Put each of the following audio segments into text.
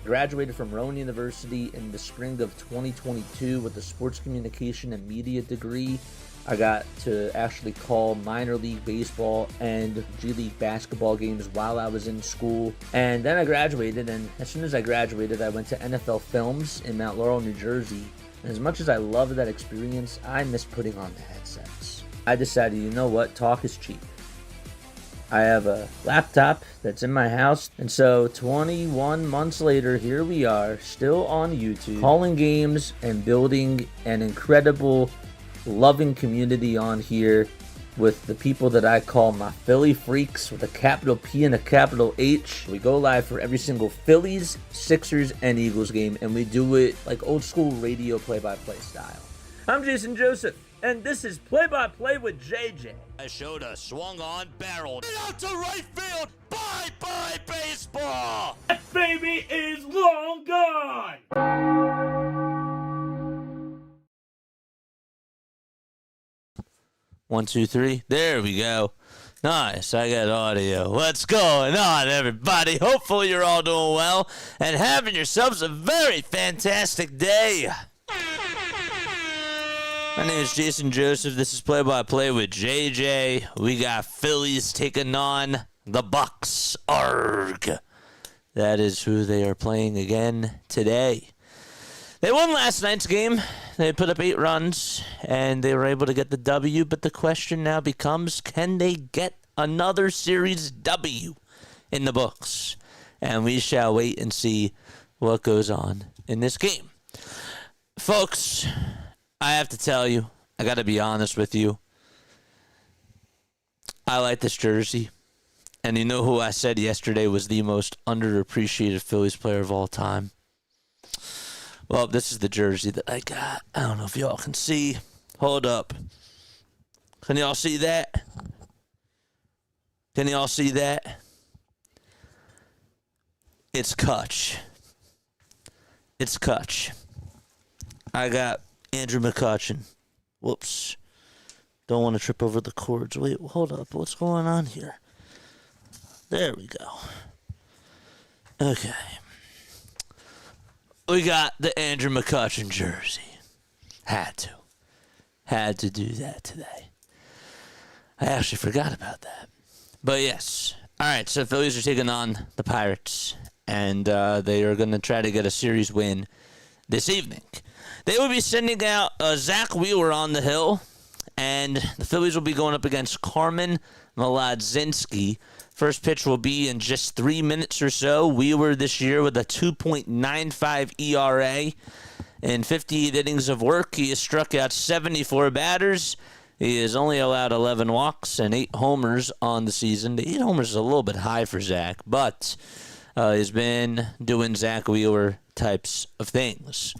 Graduated from Rowan University in the spring of 2022 with a sports communication and media degree. I got to actually call minor league baseball and G League basketball games while I was in school. And then I graduated, and as soon as I graduated, I went to NFL Films in Mount Laurel, New Jersey. And as much as I loved that experience, I missed putting on the headsets. I decided, you know what, talk is cheap. I have a laptop that's in my house, and so 21 months later, here we are, still on YouTube, calling games and building an incredible, loving community on here with the people that I call my Philly freaks with a capital P and a capital H. We go live for every single Phillies, Sixers, and Eagles game, and we do it like old school radio play-by-play style. I'm Jason Joseph, and this is Play-by-Play with JJ. I showed a swung on barrel out to right field. Bye-bye baseball. That baby is long gone. 1, 2, 3. There we go. Nice. I got audio. What's going on, everybody? Hopefully you're all doing well and having yourselves a very fantastic day. My name is Jason Joseph. This is Play-by-Play with JJ. We got Phillies taking on the Bucs. Arg. That is who they are playing again today. They won last night's game. They put up 8 runs, and they were able to get the W. But the question now becomes, can they get another series W in the books? And we shall wait and see what goes on in this game. Folks, I have to tell you, I got to be honest with you. I like this jersey. And you know who I said yesterday was the most underappreciated Phillies player of all time? Well, this is the jersey that I got. I don't know if y'all can see. Hold up. Can y'all see that? Can y'all see that? It's Kutch. It's Kutch. I got Andrew McCutchen. Whoops. Don't want to trip over the cords. Wait, hold up. What's going on here? There we go. Okay. We got the Andrew McCutchen jersey. Had to do that today. I actually forgot about that. But yes. All right, so Phillies are taking on the Pirates, and they are going to try to get a series win this evening. They will be sending out Zach Wheeler on the hill, and the Phillies will be going up against Carmen Mlodzinski. First pitch will be in just 3 minutes or so. Wheeler this year with a 2.95 ERA. In 58 innings of work, he has struck out 74 batters. He has only allowed 11 walks and 8 homers on the season. The 8 homers is a little bit high for Zach, but he's been doing Zach Wheeler types of things.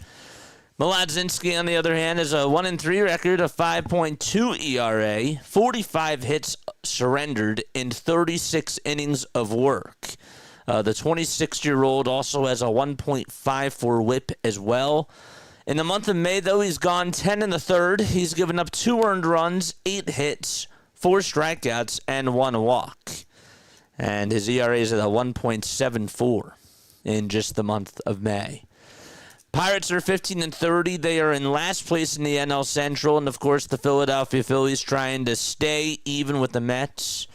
Mlodzinski, on the other hand, is a 1-3 record, a 5.2 ERA, 45 hits surrendered in 36 innings of work. The 26-year-old also has a 1.54 whip as well. In the month of May, though, he's gone 10 in the third. He's given up 2 earned runs, 8 hits, 4 strikeouts, and 1 walk. And his ERA is at a 1.74 in just the month of May. Pirates are 15-30. They are in last place in the NL Central. And, of course, the Philadelphia Phillies trying to stay even with the Mets.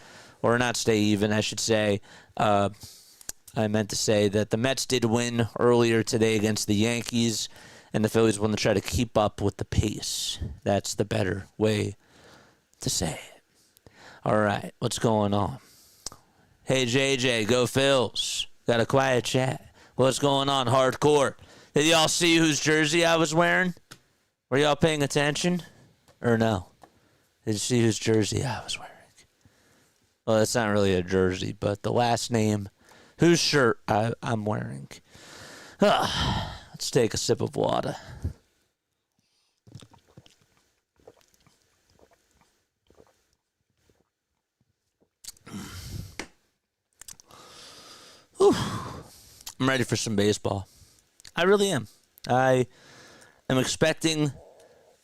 Or not stay even, I should say. I meant to say that the Mets did win earlier today against the Yankees. And the Phillies want to try to keep up with the pace. That's the better way to say it. All right, what's going on? Hey, JJ, go Phils. Got a quiet chat. What's going on, hardcore? Did y'all see whose jersey I was wearing? Were y'all paying attention? Or no? Did you see whose jersey I was wearing? Well, it's not really a jersey, but the last name, whose shirt I'm wearing. Let's take a sip of water. Whew. I'm ready for some baseball. I really am. I am expecting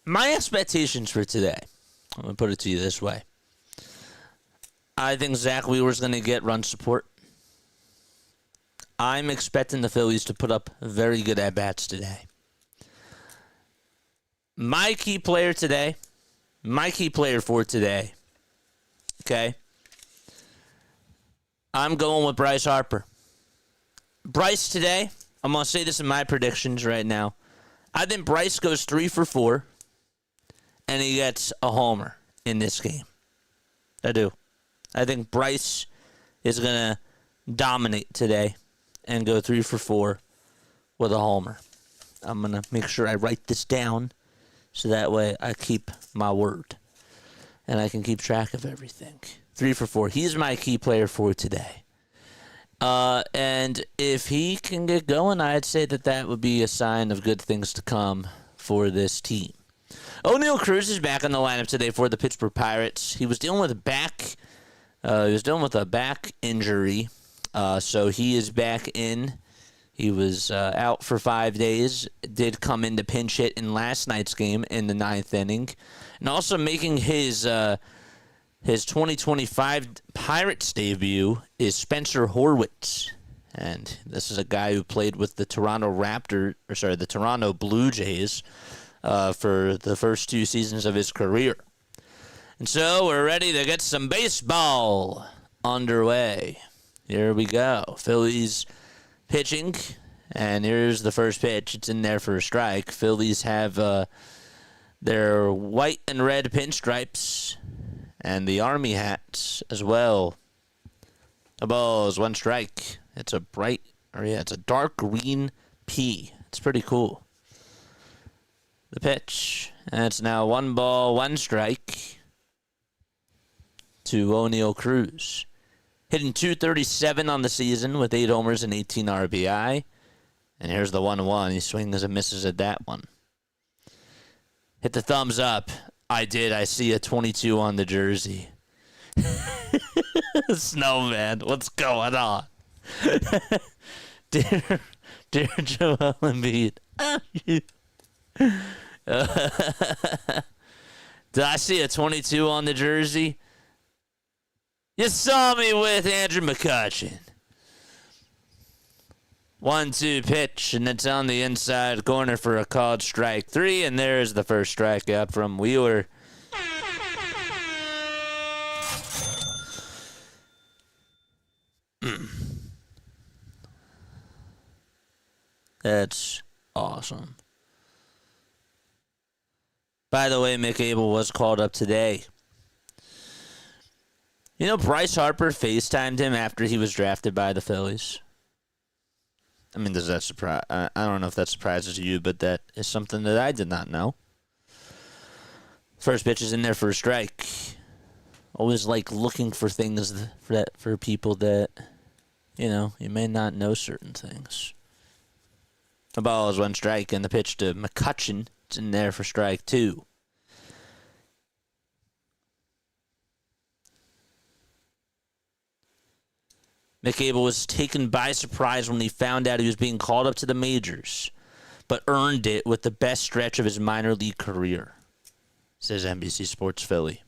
my expectations for today. I'm going to put it to you this way. I think Zach Wheeler's going to get run support. I'm expecting the Phillies to put up very good at-bats today. My key player for today, okay, I'm going with Bryce Harper. Bryce today, I'm going to say this in my predictions right now. I think Bryce goes 3 for 4, and he gets a homer in this game. I do. I think Bryce is going to dominate today and go 3 for 4 with a homer. I'm going to make sure I write this down so that way I keep my word and I can keep track of everything. 3 for 4. He's my key player for today. And if he can get going, I'd say that would be a sign of good things to come for this team. O'Neal Cruz is back in the lineup today for the Pittsburgh Pirates. He was dealing with a back injury, so he is back in. He was out for 5 days. Did come in to pinch hit in last night's game in the 9th inning, and also making his 2025 Pirates debut is Spencer Horwitz. And this is a guy who played with the Toronto Blue Jays for the first 2 seasons of his career. And so we're ready to get some baseball underway. Here we go. Phillies pitching, and here's the first pitch. It's in there for a strike. Phillies have their white and red pinstripes and the Army hats as well. The ball is 1 strike. It's a dark green P. It's pretty cool. The pitch, and it's now 1 ball, 1 strike to O'Neal Cruz. Hitting .237 on the season with 8 homers and 18 RBI. And here's the 1-1. He swings and misses at that one. Hit the thumbs up. I did. I see a 22 on the jersey. Snowman, what's going on? Dear Joel Embiid. Did I see a 22 on the jersey? You saw me with Andrew McCutchen. 1-2 pitch, and it's on the inside corner for a called strike 3, and there's the first strikeout from Wheeler. That's awesome. By the way, Mick Abel was called up today. You know, Bryce Harper FaceTimed him after he was drafted by the Phillies. I mean, does that surprise? I don't know if that surprises you, but that is something that I did not know. First pitch is in there for a strike. Always like looking for things for people that, you may not know certain things. The ball is 1 strike, and the pitch to McCutchen. It's in there for strike 2. Mick Abel was taken by surprise when he found out he was being called up to the majors, but earned it with the best stretch of his minor league career, says NBC Sports Philly.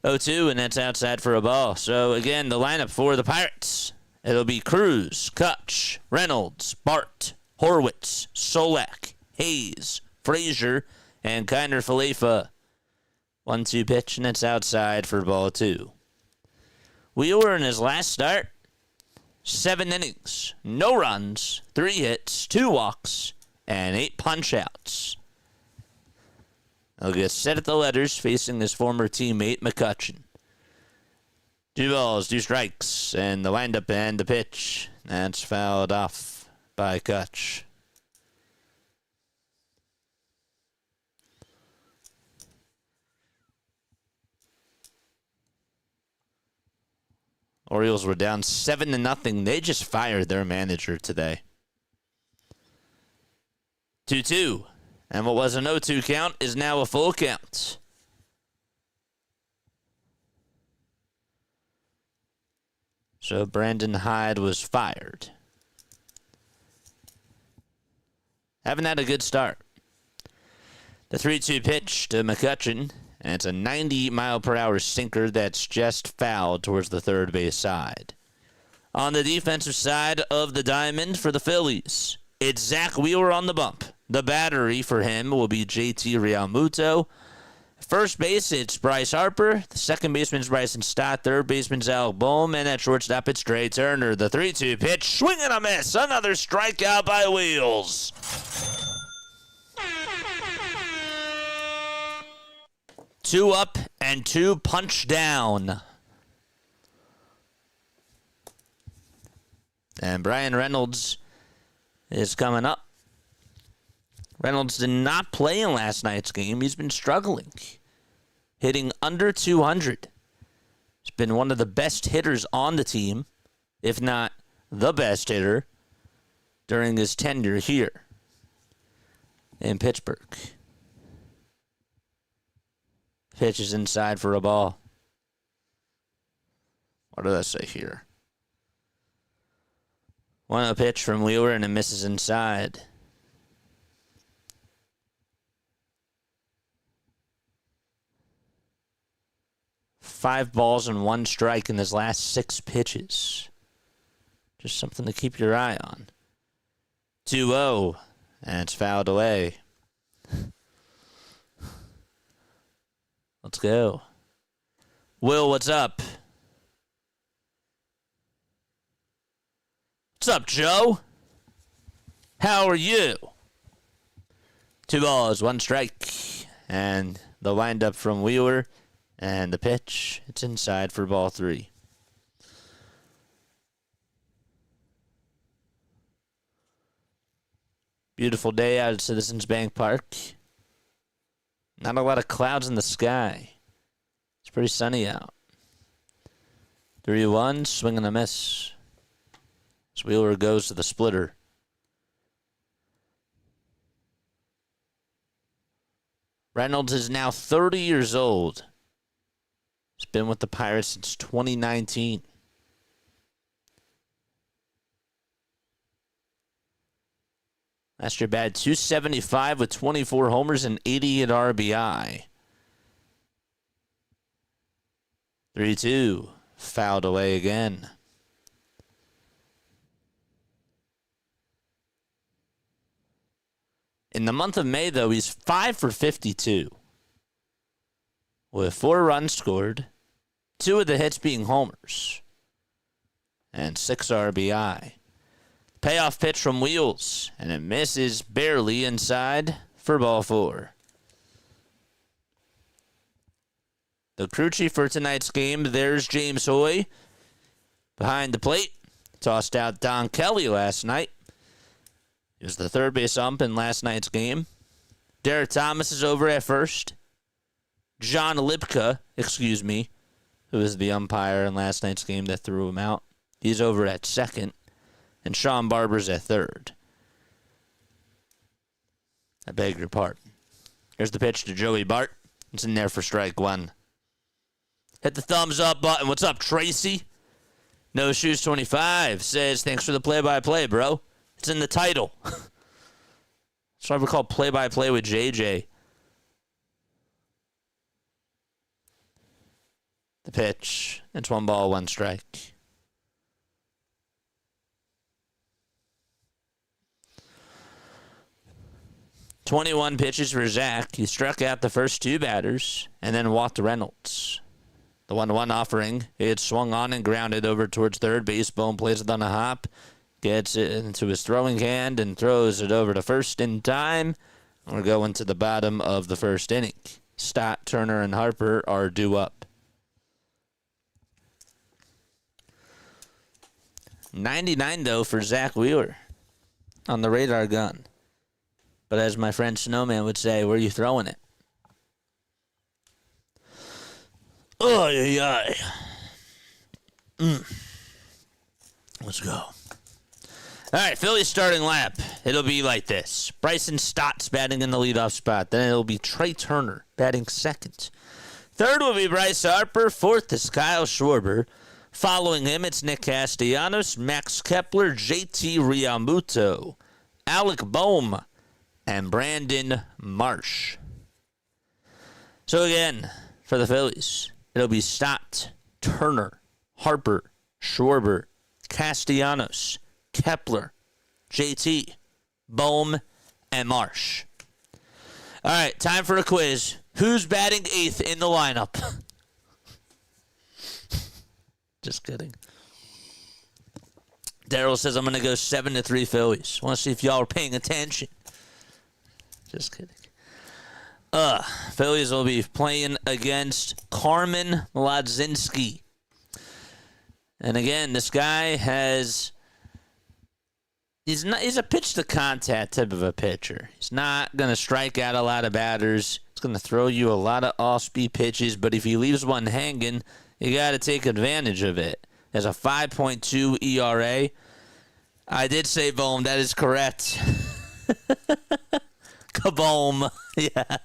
0-2, and that's outside for a ball. So, again, the lineup for the Pirates. It'll be Cruz, Kutch, Reynolds, Bart, Horwitz, Solak, Hayes, Frazier, and Kiner Falefa. 1-2 pitch, and it's outside for ball 2. Wheeler in his last start, 7 innings, no runs, 3 hits, 2 walks, and 8 punch-outs. He'll get set at the letters facing his former teammate, McCutchen. 2 balls, 2 strikes, and the windup and the pitch. That's fouled off by Kutch. Orioles were down 7-0. They just fired their manager today. 2-2. And what was a 0-2 count is now a full count. So Brandon Hyde was fired. Haven't had a good start. The 3-2 pitch to McCutchen. And it's a 90-mile-per-hour sinker that's just fouled towards the third base side. On the defensive side of the diamond for the Phillies, it's Zach Wheeler on the bump. The battery for him will be JT Realmuto. First base, it's Bryce Harper. The second baseman is Bryson Stott. Third baseman's Alec Bohm. And at shortstop, it's Trey Turner. The 3-2 pitch, swing and a miss. Another strikeout by Wheels. Two up and two punch down. And Brian Reynolds is coming up. Reynolds did not play in last night's game. He's been struggling, hitting under 200. He's been one of the best hitters on the team, if not the best hitter, during his tenure here in Pittsburgh. Pitch is inside for a ball. What did I say here? 1-0 pitch from Wheeler, and it misses inside. Five balls and one strike in his last 6 pitches. Just something to keep your eye on. 2-0, and it's fouled away. Let's go. Will, what's up? What's up, Joe? How are you? 2 balls, 1 strike. And the windup from Wheeler. And the pitch, it's inside for ball 3. Beautiful day out at Citizens Bank Park. Not a lot of clouds in the sky. It's pretty sunny out. 3-1, swing and a miss. As Wheeler goes to the splitter. Reynolds is now 30 years old. He's been with the Pirates since 2019. Last year batted .275 with 24 homers and 88 RBI. 3-2. Fouled away again. In the month of May, though, he's 5 for 52. With 4 runs scored, 2 of the hits being homers, and 6 RBI. Payoff pitch from Wheels, and it misses barely inside for ball 4. The crew chief for tonight's game, there's James Hoy. Behind the plate, tossed out Don Kelly last night. He was the third base ump in last night's game. Derek Thomas is over at first. John Lipka, who was the umpire in last night's game that threw him out, he's over at second. And Sean Barber's at third. I beg your pardon. Here's the pitch to Joey Bart. It's in there for strike 1. Hit the thumbs up button. What's up, Tracy? No Shoes 25 says, thanks for the play-by-play, bro. It's in the title. That's why we call play-by-play with JJ. The pitch. It's 1 ball, 1 strike. .21 pitches for Zach. He struck out the first 2 batters and then walked Reynolds. The 1-1 offering. It swung on and grounded over towards third base. Bohm plays it on a hop. Gets it into his throwing hand and throws it over to first in time. We're going to the bottom of the first inning. Stott, Turner, and Harper are due up. 99, though, for Zach Wheeler on the radar gun. But as my friend Snowman would say, where are you throwing it? Oh, yeah. Let's go. All right, Phillies starting lap. It'll be like this. Bryson Stott's batting in the leadoff spot. Then it'll be Trey Turner batting second. Third will be Bryce Harper. Fourth is Kyle Schwarber. Following him, it's Nick Castellanos, Max Kepler, JT Realmuto, Alec Bohm, and Brandon Marsh. So again, for the Phillies, it'll be Stott, Turner, Harper, Schwarber, Castellanos, Kepler, JT, Bohm, and Marsh. All right, time for a quiz. Who's batting 8th in the lineup? Just kidding. Daryl says I'm going to go 7-3 Phillies. Want to see if y'all are paying attention. Just kidding. Phillies will be playing against Carmen Mlodzinski. And again, this guy he's a pitch to contact type of a pitcher. He's not going to strike out a lot of batters. He's going to throw you a lot of off-speed pitches, but if he leaves one hanging, you got to take advantage of it. Has a 5.2 ERA. I did say bohm. That is correct. Kaboom. Yeah.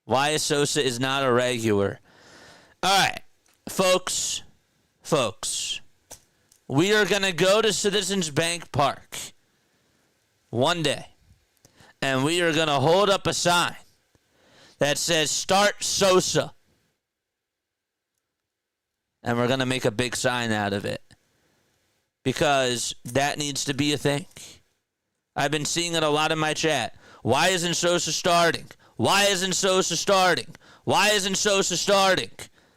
Why Sosa is not a regular. All right, folks. We are going to go to Citizens Bank Park one day, and we are going to hold up a sign that says, "Start Sosa." And we're going to make a big sign out of it, because that needs to be a thing. I've been seeing it a lot in my chat. Why isn't Sosa starting? Why isn't Sosa starting? Why isn't Sosa starting?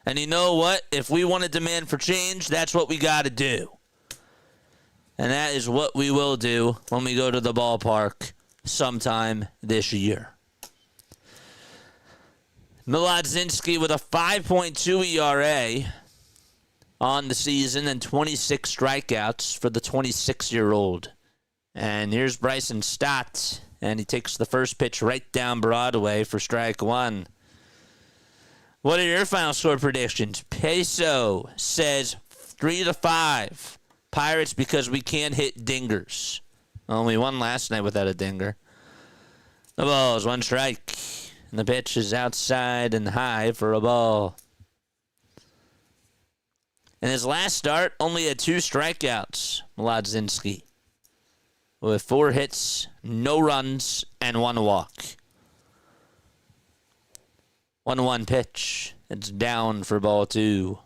And you know what? If we want to demand for change, that's what we got to do. And that is what we will do when we go to the ballpark sometime this year. Mlodzinski with a 5.2 ERA on the season and 26 strikeouts for the 26-year-old. And here's Bryson Stott, and he takes the first pitch right down Broadway for strike one. What are your final score predictions? Peso says 3-5. Pirates because we can't hit dingers. Only one last night without a dinger. The ball is one strike, and the pitch is outside and high for a ball. In his last start, only had 2 strikeouts, Mlodzinski, with 4 hits, no runs, and 1 walk. 1-1 pitch. It's down for ball 2.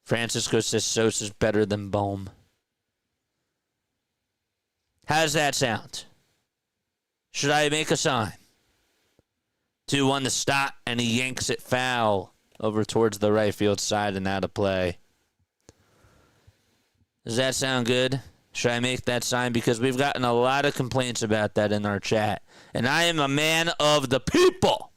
Francisco says Sosa's better than Bohm. How does that sound? Should I make a sign? 2-1 to Stott, and he yanks it foul over towards the right field side and out of play. Does that sound good? Should I make that sign? Because we've gotten a lot of complaints about that in our chat. And I am a man of the people.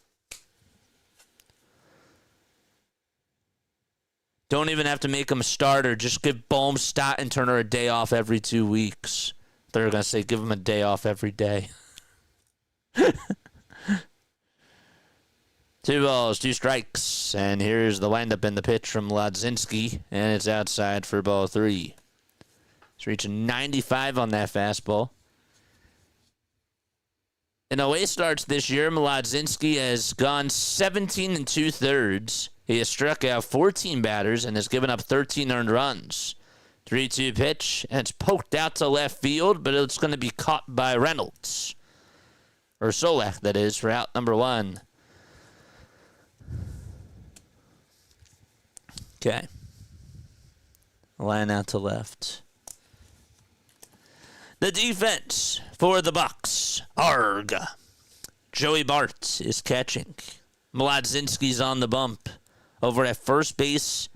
Don't even have to make him a starter. Just give Bohm, Stott, and Turner a day off every 2 weeks. They're going to say give him a day off every day. 2 balls, 2 strikes. And here's the windup in the pitch from Mlodzinski. And it's outside for ball 3. He's reaching 95 on that fastball. In away starts this year, Mlodzinski has gone 17 2/3. He has struck out 14 batters and has given up 13 earned runs. 3-2 pitch, and it's poked out to left field, but it's going to be caught by Reynolds. Or Solak, that is, for out number 1. Okay. Line out to left. The defense for the Bucs. Arg. Joey Bart is catching. Mlodzinski's on the bump. Over at first base,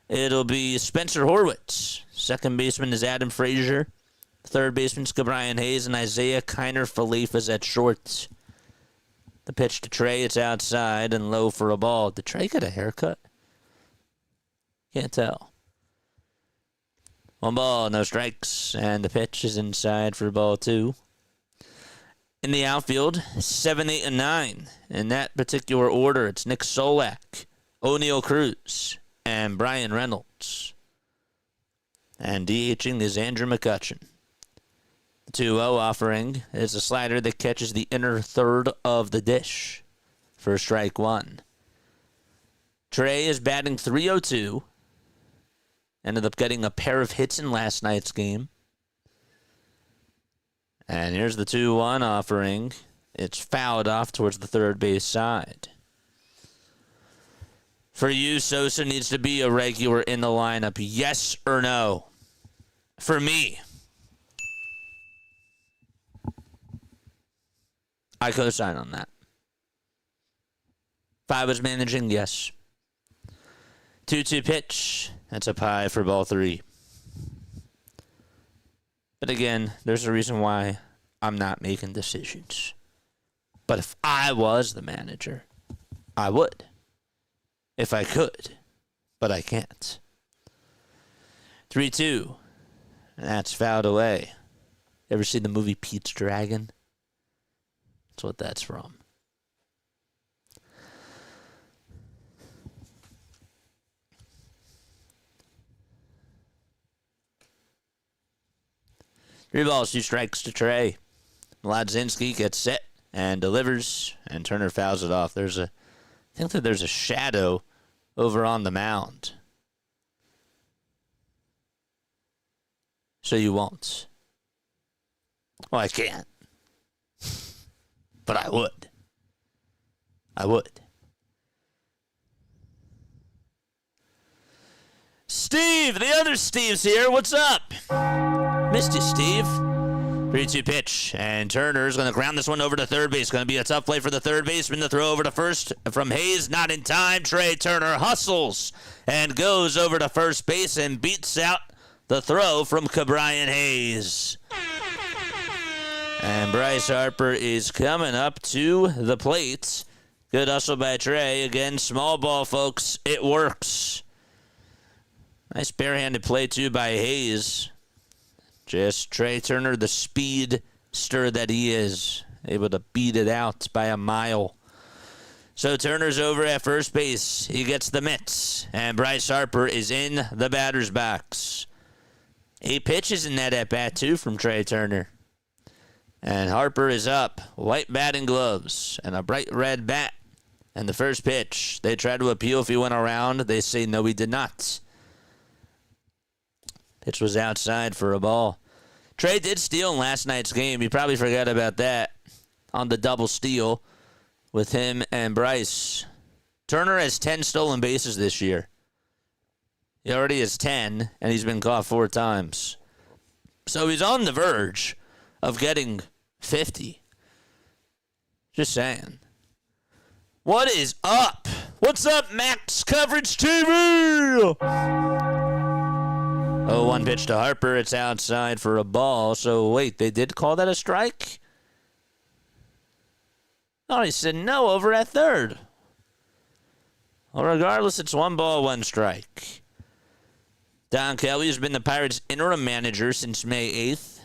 it'll be Spencer Horwitz. Second baseman is Adam Frazier. Third baseman is Brian Hayes, and Isaiah Kiner-Falefa is at short. The pitch to Trey, it's outside and low for a ball. Did Trey get a haircut? Can't tell. 1 ball, no strikes, and the pitch is inside for ball 2. In the outfield, 7, 8, and 9. In that particular order, it's Nick Solak, O'Neal Cruz, and Brian Reynolds. And DHing is Andrew McCutchen. The 2-0 offering is a slider that catches the inner third of the dish for strike 1. Trey is batting .302. Ended up getting a pair of hits in last night's game. And here's the 2-1 offering. It's fouled off towards the third base side. For you, Sosa needs to be a regular in the lineup. Yes or no? For me, I co-sign on that. If I was managing, yes. 2-2 pitch. That's a pie for ball 3. But again, there's a reason why I'm not making decisions. But if I was the manager, I would. If I could. But I can't. 3-2. And that's fouled away. Ever seen the movie Pete's Dragon? That's what that's from. Three balls, 2 strikes to Trey. Mlodzinski gets set and delivers, and Turner fouls it off. I think that there's a shadow over on the mound. So you won't. Well, I can't. But I would. I would. Steve, the other Steve's here. What's up? Missed you, Steve. 3-2 pitch, and Turner's going to ground this one over to third base. Going to be a tough play for the third baseman. The throw over to first from Hayes, not in time. Trey Turner hustles and goes over to first base and beats out the throw from Cabrian Hayes. And Bryce Harper is coming up to the plate. Good hustle by Trey. Again, small ball, folks. It works. Nice barehanded play, too, by Hayes. Just Trey Turner, the speedster that he is, able to beat it out by a mile. So Turner's over at first base. He gets the mitts, and Bryce Harper is in the batter's box. 8 pitches in that at-bat, too, from Trey Turner. And Harper is up. White batting gloves and a bright red bat. And the first pitch, they tried to appeal if he went around. They say no, he did not. Pitch was outside for a ball. Trey did steal in last night's game. You probably forgot about that on the double steal with him and Bryce. Turner has 10 stolen bases this year. He already has 10, and he's been caught 4 times. So he's on the verge of getting 50. Just saying. What is up? What's up, Max Coverage TV? 0-1 pitch to Harper. It's outside for a ball. So, wait, they did call that a strike? Oh, he said no over at third. Well, regardless, it's 1 ball, 1 strike. Don Kelly has been the Pirates' interim manager since May 8th.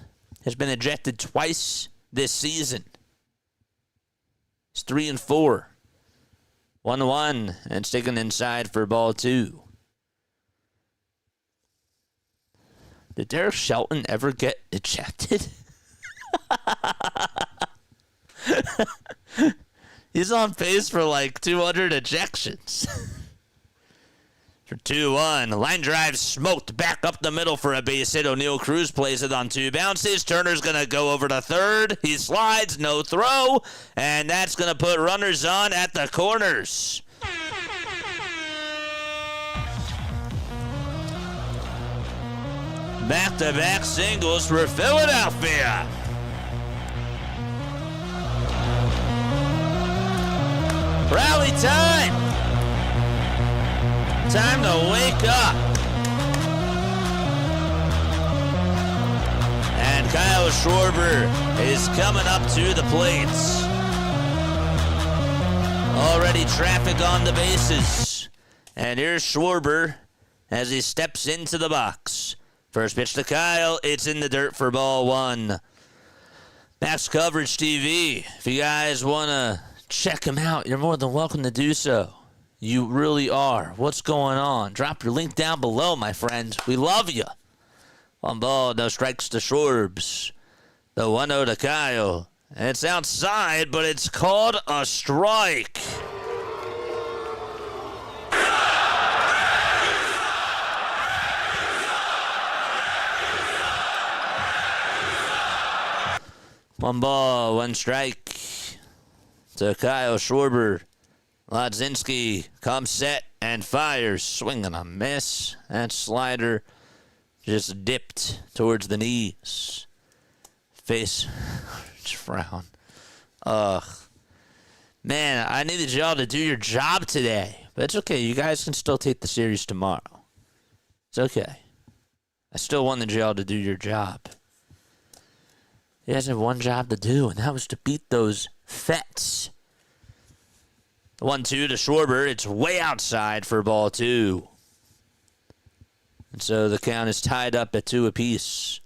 Has been ejected twice this season. It's 3-4. 1-1, and it's taken inside for ball 2. Did Derek Shelton ever get ejected? He's on pace for like 200 ejections. For 2-1, line drive smoked back up the middle for a base hit. O'Neal Cruz plays it on 2 bounces. Turner's going to go over to third. He slides, no throw, and that's going to put runners on at the corners. Back-to-back singles for Philadelphia. Rally time. Time to wake up. And Kyle Schwarber is coming up to the plates. Already traffic on the bases. And here's Schwarber as he steps into the box. First pitch to Kyle. It's in the dirt for ball 1. Max Coverage TV. If you guys want to check him out, you're more than welcome to do so. You really are. What's going on? Drop your link down below, my friends. We love you. 1 ball, no strikes to Schwarbs. The 1-0 to Kyle. And it's outside, but it's called a strike. One ball, 1 strike to Kyle Schwarber. Mlodzinski comes set and fires. Swing and a miss. That slider just dipped towards the knees. Face frown. Ugh. Man, I needed y'all to do your job today. But it's okay. You guys can still take the series tomorrow. It's okay. I still wanted y'all to do your job. You guys have one job to do, and that was to beat those Fets. The 1-2 to Schwarber. It's way outside for ball 2. And so the count is tied up at 2 apiece.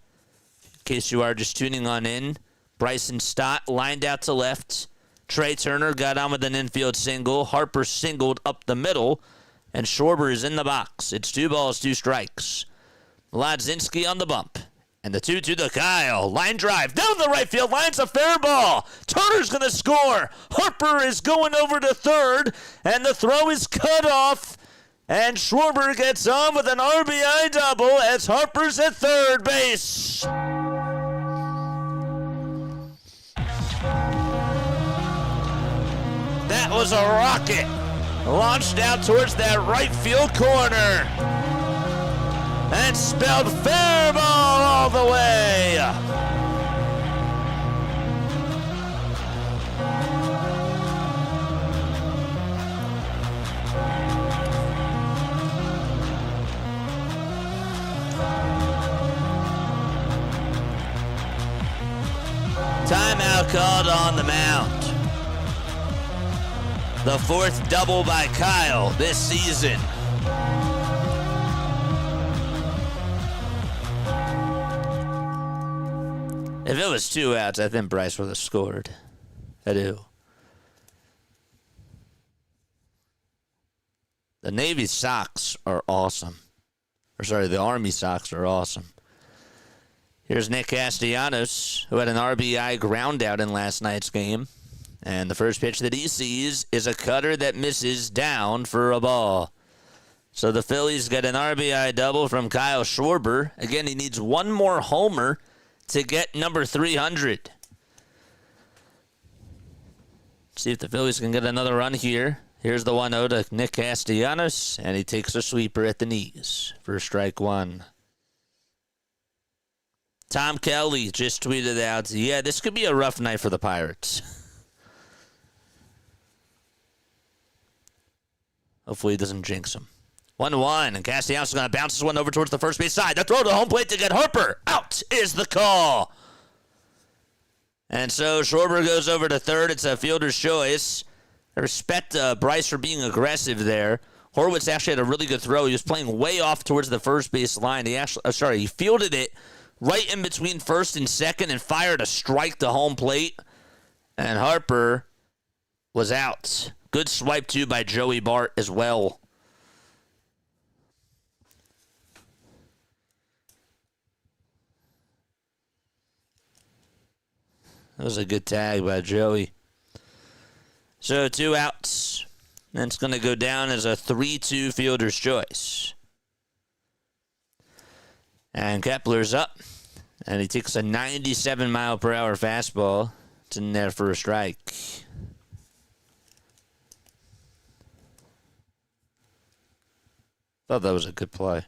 In case you are just tuning on in, Bryson Stott lined out to left. Trey Turner got on with an infield single. Harper singled up the middle. And Schwarber is in the box. It's 2 balls, 2 strikes. Mlodzinski on the bump. And the 2-2 to Kyle. Line drive down the right field line. It's a fair ball. Turner's going to score. Harper is going over to third. And the throw is cut off. And Schwarber gets on with an RBI double as Harper's at third base. That was a rocket. Launched out towards that right field corner. And spelled fair ball all the way. Timeout called on the mound. The 4th double by Kyle this season. If it was 2 outs, I think Bryce would have scored. I do. The Navy socks are awesome. The Army socks are awesome. Here's Nick Castellanos, who had an RBI ground out in last night's game. And the first pitch that he sees is a cutter that misses down for a ball. So the Phillies get an RBI double from Kyle Schwarber. Again, he needs one more homer to get number 300. See if the Phillies can get another run here. Here's the 1-0 to Nick Castellanos, and he takes a sweeper at the knees for strike 1. Tom Kelly just tweeted out, yeah, this could be a rough night for the Pirates. Hopefully he doesn't jinx him. 1-1, and Castellanos is going to bounce this one over towards the first base side. The throw to home plate to get Harper. Out is the call. And so Schwarber goes over to third. It's a fielder's choice. I respect Bryce for being aggressive there. Horwitz actually had a really good throw. He was playing way off towards the first base line. He fielded it right in between first and second and fired a strike to home plate. And Harper was out. Good swipe, too, by Joey Bart as well. That was a good tag by Joey. So 2 outs. And it's going to go down as a 3-2 fielder's choice. And Kepler's up. And he takes a 97-mile-per-hour fastball. It's in there for a strike. Thought that was a good play.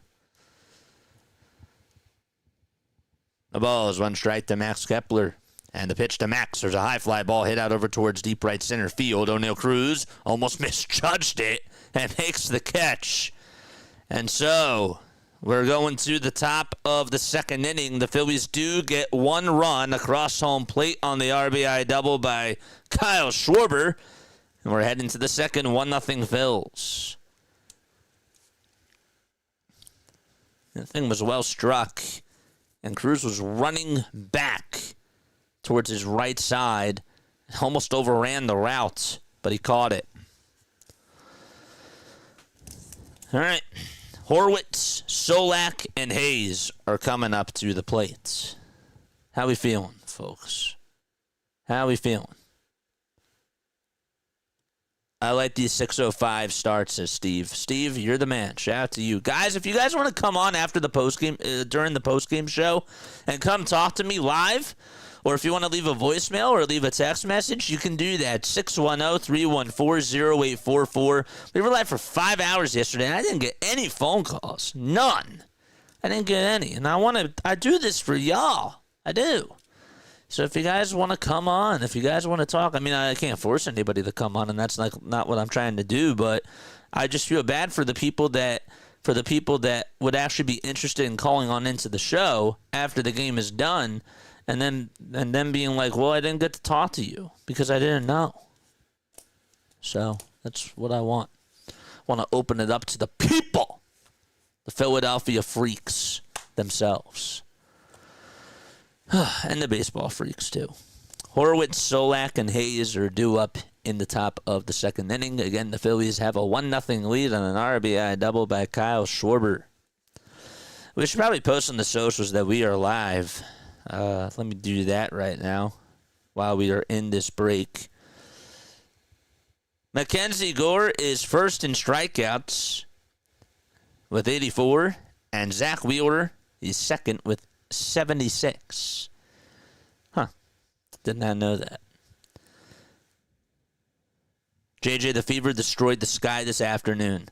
The ball is 1 strike to Max Kepler. And the pitch to Max. There's a high fly ball hit out over towards deep right center field. O'Neal Cruz almost misjudged it and makes the catch. And so we're going to the top of the second inning. The Phillies do get 1 run across home plate on the RBI double by Kyle Schwarber. And we're heading to the second, 1-0 Phils. The thing was well struck. And Cruz was running back towards his right side. Almost overran the route, but he caught it. All right. Horwitz, Solak, and Hayes are coming up to the plate. How we feeling, folks? How we feeling? I like these 6:05 starts, says Steve. Steve, you're the man. Shout out to you. Guys, if you guys want to come on after the postgame, during the postgame show and come talk to me live, Or if you want to leave a voicemail or leave a text message, you can do that. 610-314-0844. We were live for 5 hours yesterday, and I didn't get any phone calls. None. I didn't get any. And I do this for y'all. I do. So if you guys want to come on, if you guys want to talk, I mean, I can't force anybody to come on, and that's not what I'm trying to do, but I just feel bad for the people that would actually be interested in calling on into the show after the game is done, and then being like, well, I didn't get to talk to you because I didn't know. So that's what I want. I want to open it up to the people, the Philadelphia freaks themselves. And the baseball freaks, too. Horwitz, Solak, and Hayes are due up in the top of the second inning. Again, the Phillies have a 1-0 lead on an RBI double by Kyle Schwarber. We should probably post on the socials that we are live. Let me do that right now while we are in this break. Mackenzie Gore is first in strikeouts with 84, and Zach Wheeler is second with 76. Did not know that. JJ, the Fever destroyed the sky this afternoon.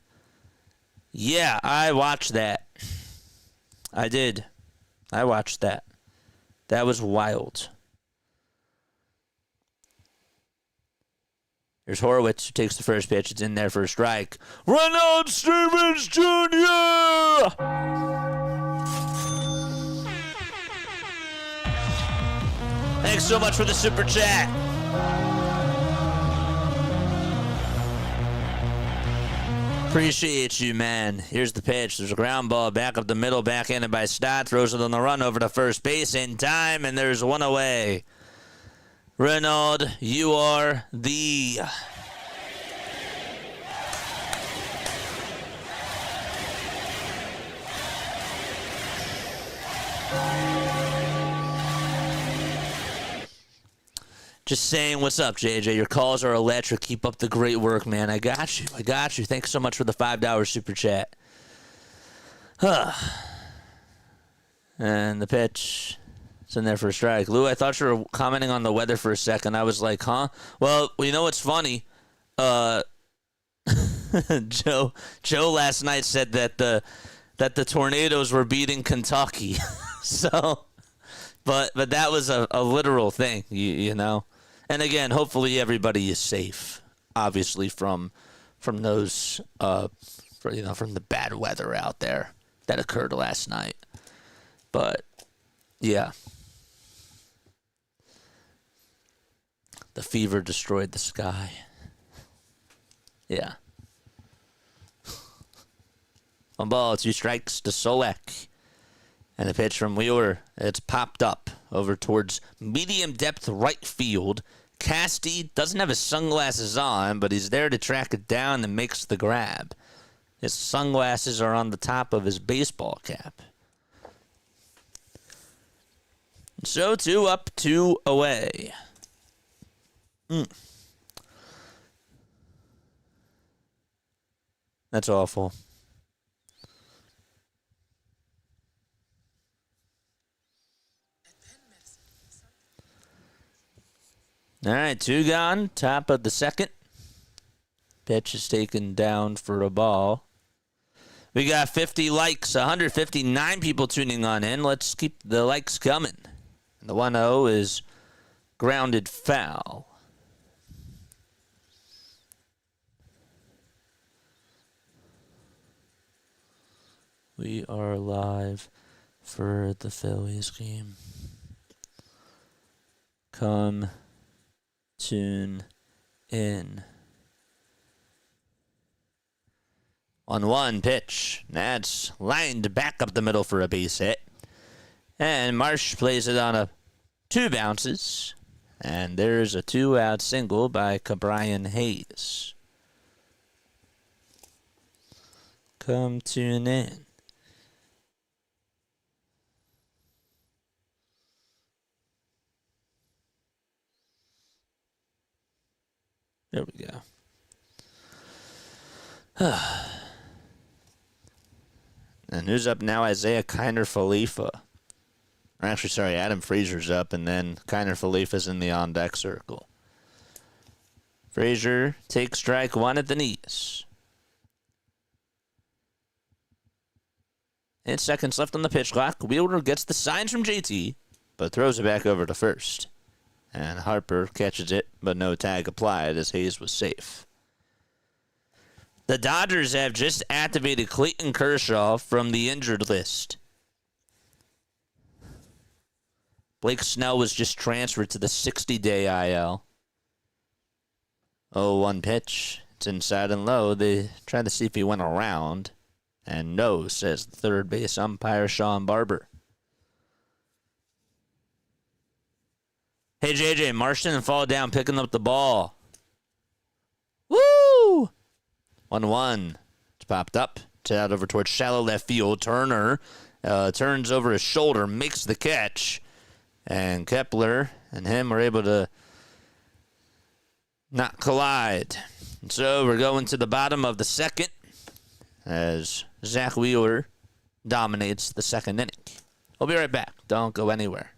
Yeah, I watched that. I did. I watched that. That was wild. Here's Horowitz, who takes the first pitch. It's in there for a strike. Ronald Stevens Jr.! Thanks so much for the super chat. Appreciate you, man. Here's the pitch. There's a ground ball back up the middle, backhanded by Stott. Throws it on the run over to first base in time, and there's one away. Renaud, you are the... Just saying, what's up, JJ? Your calls are electric. Keep up the great work, man. I got you. Thanks so much for the $5 super chat. And the pitch. It's in there for a strike. Lou, I thought you were commenting on the weather for a second. I was like, huh? Well, you know what's funny? Joe last night said that the tornadoes were beating Kentucky. So, but that was a literal thing, you know. And again, hopefully everybody is safe, obviously from those from the bad weather out there that occurred last night. But yeah, the Fever destroyed the sky. Yeah. On ball, 2 strikes to Solak. And a pitch from Wheeler. It's popped up over towards medium depth right field. Casti doesn't have his sunglasses on, but he's there to track it down and makes the grab. His sunglasses are on the top of his baseball cap. So 2 up, 2 away. That's awful. All right, 2 gone, top of the second. Pitch is taken down for a ball. We got 50 likes, 159 people tuning on in. Let's keep the likes coming. And the 1-0 is grounded foul. We are live for the Phillies game. Come tune in. On 1 pitch, that's lined back up the middle for a base hit. And Marsh plays it on 2 bounces. And there's a 2-out single by Cabrian Hayes. Come tune in. There we go. And who's up now? Isaiah Kiner Falefa. Or actually, sorry, Adam Frazier's up, and then Kiner Falefa's in the on-deck circle. Frazier takes strike one at the knees. 8 seconds left on the pitch clock. Wheeler gets the signs from JT, but throws it back over to first. And Harper catches it, but no tag applied as Hayes was safe. The Dodgers have just activated Clayton Kershaw from the injured list. Blake Snell was just transferred to the 60-day IL. 0-1 pitch. It's inside and low. They tried to see if he went around. And no, says the third base umpire, Sean Barber. Hey, JJ, Marsh didn't fall down picking up the ball. Woo! 1-1. It's popped up. It's out over towards shallow left field. Turner turns over his shoulder, makes the catch. And Kepler and him were able to not collide. And so we're going to the bottom of the second as Zach Wheeler dominates the second inning. We'll be right back. Don't go anywhere.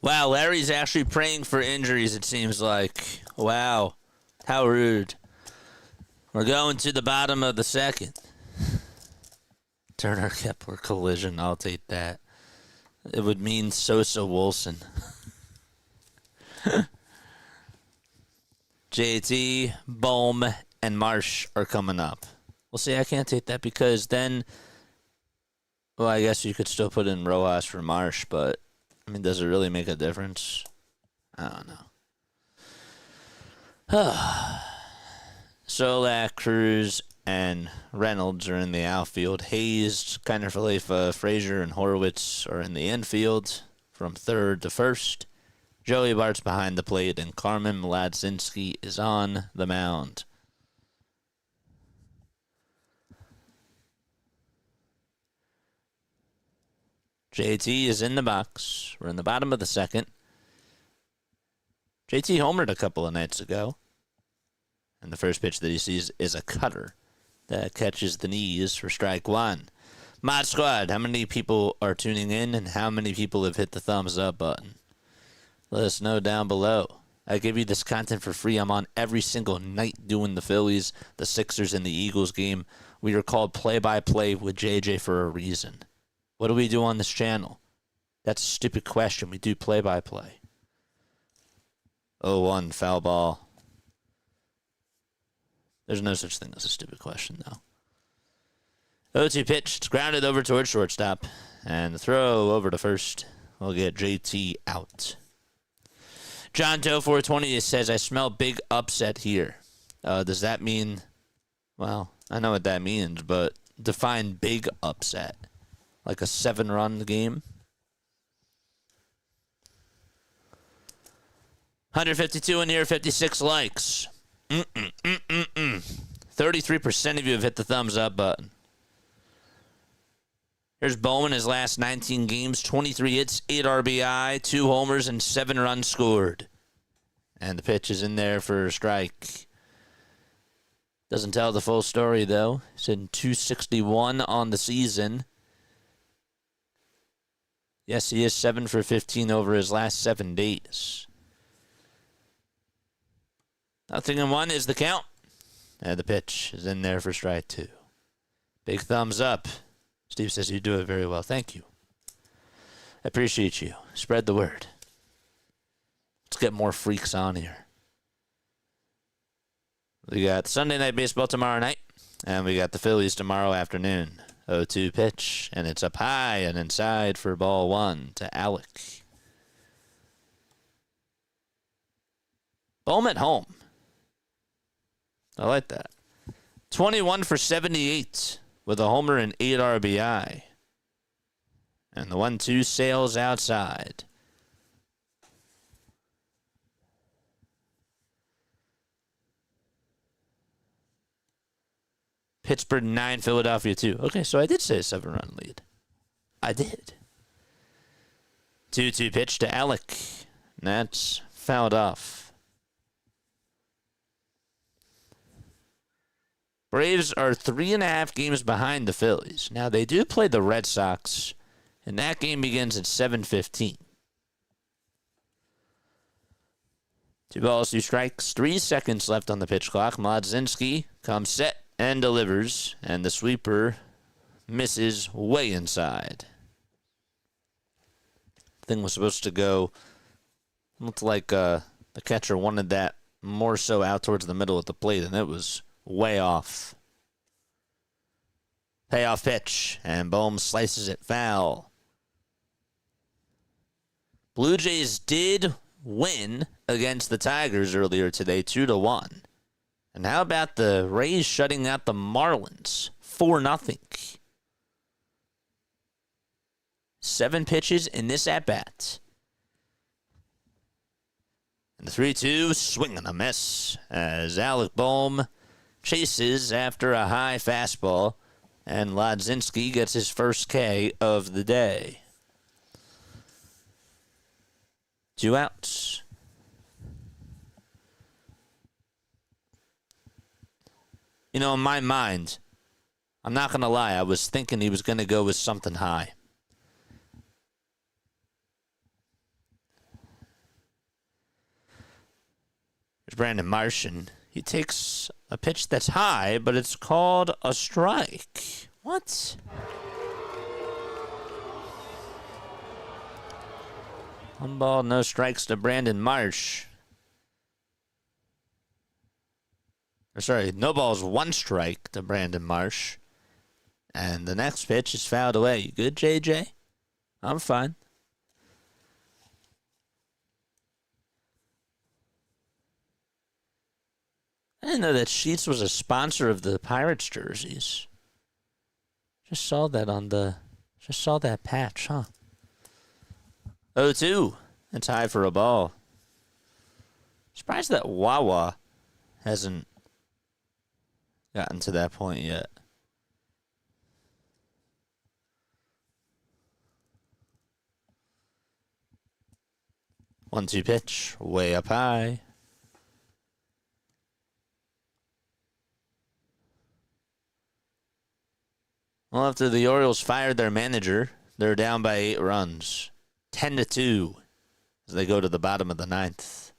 Wow, Larry's actually praying for injuries, it seems like. Wow, how rude. We're going to the bottom of the second. Turner Kepler collision, I'll take that. It would mean Sosa Wilson. JT, Bohm, and Marsh are coming up. Well, see, I can't take that because then, well, I guess you could still put in Rojas for Marsh, but I mean, does it really make a difference? I don't know. Solak, Cruz, and Reynolds are in the outfield. Hayes, Kiner Falefa, Frazier, and Horowitz are in the infield from third to first. Joey Bart's behind the plate, and Carmen Mlodzinski is on the mound. JT is in the box. We're in the bottom of the second. JT homered a couple of nights ago. And the first pitch that he sees is a cutter that catches the knees for strike one. Mod Squad, how many people are tuning in and how many people have hit the thumbs up button? Let us know down below. I give you this content for free. I'm on every single night doing the Phillies, the Sixers, and the Eagles game. We are called Play-by-Play with JJ for a reason. What do we do on this channel? That's a stupid question. We do play-by-play. 0-1, foul ball. There's no such thing as a stupid question, though. 0-2 pitch. It's grounded over towards shortstop. And the throw over to first will get JT out. John Doe 420 says, I smell big upset here. Does that mean... Well, I know what that means, but define big upset. Like a 7-run game. 152 in here, 56 likes. 33% of you have hit the thumbs up button. Here's Bowman, his last 19 games, 23 hits, 8 RBI, 2 homers, and 7 runs scored. And the pitch is in there for a strike. Doesn't tell the full story, though. It's in 261 on the season. Yes, he is 7 for 15 over his last 7 days. 0-1 is the count. And the pitch is in there for strike 2. Big thumbs up. Steve says you do it very well. Thank you. I appreciate you. Spread the word. Let's get more freaks on here. We got Sunday Night Baseball tomorrow night. And we got the Phillies tomorrow afternoon. 0-2 pitch. And it's up high and inside for ball 1 to Alec. Bohm at home. I like that. 21 for 78 with a homer and 8 RBI. And the 1-2 sails outside. Pittsburgh 9, Philadelphia 2. Okay, so I did say a 7-run lead. I did. 2-2 pitch to Alec. And that's fouled off. Braves are 3.5 games behind the Phillies. Now, they do play the Red Sox, and that game begins at 7:15. 2 balls, 2 strikes, 3 seconds left on the pitch clock. Mlodzinski comes set and delivers, and the sweeper misses way inside. Thing was supposed to go, looked like the catcher wanted that more so out towards the middle of the plate, and it was way off. Payoff pitch, and Bohm slices it foul. Blue Jays did win against the Tigers earlier today, 2-1. And how about the Rays shutting out the Marlins, 4-0. 7 pitches in this at-bat. And the 3-2, swing and a miss, as Alec Bohm chases after a high fastball, and Mlodzinski gets his first K of the day. 2 outs. You know, in my mind, I'm not going to lie, I was thinking he was going to go with something high. There's Brandon Martian. He takes a pitch that's high, but it's called a strike. What? One ball, no strikes to Brandon Marsh. Or sorry, no balls, 1 strike to Brandon Marsh. And the next pitch is fouled away. You good, JJ? I'm fine. I didn't know that Sheets was a sponsor of the Pirates jerseys. Just saw that patch, huh? 0-2. It's high for a ball. Surprised that Wawa hasn't gotten to that point yet. One-two pitch, way up high. Well, after the Orioles fired their manager, they're down by 8 runs. 10-2 as they go to the bottom of the 9th.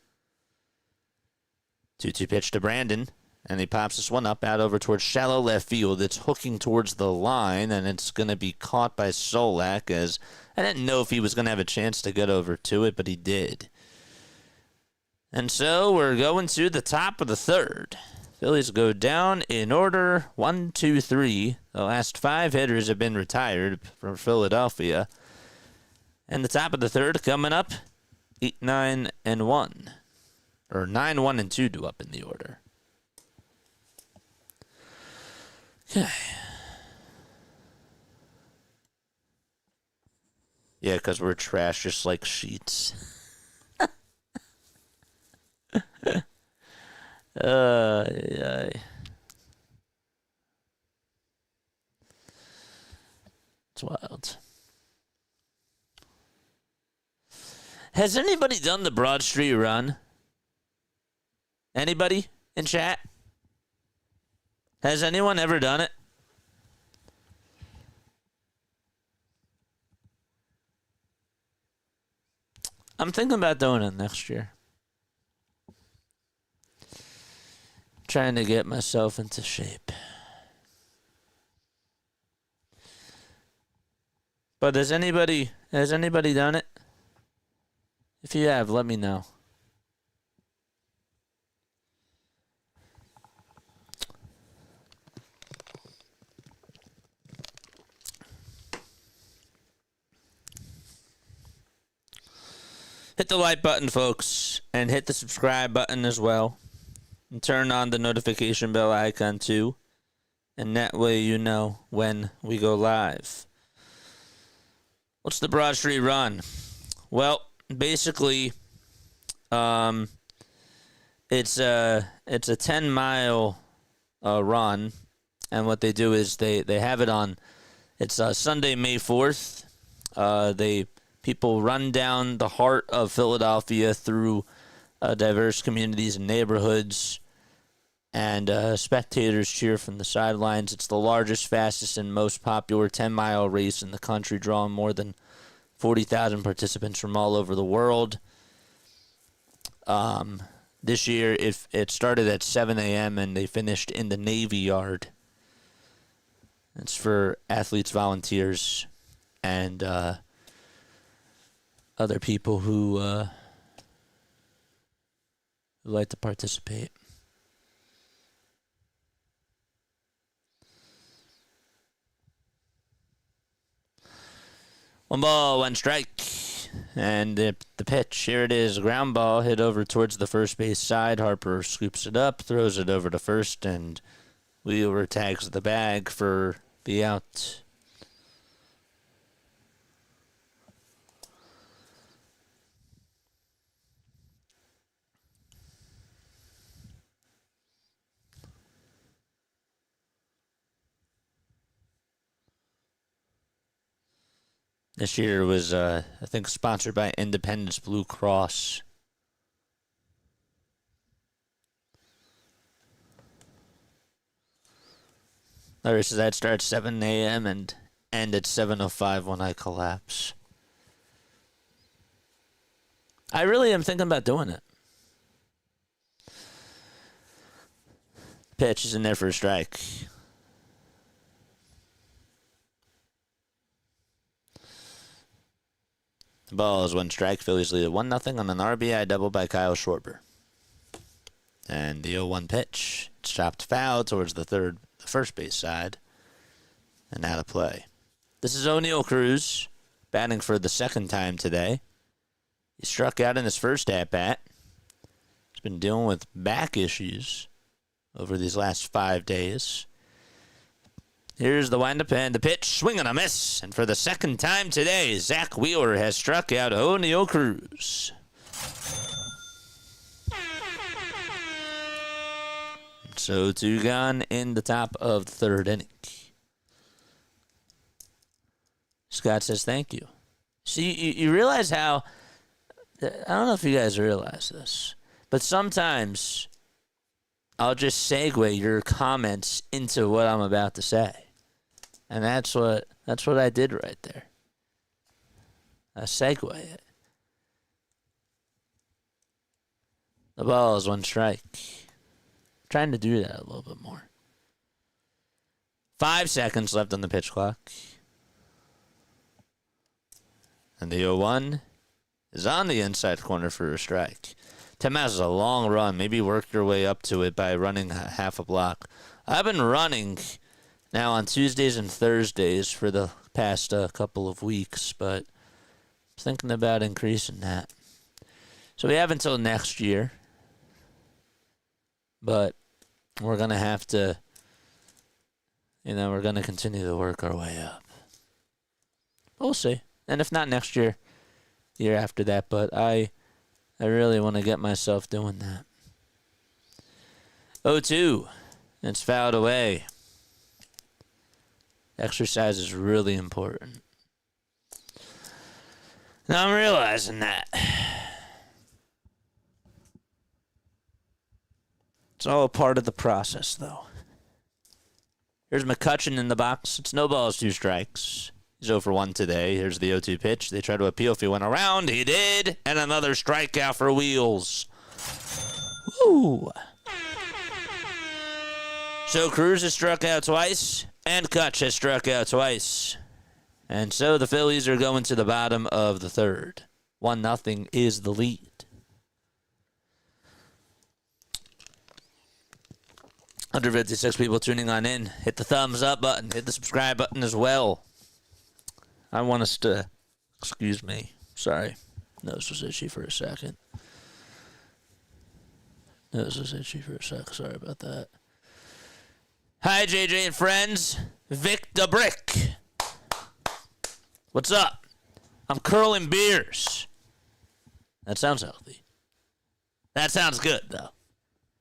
2-2 pitch to Brandon, and he pops this one up out over towards shallow left field. It's hooking towards the line, and it's going to be caught by Solak, as I didn't know if he was going to have a chance to get over to it, but he did. And so we're going to the top of the 3rd. Phillies go down in order, 1, 2, 3. The last 5 hitters have been retired from Philadelphia. And the top of the 3rd coming up, 8, 9, and 1. Or 9, 1, and 2 do up in the order. Okay. Yeah, because we're trash just like Sheets. Yeah. It's wild. Has anybody done the Broad Street run? Anybody in chat? Has anyone ever done it? I'm thinking about doing it next year. Trying to get myself into shape. But has anybody done it? If you have, let me know. Hit the like button, folks, and hit the subscribe button as well. And turn on the notification bell icon too. And that way you know when we go live. What's the Broad Street Run? Well, basically, it's a 10-mile run, and what they do is they have it on. It's Sunday, May 4th. People run down the heart of Philadelphia through diverse communities and neighborhoods, and spectators cheer from the sidelines. It's the largest, fastest, and most popular 10-mile race in the country, drawing more than 40,000 participants from all over the world. This year, it started at 7 a.m. and they finished in the Navy Yard. It's for athletes, volunteers, and other people who like to participate. One ball, one strike. And the pitch, here it is. Ground ball hit over towards the first base side. Harper scoops it up, throws it over to first, and Wheeler tags the bag for the out. This year was, I think, sponsored by Independence Blue Cross. The race that starts 7 a.m. and end at 7:05 when I collapse. I really am thinking about doing it. Pitch is in there for a strike. The ball is one strike. Phillies lead at 1-0 on an RBI double by Kyle Schwarber. And the 0-1 pitch. It's chopped foul towards the first base side. And out of play. This is O'Neal Cruz, batting for the second time today. He struck out in his first at-bat. He's been dealing with back issues over these last 5 days. Here's the windup and the pitch, swing and a miss. And for the second time today, Zach Wheeler has struck out O'Neal Cruz. So 2 gone in the top of the third inning. Scott says thank you. See, you realize how, I don't know if you guys realize this, but sometimes I'll just segue your comments into what I'm about to say. And that's what I did right there. I segue it. The ball is one strike. Trying to do that a little bit more. 5 seconds left on the pitch clock. And the 0-1 is on the inside corner for a strike. Tim has a long run. Maybe work your way up to it by running half a block. I've been running now on Tuesdays and Thursdays for the past couple of weeks, but I'm thinking about increasing that. So we have until next year, but we're going to have to, we're going to continue to work our way up. We'll see. And if not next year, the year after that, but I really want to get myself doing that. 0-2. It's fouled away. Exercise is really important. Now I'm realizing that. It's all a part of the process, though. Here's McCutchen in the box. It's no balls, 2 strikes. He's 0 for 1 today. Here's the 0-2 pitch. They try to appeal if he went around. He did. And another strikeout for Wheels. Woo. So Cruz has struck out twice, and Kutch has struck out twice. And so the Phillies are going to the bottom of the third. 1-0 is the lead. Under 56 people tuning on in. Hit the thumbs up button. Hit the subscribe button as well. I want us to... Excuse me. Sorry. Nose was itchy for a second. Sorry about that. Hi, JJ and friends. Vic the Brick. What's up? I'm curling beers. That sounds healthy. That sounds good, though.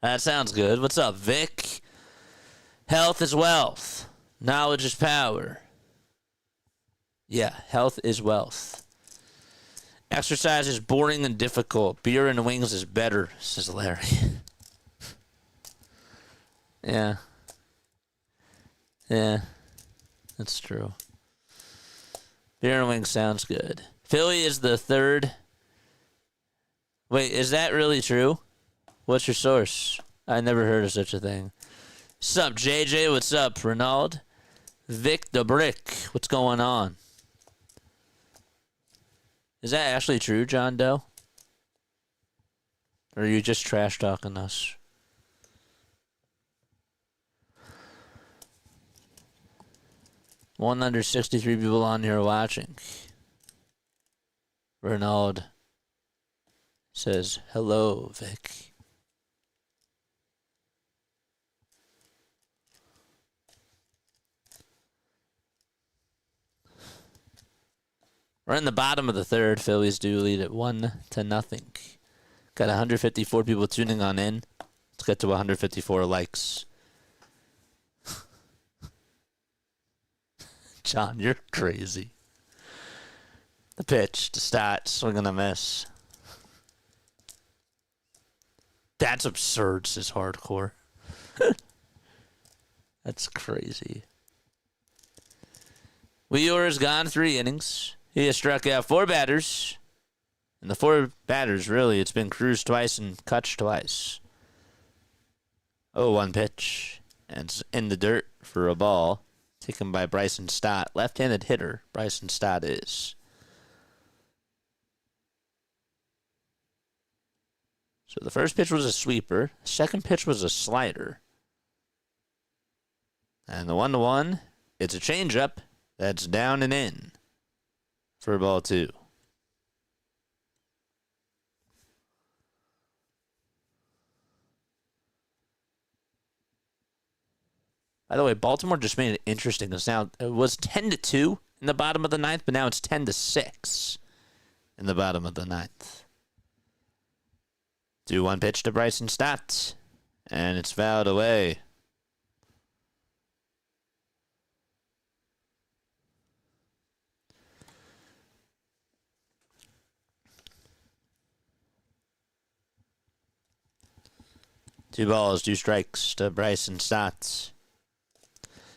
That sounds good. What's up, Vic? Health is wealth. Knowledge is power. Yeah, health is wealth. Exercise is boring and difficult. Beer and wings is better, says Larry. Yeah. Yeah, that's true. Beer and wings sounds good. Philly is the third. Wait, is that really true? What's your source? I never heard of such a thing. What's up, JJ? What's up, Ronald? Vic the Brick. What's going on? Is that actually true, John Doe? Or are you just trash talking us? One under 63 people on here watching. Ronald says, hello, Vic. We're in the bottom of the third. Phillies do lead at 1-0. Got 154 people tuning on in. Let's get to 154 likes. John, you're crazy. The pitch, the stat, swing and a miss. That's absurd, says Hardcore. That's crazy. Wheeler has gone 3 innings. He has struck out 4 batters. And the 4 batters, really, it's been Cruz twice and Kutch twice. 0-1 pitch. And it's in the dirt for a ball. Taken by Bryson Stott. Left-handed hitter, Bryson Stott is. So the first pitch was a sweeper. The second pitch was a slider. And the 1-1, it's a changeup that's down and in for ball 2. By the way, Baltimore just made it interesting. It was 10-2 in the bottom of the 9th, but now it's 10-6 in the bottom of the 9th. 2-1 pitch to Bryson Stott, and it's fouled away. Two balls, 2 strikes to Bryson Stott.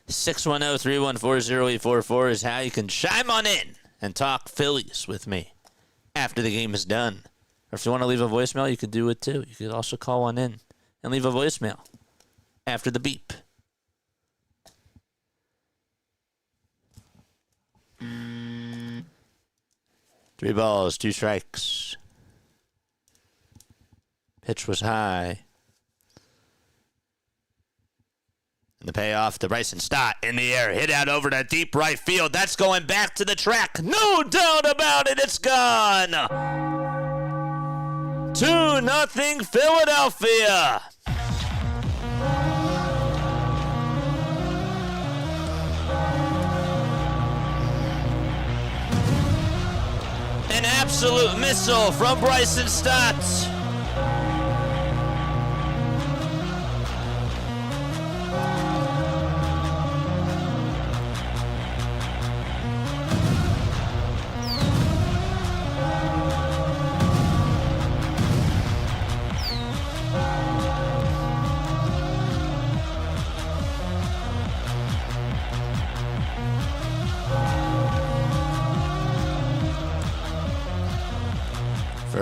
610-314-0844 is how you can chime on in and talk Phillies with me after the game is done. Or if you want to leave a voicemail, you could do it too. You could also call one in and leave a voicemail after the beep. Three balls, 2 strikes. Pitch was high. And the payoff to Bryson Stott in the air. Hit out over to deep right field. That's going back to the track. No doubt about it. It's gone. 2-0 Philadelphia. An absolute missile from Bryson Stott.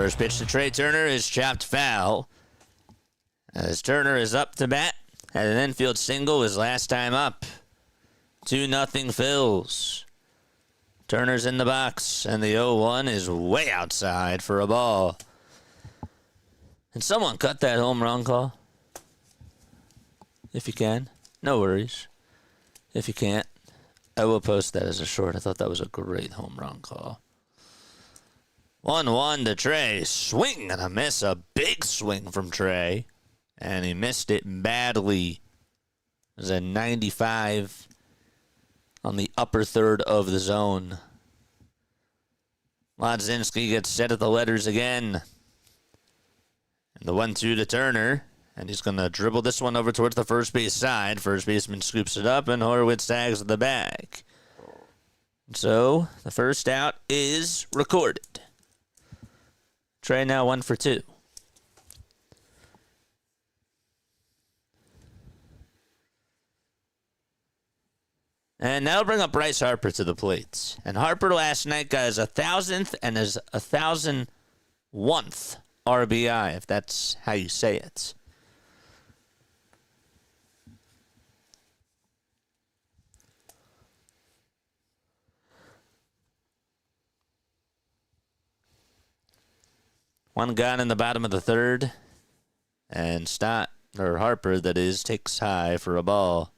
First pitch to Trey Turner is chopped foul. As Turner is up to bat, had an infield single his last time up. 2-0 Phils. Turner's in the box, and the 0-1 is way outside for a ball. Can someone cut that home run call? If you can. No worries. If you can't, I will post that as a short. I thought that was a great home run call. 1-1 to Trey. Swing and a miss. A big swing from Trey. And he missed it badly. It was a 95 on the upper third of the zone. Mlodzinski gets set at the letters again. And the 1-2 to Turner. And he's going to dribble this one over towards the first base side. First baseman scoops it up, and Horowitz tags the bag. So the first out is recorded. Trey now 1 for 2. And that'll bring up Bryce Harper to the plate. And Harper last night got his 1,000th and his 1,001th RBI, if that's how you say it. One gun in the bottom of the third. And Harper, that is, takes high for a ball.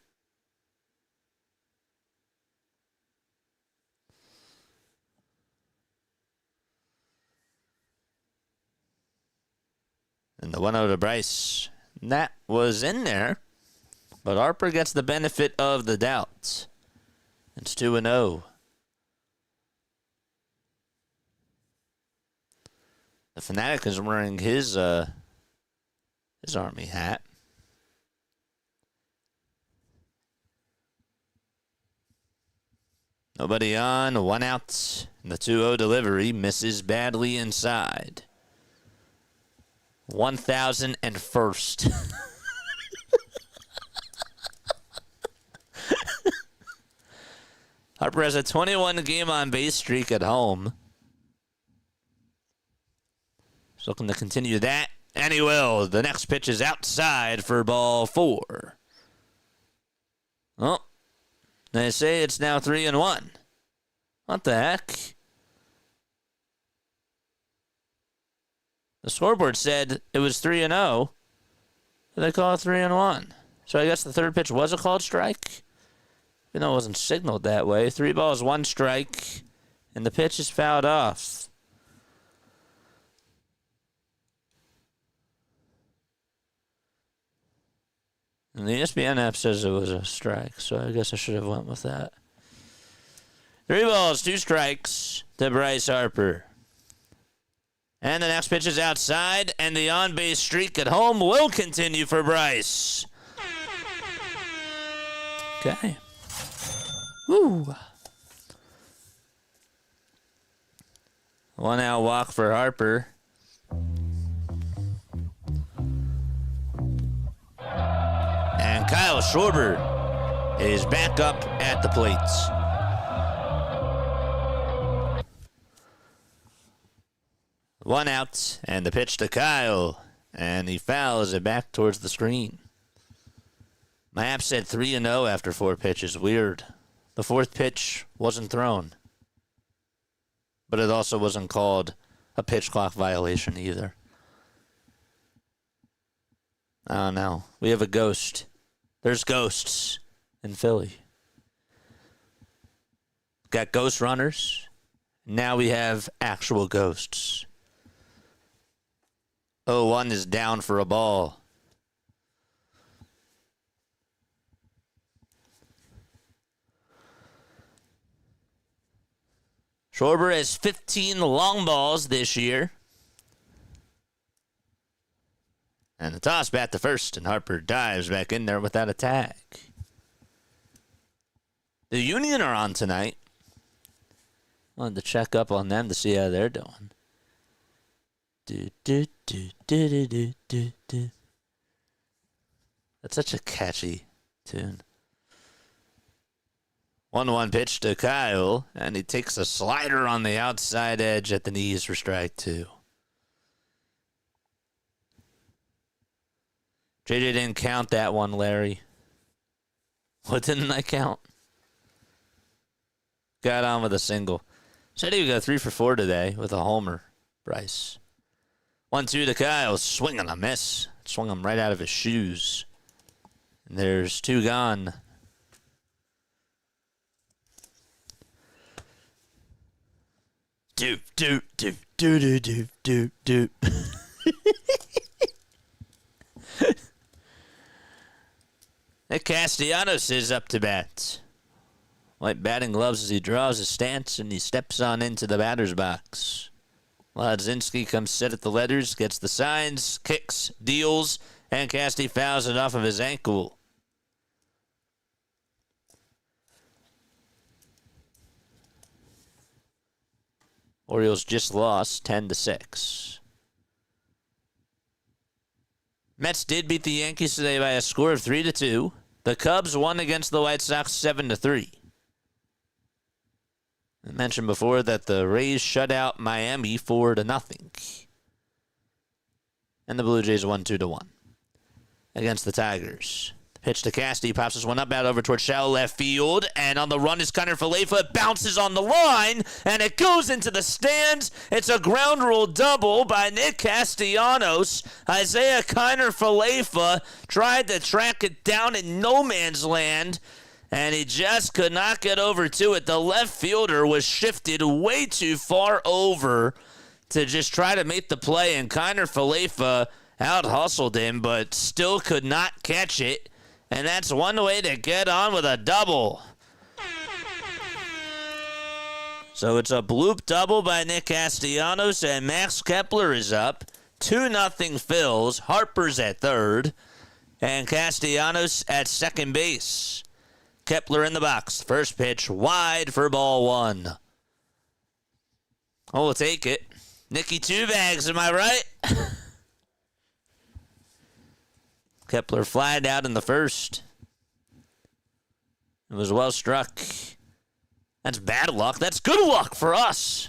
And the 1-0 to Bryce. That was in there. But Harper gets the benefit of the doubt. It's 2-0. The Fanatic is wearing his Army hat. Nobody on, 1 out. And the 2-0 delivery misses badly inside. 1,001st. Harper has a 21-game on-base streak at home. He's looking to continue that, and he will. The next pitch is outside for ball 4. Oh, they say it's now 3-1. What the heck? The scoreboard said it was 3-0. They call it 3-1. So I guess the third pitch was a called strike. Even though it wasn't signaled that way. 3 balls, 1 strike, and the pitch is fouled off. And the ESPN app says it was a strike, so I guess I should have went with that. 3 balls, 2 strikes to Bryce Harper. And the next pitch is outside, and the on-base streak at home will continue for Bryce. Okay. Woo. 1 out walk for Harper. And Kyle Schwarber is back up at the plates. One out, and the pitch to Kyle, and he fouls it back towards the screen. My app said 3-0 after 4 pitches. Weird. The 4th pitch wasn't thrown. But it also wasn't called a pitch clock violation either. I don't know. We have a ghost. There's ghosts in Philly. Got ghost runners. Now we have actual ghosts. 0-1 is down for a ball. Schwarber has 15 long balls this year. And the toss back to first, and Harper dives back in there without a tag. The Union are on tonight. Wanted to check up on them to see how they're doing. That's such a catchy tune. 1-1 pitch to Kyle, and he takes a slider on the outside edge at the knees for strike 2. JJ didn't count that one, Larry. What didn't I count? Got on with a single. Said he would go 3 for 4 today with a homer, Bryce. 1-2 to Kyle. Swing and a miss. Swung him right out of his shoes. And there's 2 gone. Doop, doop, doop, doop, doop, doop, doop, doop. Nick Castellanos is up to bat. White batting gloves as he draws his stance and he steps on into the batter's box. Mlodzinski comes set at the letters, gets the signs, kicks, deals, and Casty fouls it off of his ankle. Orioles just lost 10-6. Mets did beat the Yankees today by a score of 3-2. The Cubs won against the White Sox 7-3. I mentioned before that the Rays shut out Miami 4-0. And the Blue Jays won 2-1 against the Tigers. Pitch to Casty, pops this one up out over towards shallow left field, and on the run is Connor Falefa. It bounces on the line, and it goes into the stands. It's a ground rule double by Nick Castellanos. Isaiah Connor Falefa tried to track it down in no man's land, and he just could not get over to it. The left fielder was shifted way too far over to just try to make the play, and Connor Falefa out-hustled him, but still could not catch it. And that's one way to get on with a double. So it's a bloop double by Nick Castellanos, and Max Kepler is up. 2-0 Phils. Harper's at third, and Castellanos at second base. Kepler in the box. First pitch wide for ball 1. Oh, we'll take it. Nicky Two Bags, am I right? Kepler flied out in the first. It was well struck. That's bad luck. That's good luck for us.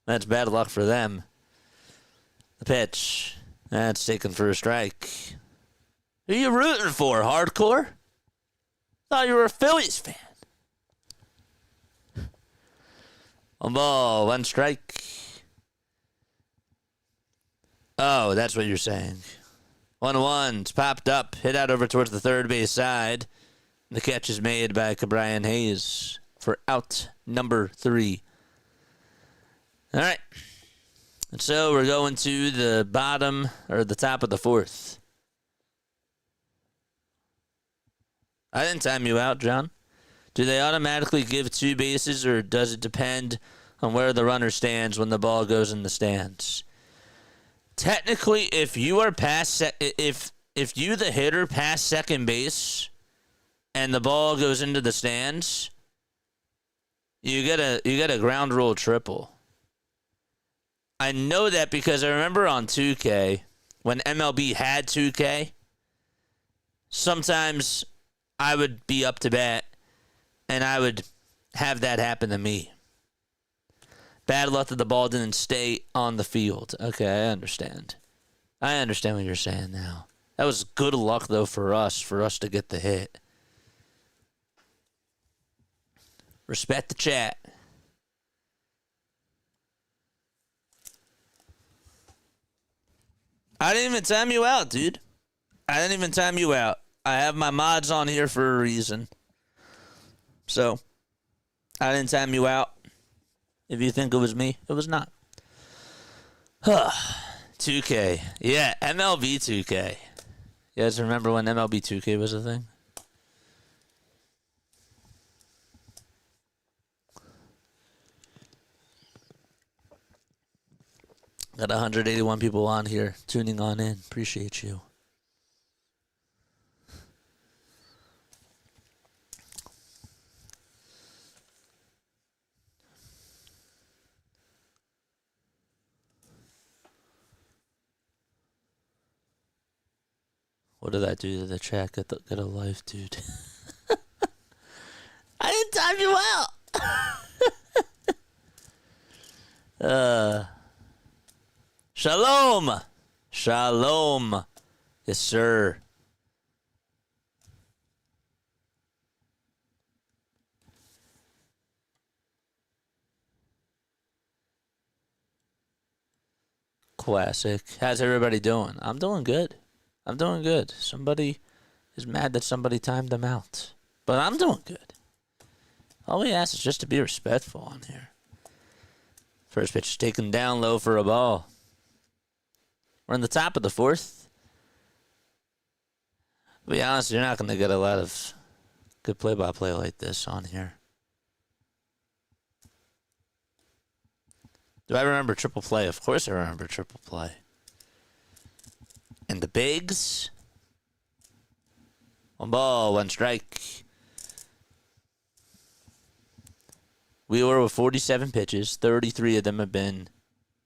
That's bad luck for them. The pitch. That's taken for a strike. Who are you rooting for, hardcore? Thought you were a Phillies fan. One ball, one strike. Oh, that's what you're saying. 1-1. It's popped up. Hit out over towards the third base side. The catch is made by Cabrian Hayes for out number 3. All right. And so we're going to the bottom or the top of the 4th. I didn't time you out, John. Do they automatically give 2 bases, or does it depend on where the runner stands when the ball goes in the stands? Technically, if you are past if you the hitter pass second base and the ball goes into the stands, you get a ground rule triple. I know that because I remember on 2K when MLB had 2K, sometimes I would be up to bat and I would have that happen to me. Bad luck that the ball didn't stay on the field. Okay, I understand. I understand what you're saying now. That was good luck, though, for us to get the hit. Respect the chat. I didn't even time you out, dude. I didn't even time you out. I have my mods on here for a reason. So, I didn't time you out. If you think it was me, it was not. 2K. Yeah, MLB 2K. You guys remember when MLB 2K was a thing? Got 181 people on here tuning on in. Appreciate you. What did I do to the chat? Get a life, dude. I didn't time you out. Shalom. Shalom. Yes, sir. Classic. How's everybody doing? I'm doing good. I'm doing good. Somebody is mad that somebody timed them out. But I'm doing good. All we ask is just to be respectful on here. First pitch is taken down low for a ball. We're in the top of the fourth. To be honest, you're not going to get a lot of good play-by-play like this on here. Do I remember triple play? Of course I remember triple play. And the bigs. 1 ball, 1 strike. We were with 47 pitches. 33 of them have been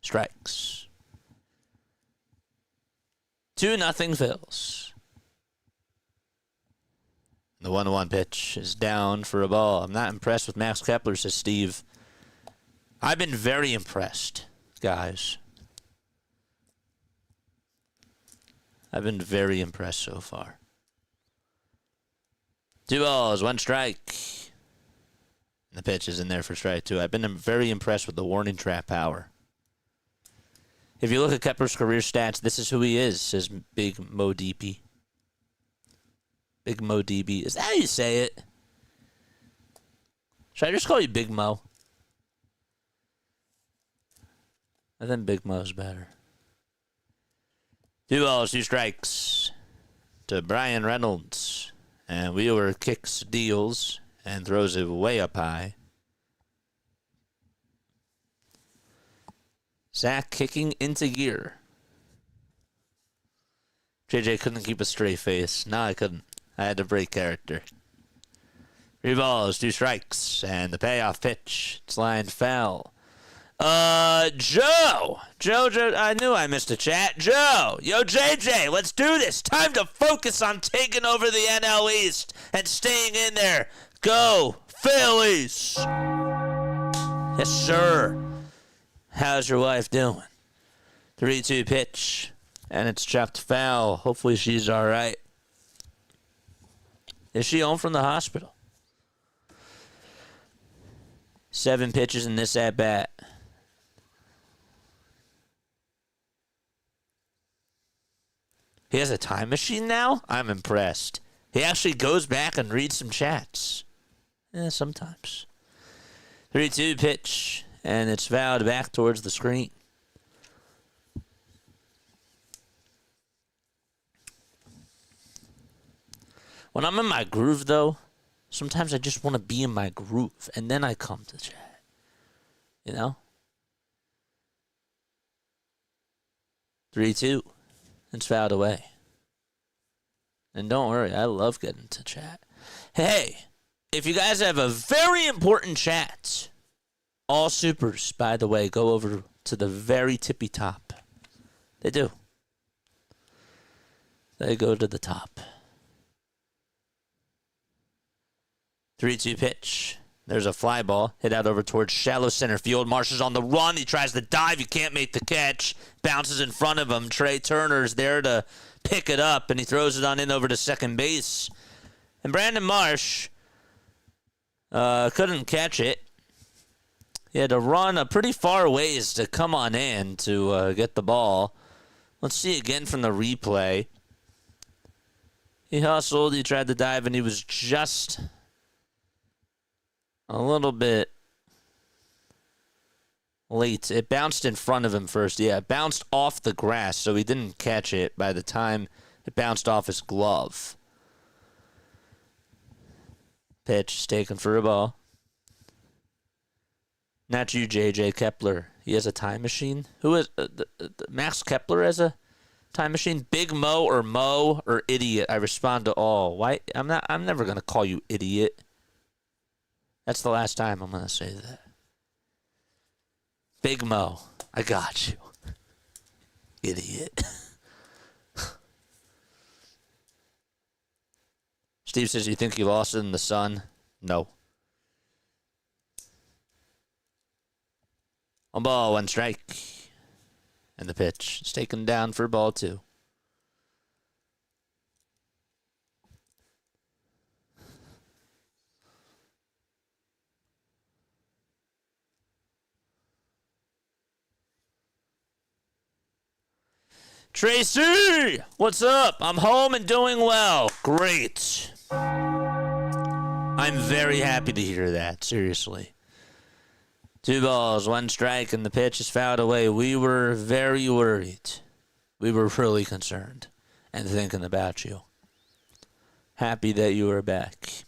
strikes. 2-0 Phils. The 1-1 pitch is down for a ball. I'm not impressed with Max Kepler, says Steve. I've been very impressed, guys. I've been very impressed so far. 2 balls, 1 strike. The pitch is in there for strike 2. I've been very impressed with the warning trap power. If you look at Kepler's career stats, this is who he is, says Big Mo DP. Big Mo DB. Is that how you say it? Should I just call you Big Mo? I think Big Mo's better. 2 balls, 2 strikes to Brian Reynolds. And Wheeler kicks, deals, and throws it way up high. Zach kicking into gear. JJ couldn't keep a straight face. No, I couldn't. I had to break character. 3 balls, 2 strikes, and the payoff pitch. It's lined foul. Joe, I knew I missed a chat. Joe, yo, JJ, let's do this. Time to focus on taking over the NL East and staying in there. Go, Phillies. Yes, sir. How's your wife doing? 3-2 pitch, and it's chopped foul. Hopefully she's all right. Is she home from the hospital? 7 pitches in this at-bat. He has a time machine now? I'm impressed. He actually goes back and reads some chats. Yeah, sometimes. 3-2 pitch, and it's fouled back towards the screen. When I'm in my groove, though, sometimes I just want to be in my groove, and then I come to chat. You know? 3-2. It's fouled away. And don't worry, I love getting to chat. Hey, if you guys have a very important chat, all supers, by the way, go over to the very tippy top. They do. They go to the top. 3-2 pitch. There's a fly ball hit out over towards shallow center field. Marsh is on the run. He tries to dive. He can't make the catch. Bounces in front of him. Trey Turner's there to pick it up, and he throws it on in over to second base. And Brandon Marsh couldn't catch it. He had to run a pretty far ways to come on in to get the ball. Let's see again from the replay. He hustled. He tried to dive, and he was just a little bit late. It bounced in front of him first. Yeah, it bounced off the grass, so he didn't catch it by the time it bounced off his glove. Pitch is taken for a ball. Not you, J.J. Kepler. He has a time machine? Who is Max Kepler has a time machine? Big Mo or idiot? I respond to all. Why? I'm never gonna call you idiot. That's the last time I'm going to say that. Big Mo, I got you. Idiot. Steve says, you think you lost it in the sun? No. 1 ball, 1 strike. And the pitch is taken down for ball 2. Tracy, what's up? I'm home and doing well. Great. I'm very happy to hear that, seriously. 2 balls, 1 strike, and the pitch is fouled away. We were very worried. We were really concerned and thinking about you. Happy that you are back.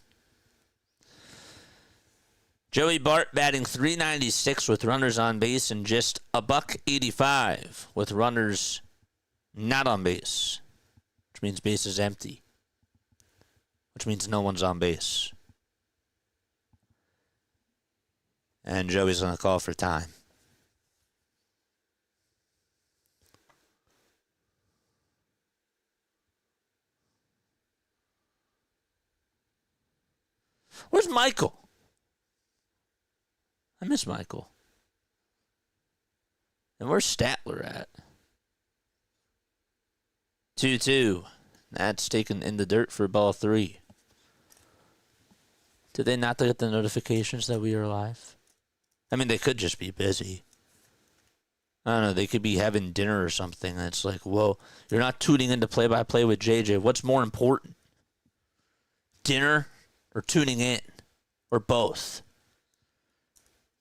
Joey Bart batting .396 with runners on base and just $1.85 with runners not on base, which means base is empty, which means no one's on base. And Joey's going to call for time. Where's Michael? I miss Michael. And where's Statler at? 2-2. That's taken in the dirt for ball 3. Did they not get the notifications that we are live? I mean, they could just be busy. I don't know. They could be having dinner or something. And it's like, whoa, you're not tuning into play-by-play with JJ. What's more important? Dinner or tuning in? Or both?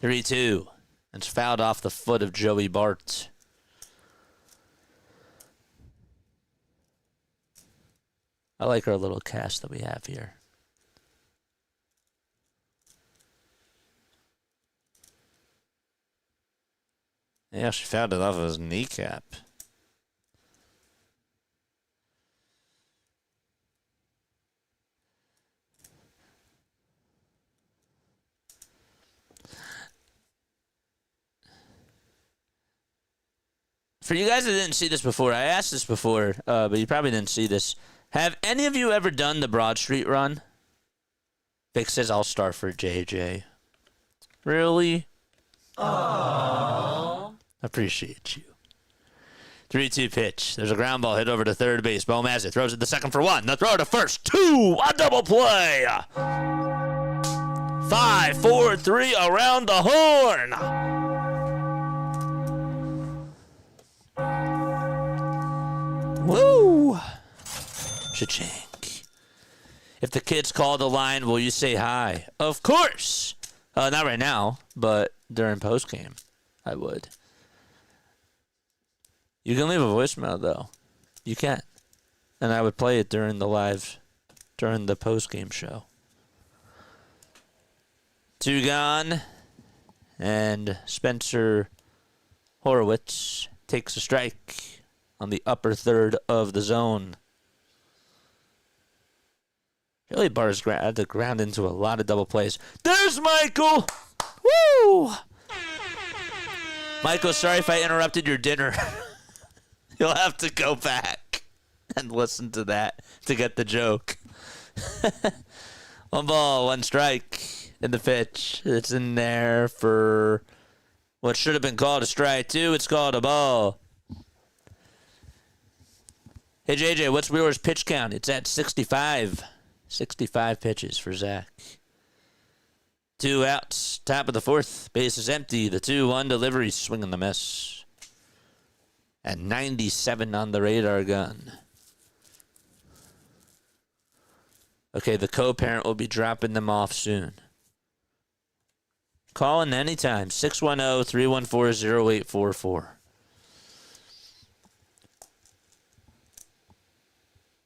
3-2. It's fouled off the foot of Joey Bart. I like our little cast that we have here. Yeah, she fouled it off of his kneecap. For you guys that didn't see this before, I asked this before, but you probably didn't see this. Have any of you ever done the Broad Street run? Vic says, I'll start for JJ. Really? Aww. Appreciate you. 3-2 pitch. There's a ground ball hit over to third base. Bohm has it. Throws it to second for 1. The throw to first. 2. A double play. 5, 4, 3 around the horn. Woo! Cha-ching. If the kids call the line, will you say hi? Of course. Not right now, but during post-game, I would. You can leave a voicemail, though. You can. And I would play it during the post-game show. 2 gone. And Spencer Horowitz takes a strike on the upper third of the zone. Really bars had to ground into a lot of double plays. There's Michael! Woo! Michael, sorry if I interrupted your dinner. You'll have to go back and listen to that to get the joke. 1 ball, 1 strike in the pitch. It's in there for what should have been called a strike 2. It's called a ball. Hey, JJ, what's Wheeler's pitch count? It's at 65. 65 pitches for Zach. 2 outs. Top of the 4th. Base is empty. The 2-1 delivery. Swing and the miss. And 97 on the radar gun. Okay, the co-parent will be dropping them off soon. Call in anytime. 610-314-0844.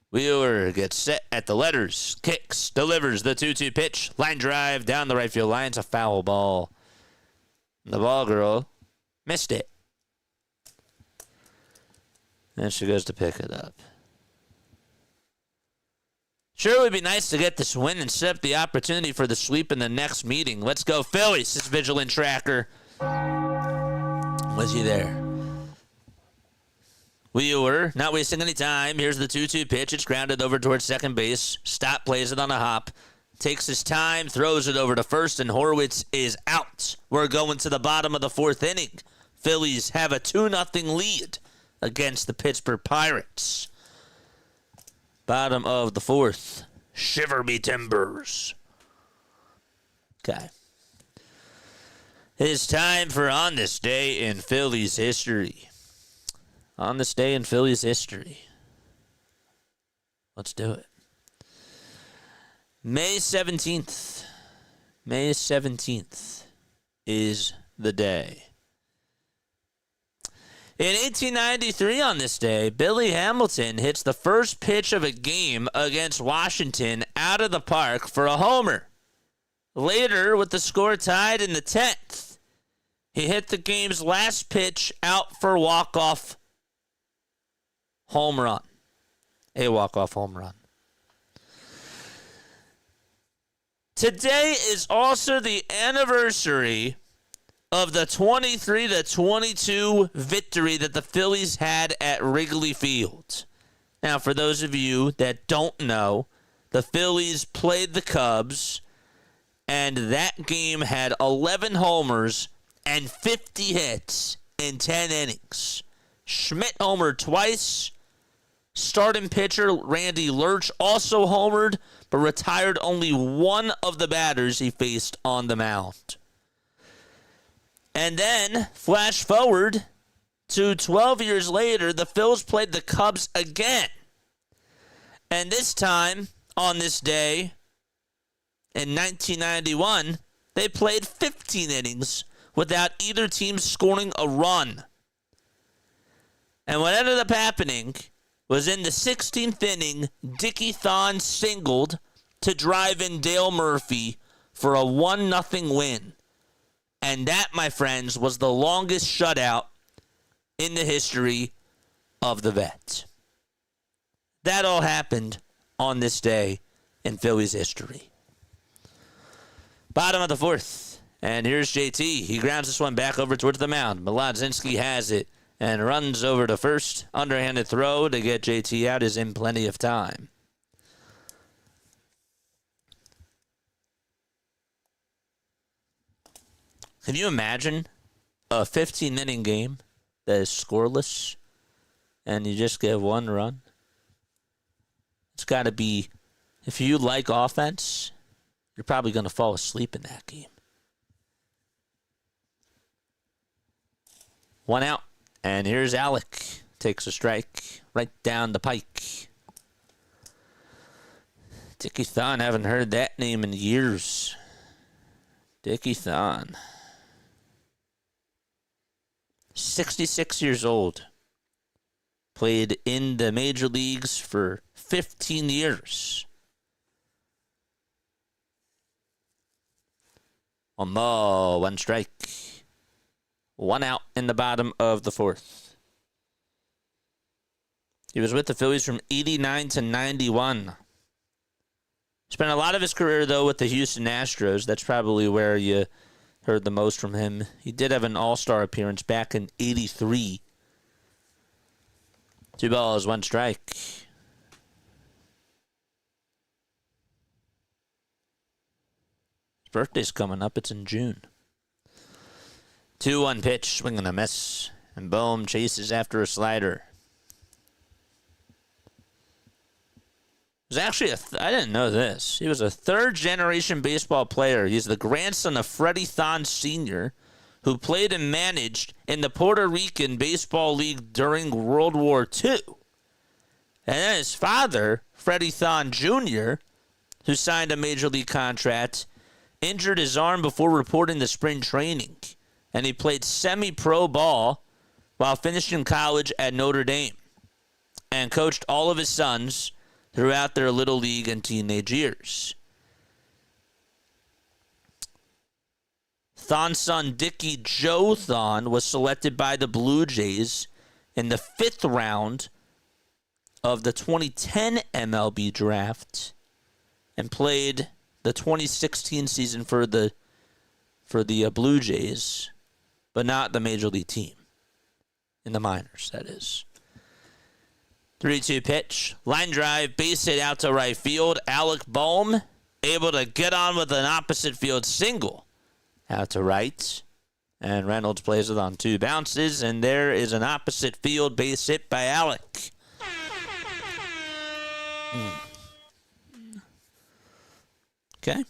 Wheeler gets set at the letters, kicks, delivers the 2-2 pitch, line drive down the right field line. It's a foul ball. The ball girl missed it. And she goes to pick it up. Sure, it would be nice to get this win and set up the opportunity for the sweep in the next meeting. Let's go, Phillies. This Vigilant Tracker. Was he there? Wheeler, not wasting any time. Here's the 2-2 pitch. It's grounded over towards second base. Stop plays it on a hop. Takes his time, throws it over to first, and Horowitz is out. We're going to the bottom of the 4th inning. Phillies have a 2-0 lead against the Pittsburgh Pirates. Bottom of the 4th. Shiver me timbers. Okay. It is time for On This Day in Phillies History. on this day in Phillies history. Let's do it. May 17th. May 17th is the day. In 1893 on this day, Billy Hamilton hits the first pitch of a game against Washington out of the park for a homer. Later, with the score tied in the 10th, he hit the game's last pitch out for walk-off home run. A walk-off home run. Today is also the anniversary of the 23-22 victory that the Phillies had at Wrigley Field. Now, for those of you that don't know, the Phillies played the Cubs, and that game had 11 homers and 50 hits in 10 innings. Schmidt homered twice. Starting pitcher Randy Lurch also homered, but retired only one of the batters he faced on the mound. And then, flash forward to 12 years later, the Phils played the Cubs again. And this time, on this day, in 1991, they played 15 innings without either team scoring a run. And what ended up happening was in the 16th inning, Dickie Thon singled to drive in Dale Murphy for a 1-0 win. And that, my friends, was the longest shutout in the history of the Vet. That all happened on this day in Phillies history. Bottom of the fourth. And here's JT. He grounds this one back over towards the mound. Mlodzinski has it and runs over to first. Underhanded throw to get JT out is in plenty of time. Can you imagine a 15-inning game that is scoreless and you just get one run? It's got to be, if you like offense, you're probably going to fall asleep in that game. One out, and here's Alec. Takes a strike right down the pike. Dickie Thon, haven't heard that name in years. Dickie Thon. 66 years old. Played in the major leagues for 15 years. One strike. One out in the bottom of the fourth. He was with the Phillies from 89 to 91. Spent a lot of his career, though, with the Houston Astros. That's probably where you heard the most from him. He did have an all-star appearance back in 83. 2 balls, 1 strike. His birthday's coming up. It's in June. 2-1 pitch, swing and a miss. And Bohm chases after a slider. It was actually I didn't know this. He was a third-generation baseball player. He's the grandson of Freddie Thon Sr., who played and managed in the Puerto Rican Baseball League during World War II. And then his father, Freddie Thon Jr., who signed a major league contract, injured his arm before reporting to spring training. And he played semi-pro ball while finishing college at Notre Dame and coached all of his sons throughout their little league and teenage years. Thon's son, Dickie Joe Thon, was selected by the Blue Jays in the 5th round of the 2010 MLB draft and played the 2016 season for the Blue Jays, but not the major league team. In the minors, that is. 3-2 pitch. Line drive, base hit out to right field. Alec Bohm able to get on with an opposite field single out to right. And Reynolds plays it on 2 bounces. And there is an opposite field base hit by Alec. Okay.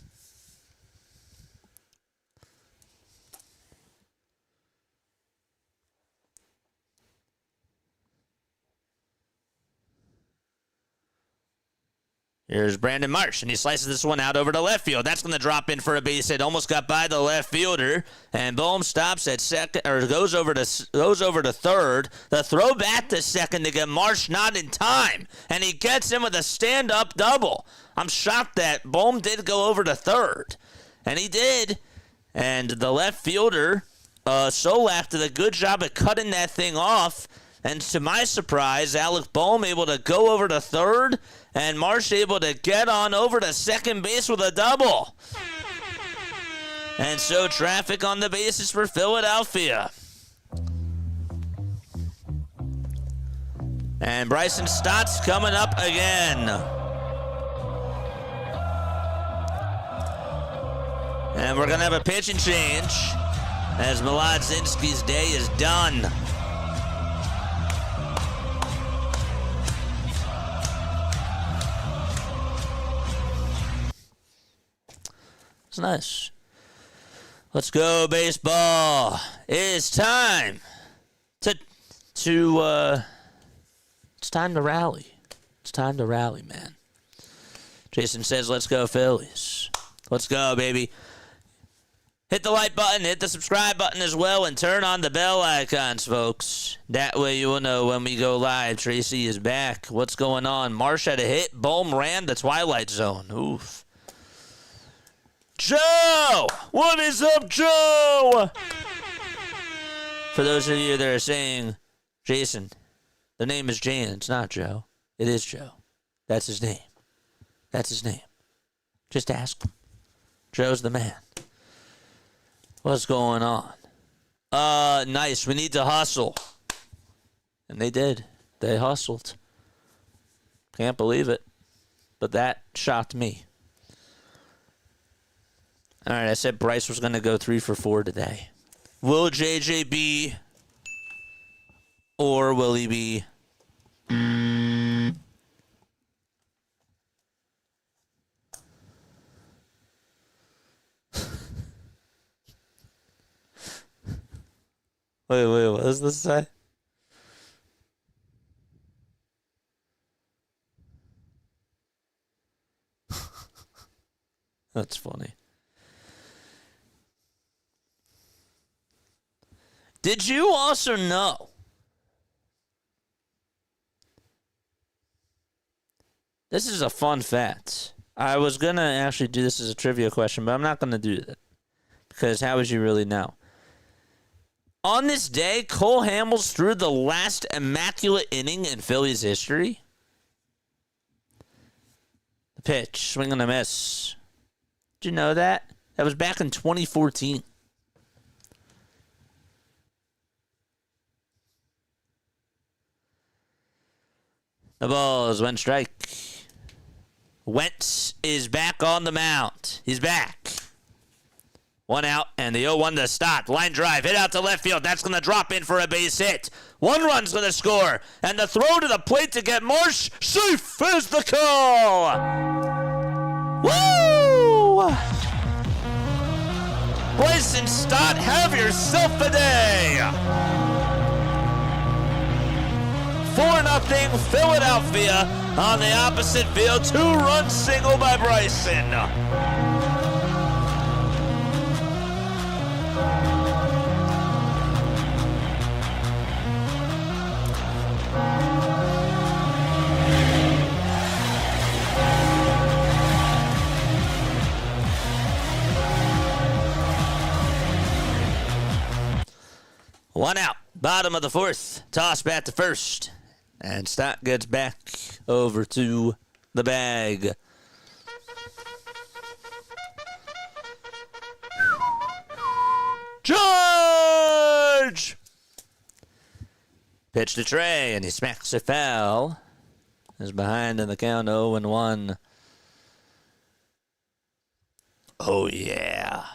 Here's Brandon Marsh, and he slices this one out over to left field. That's going to drop in for a base hit. Almost got by the left fielder, and Bohm stops at second, or goes over to third. The throw back to second to get Marsh not in time, and he gets him with a stand-up double. I'm shocked that Bohm did go over to third, and he did. And the left fielder, Solak, did a good job at cutting that thing off. And to my surprise, Alec Bohm able to go over to third, and Marsh able to get on over to second base with a double. And so traffic on the bases for Philadelphia. And Bryson Stott's coming up again. And we're going to have a pitch and change as Mlodzinski's day is done. It's nice. Let's go, baseball. It's time it's time to rally. It's time to rally, man. Jason says, let's go, Phillies. Let's go, baby. Hit the like button, hit the subscribe button as well, and turn on the bell icons, folks. That way you will know when we go live. Tracy is back. What's going on? Marsh had a hit. Bohm ran the Twilight Zone. Oof. Joe! What is up, Joe? For those of you that are saying, Jason, the name is Jan. It's not Joe. It is Joe. That's his name. That's his name. Just ask him. Joe's the man. What's going on? Nice. We need to hustle. And they did. They hustled. Can't believe it. But that shocked me. All right, I said Bryce was going to go 3 for 4 today. Will JJ be, or will he be? Wait, what does this say? That's funny. Did you also know this is a fun fact? I was going to actually do this as a trivia question, but I'm not going to do that because how would you really know? On this day, Cole Hamels threw the last immaculate inning in Phillies history. The pitch, swing and a miss. Did you know that? That was back in 2014. The ball is one strike. Wentz is back on the mound. He's back. 1 out, and the 0-1 to Stott. Line drive, hit out to left field. That's going to drop in for a base hit. 1 run's going to score, and the throw to the plate to get Marsh. Safe is the call. Woo! Bryson Stott, have yourself a day. 4-0 Philadelphia on the opposite field. 2-run single by Bryson. One out, bottom of the 4th. Toss back to first. And Stott gets back over to the bag. George! Pitch to Trey, and he smacks it foul. Is behind in the count, 0-1. Oh, yeah.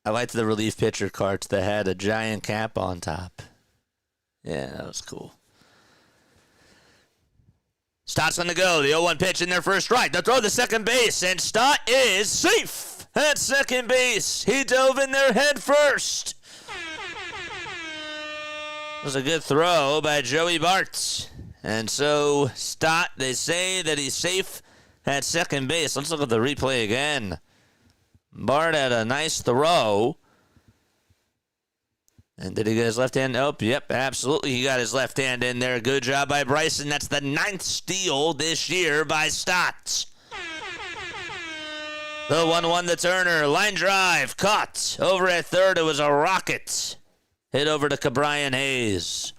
I liked the relief pitcher carts that had a giant cap on top. Yeah, that was cool. Stott's on the go. The 0-1 pitch in their first strike. They'll throw to second base, and Stott is safe at second base. He dove in there head first. It was a good throw by Joey Bart. And so Stott, they say that he's safe at second base. Let's look at the replay again. Bart had a nice throw. And did he get his left hand? Oh, yep, absolutely. He got his left hand in there. Good job by Bryson. That's the 9th steal this year by Stott. The 1-1 to Turner. Line drive. Caught. Over at third, it was a rocket. Hit over to Cabrian Hayes.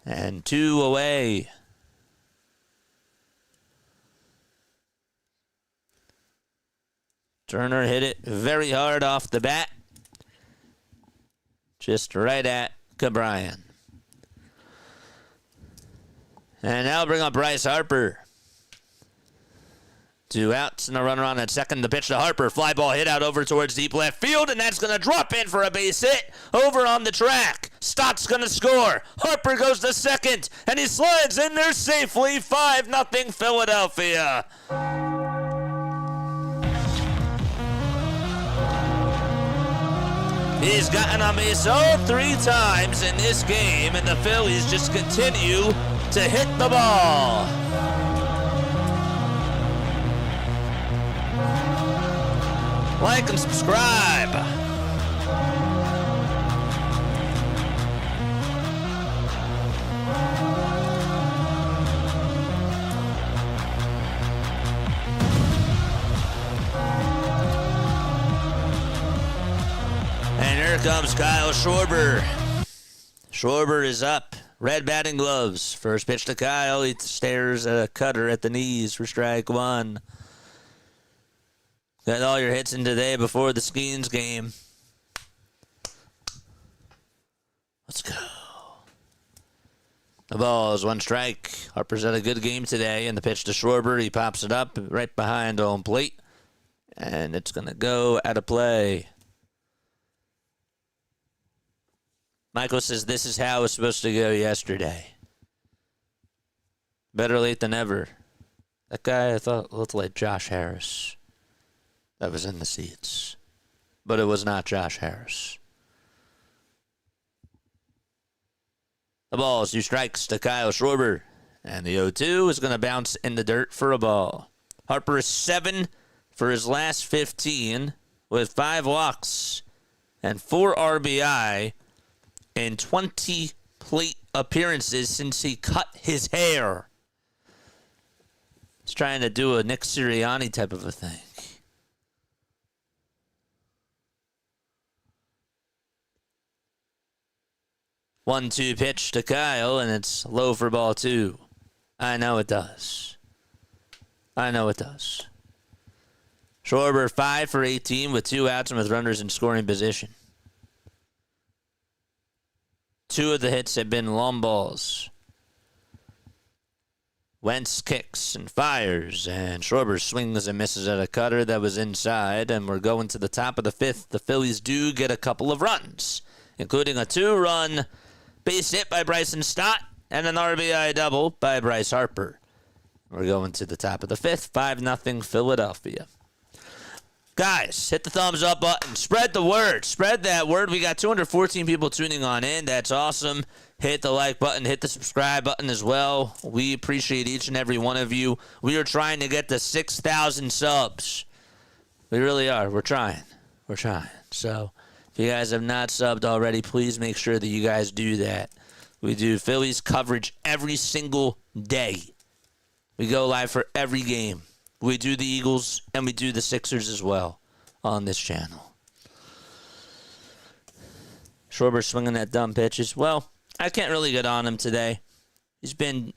And 2 away. Turner hit it very hard off the bat. Just right at Cabrian. And now bring up Bryce Harper. 2 outs and a runner on at second. The pitch to Harper. Fly ball hit out over towards deep left field, and that's going to drop in for a base hit over on the track. Stott's going to score. Harper goes to second, and he slides in there safely. 5-0 Philadelphia. He's gotten on base all 3 times in this game, and the Phillies just continue to hit the ball. Like and subscribe. And here comes Kyle Schwarber. Schwarber is up. Red batting gloves. First pitch to Kyle. He stares at a cutter at the knees for strike 1. Got all your hits in today before the Skeens game. Let's go. The ball is 1 strike. Harper's had a good game today. And the pitch to Schwarber. He pops it up right behind home plate. And it's going to go out of play. Michael says this is how it was supposed to go yesterday. Better late than never. That guy I thought looked like Josh Harris. That was in the seats. But it was not Josh Harris. The ball is 2 strikes to Kyle Schwarber. And the 0-2 is going to bounce in the dirt for a ball. Harper is 7 for his last 15 with 5 walks and 4 RBI in 20 plate appearances since he cut his hair. He's trying to do a Nick Sirianni type of a thing. 1-2 pitch to Kyle, and it's low for ball 2. I know it does. I know it does. Schwarber 5 for 18 with 2 outs and with runners in scoring position. 2 of the hits have been long balls. Wentz kicks and fires, and Schwarber swings and misses at a cutter that was inside, and we're going to the top of the 5th. The Phillies do get a couple of runs, including a 2-run base hit by Bryson Stott and an RBI double by Bryce Harper. We're going to the top of the 5th, 5-0 Philadelphia. Guys, hit the thumbs up button. Spread the word. Spread that word. We got 214 people tuning on in. That's awesome. Hit the like button. Hit the subscribe button as well. We appreciate each and every one of you. We are trying to get to 6,000 subs. We really are. We're trying. We're trying. So if you guys have not subbed already, please make sure that you guys do that. We do Phillies coverage every single day. We go live for every game. We do the Eagles, and we do the Sixers as well on this channel. Schwarber swinging that dumb pitches. Well, I can't really get on him today. He's been...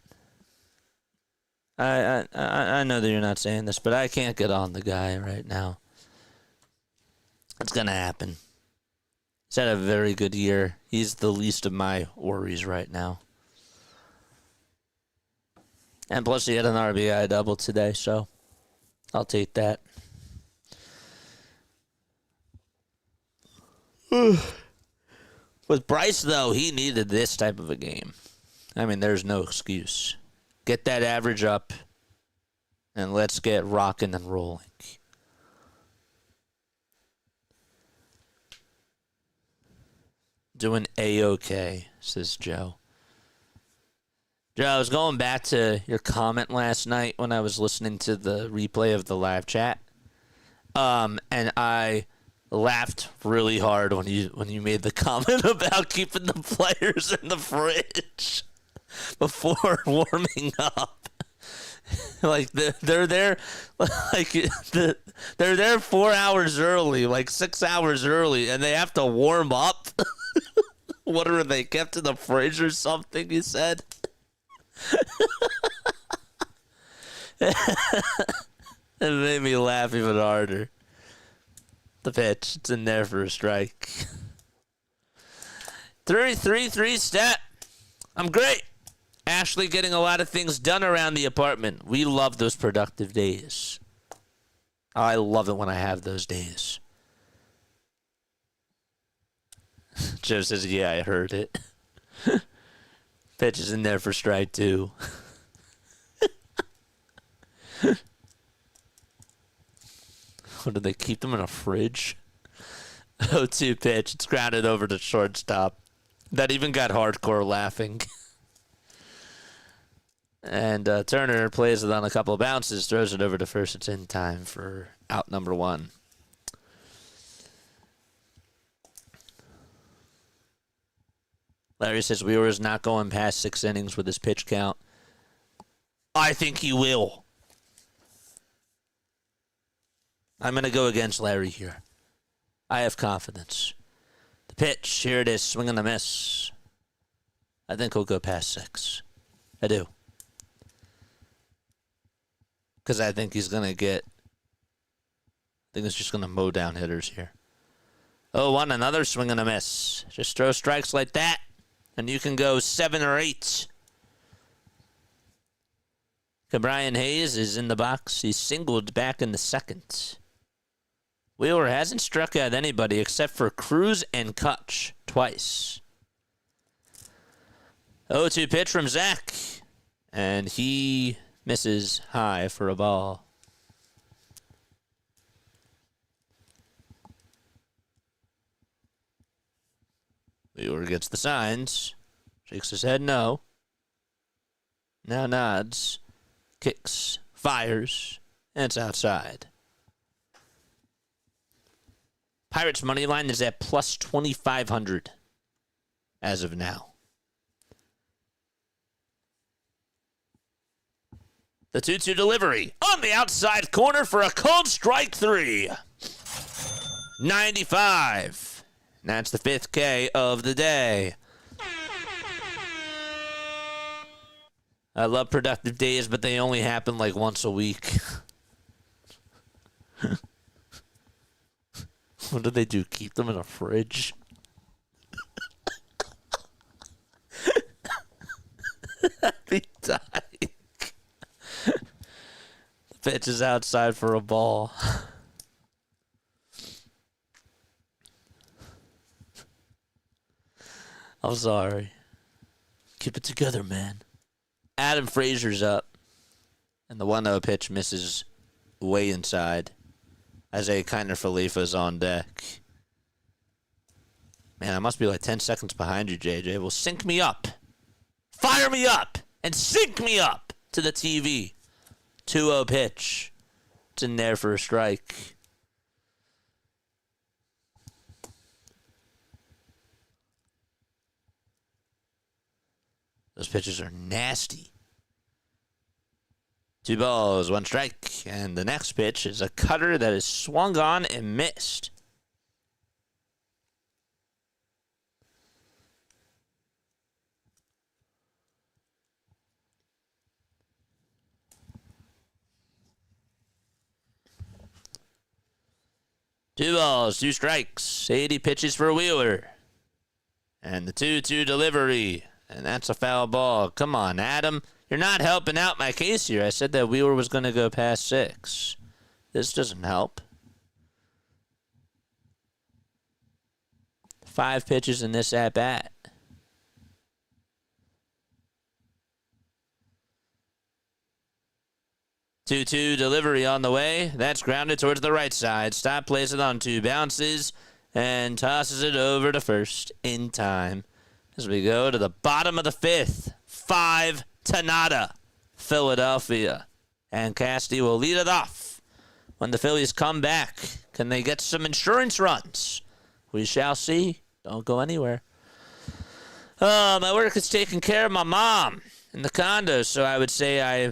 I know that you're not saying this, but I can't get on the guy right now. It's going to happen. He's had a very good year. He's the least of my worries right now. And plus, he had an RBI double today, so I'll take that. With Bryce, though, he needed this type of a game. I mean, there's no excuse. Get that average up, and let's get rocking and rolling. Doing A-OK, says Joe. Joe, I was going back to your comment last night when I was listening to the replay of the live chat. And I laughed really hard when you made the comment about keeping the players in the fridge before warming up. Like they're there, like they're there 4 hours early, like 6 hours early, and they have to warm up. What are they kept in the fridge or something? You said. It made me laugh even harder. The pitch, it's in there for a strike. 3-3 step. I'm great. Ashley getting a lot of things done around the apartment. We love those productive days. I love it when I have those days. Joe says, yeah, I heard it. Pitch is in there for strike 2. What, do they keep them in a fridge? 0-2 pitch. It's grounded over to shortstop. That even got hardcore laughing. And Turner plays it on a couple of bounces, throws it over to first. It's in time for out number 1. Larry says Wheeler is not going past 6 innings with his pitch count. I think he will. I'm going to go against Larry here. I have confidence. The pitch, here it is, swing and a miss. I think he'll go past 6. I do. Because I think he's going to get... I think he's just going to mow down hitters here. 0-1, another swing and a miss. Just throw strikes like that, and you can go 7 or 8. Brian Hayes is in the box. He's singled back in the second. Wheeler hasn't struck out anybody except for Cruz and Kutch twice. 0-2 pitch from Zach. And he misses high for a ball. Wheeler gets the signs. Shakes his head no. Now nods. Kicks. Fires. And it's outside. Pirates money line is at plus 2,500 as of now. The 2-2 delivery on the outside corner for a cold strike 3. 95. And that's the 5th K of the day. I love productive days, but they only happen like once a week. What do they do? Keep them in a fridge? I'd be dying. The pitch is outside for a ball. I'm sorry. Keep it together, man. Adam Frazier's up. And the 1-0 pitch misses way inside. Isaiah Kiner-Falefa's on deck. Man, I must be like 10 seconds behind you, JJ. Well, sync me up. Fire me up. And sync me up to the TV. 2-0 pitch. It's in there for a strike. Those pitches are nasty. 2 balls, 1 strike. And the next pitch is a cutter that is swung on and missed. Two balls, 2 strikes. 80 pitches for Wheeler. And the 2-2 delivery. And that's a foul ball. Come on, Adam. You're not helping out my case here. I said that Wheeler was going to go past 6. This doesn't help. 5 pitches in this at-bat. Two-two delivery on the way. That's grounded towards the right side. Stop plays it on 2 bounces and tosses it over to first in time. As we go to the bottom of the 5th. 5 to nada, Philadelphia. And Casty will lead it off. When the Phillies come back, can they get some insurance runs? We shall see. Don't go anywhere. My work is taking care of my mom in the condo, so I would say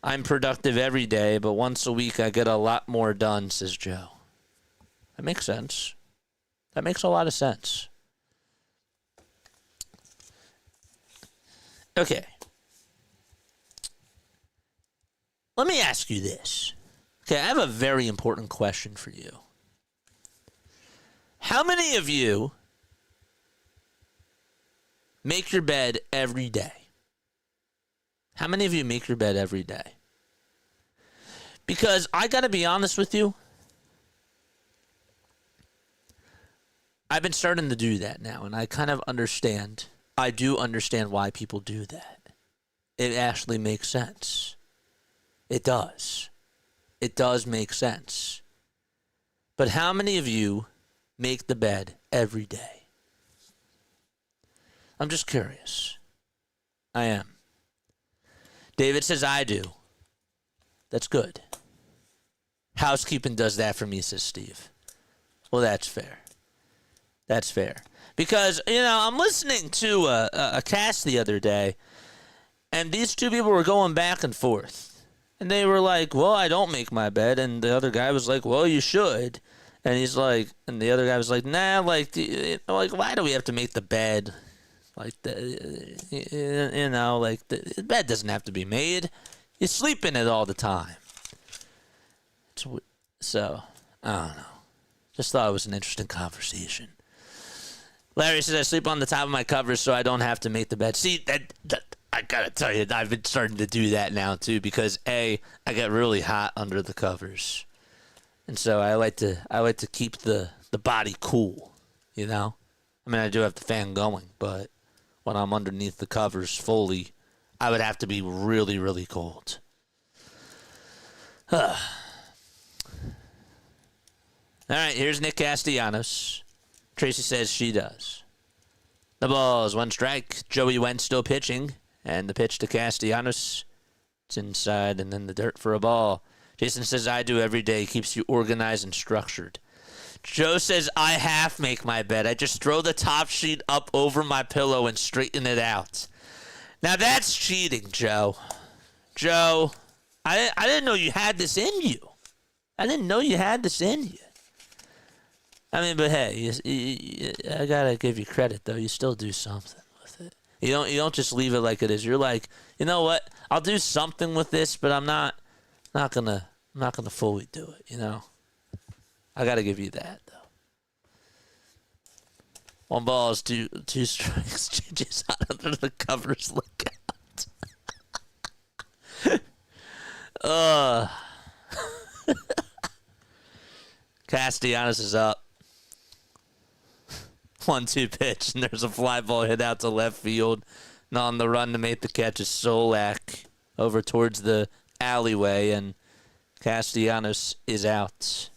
I'm productive every day, but once a week I get a lot more done, says Joe. That makes sense. That makes a lot of sense. Okay. Let me ask you this. Okay, I have a very important question for you. How many of you make your bed every day? How many of you make your bed every day? Because I got to be honest with you. I've been starting to do that now, and I kind of understand. I do understand why people do that. It actually makes sense. It does. It does make sense. But how many of you make the bed every day? I'm just curious. I am. David says I do. That's good. Housekeeping does that for me, says Steve. Well, that's fair. That's fair. Because, I'm listening to a cast the other day, and these two people were going back and forth. And they were like, well, I don't make my bed. And the other guy was like, well, you should. And he's like, and the other guy was like, nah, why do we have to make the bed? Like, the bed doesn't have to be made. You sleep in it all the time. So, I don't know. Just thought it was an interesting conversation. Larry says, I sleep on the top of my covers so I don't have to make the bed. See, that I gotta tell you, I've been starting to do that now, too, because, I get really hot under the covers. And so I like to keep the body cool, I mean, I do have the fan going, but when I'm underneath the covers fully, I would have to be really, really cold. All right, here's Nick Castellanos. Tracy says she does. The ball is one strike. Joey Wentz still pitching. And the pitch to Castellanos. It's inside and then the dirt for a ball. Jason says I do every day. Keeps you organized and structured. Joe says I half make my bed. I just throw the top sheet up over my pillow and straighten it out. Now that's cheating, Joe. Joe, I didn't know you had this in you. I didn't know you had this in you. I mean, but hey, I gotta give you credit though. You still do something with it. You don't just leave it like it is. You're like, you know what? I'll do something with this, but I'm not gonna fully do it. I gotta give you that though. One ball is two strikes. JJ's out under the covers. Look out. Castellanos is up. 1-2 pitch, and there's a fly ball hit out to left field. And on the run to make the catch is Solak over towards the alleyway, and Castellanos is out.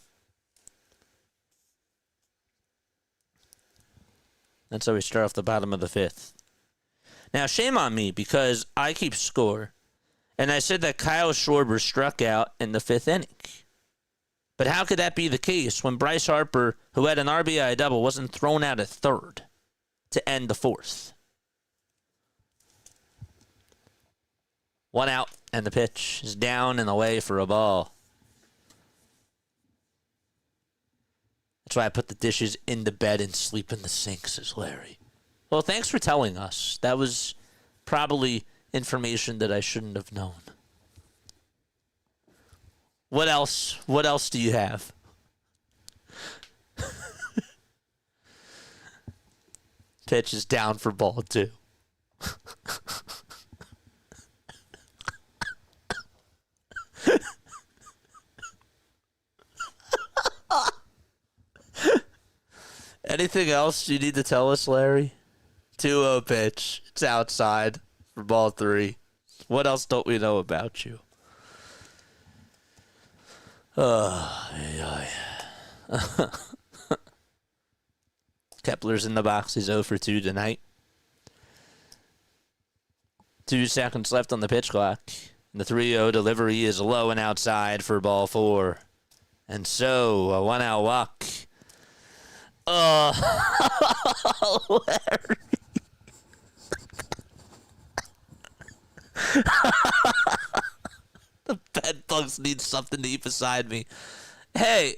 That's how we start off the bottom of the fifth. Now, shame on me, because I keep score, and I said that Kyle Schwarber struck out in the fifth inning. But how could that be the case when Bryce Harper, who had an RBI double, wasn't thrown out at third to end the fourth? One out, and the pitch is down and away for a ball. That's why I put the dishes in the bed and sleep in the sink, says Larry. Well, thanks for telling us. That was probably information that I shouldn't have known. What else? What else do you have? Pitch is down for ball 2. Anything else you need to tell us, Larry? 2-0 pitch. It's outside for ball 3. What else don't we know about you? Kepler's in the box. He's 0 for 2 tonight. 2 seconds left on the pitch clock. The 3-0 delivery is low and outside for ball 4. And so, a 1-out walk. Oh, Larry. The bedbugs need something to eat beside me. Hey,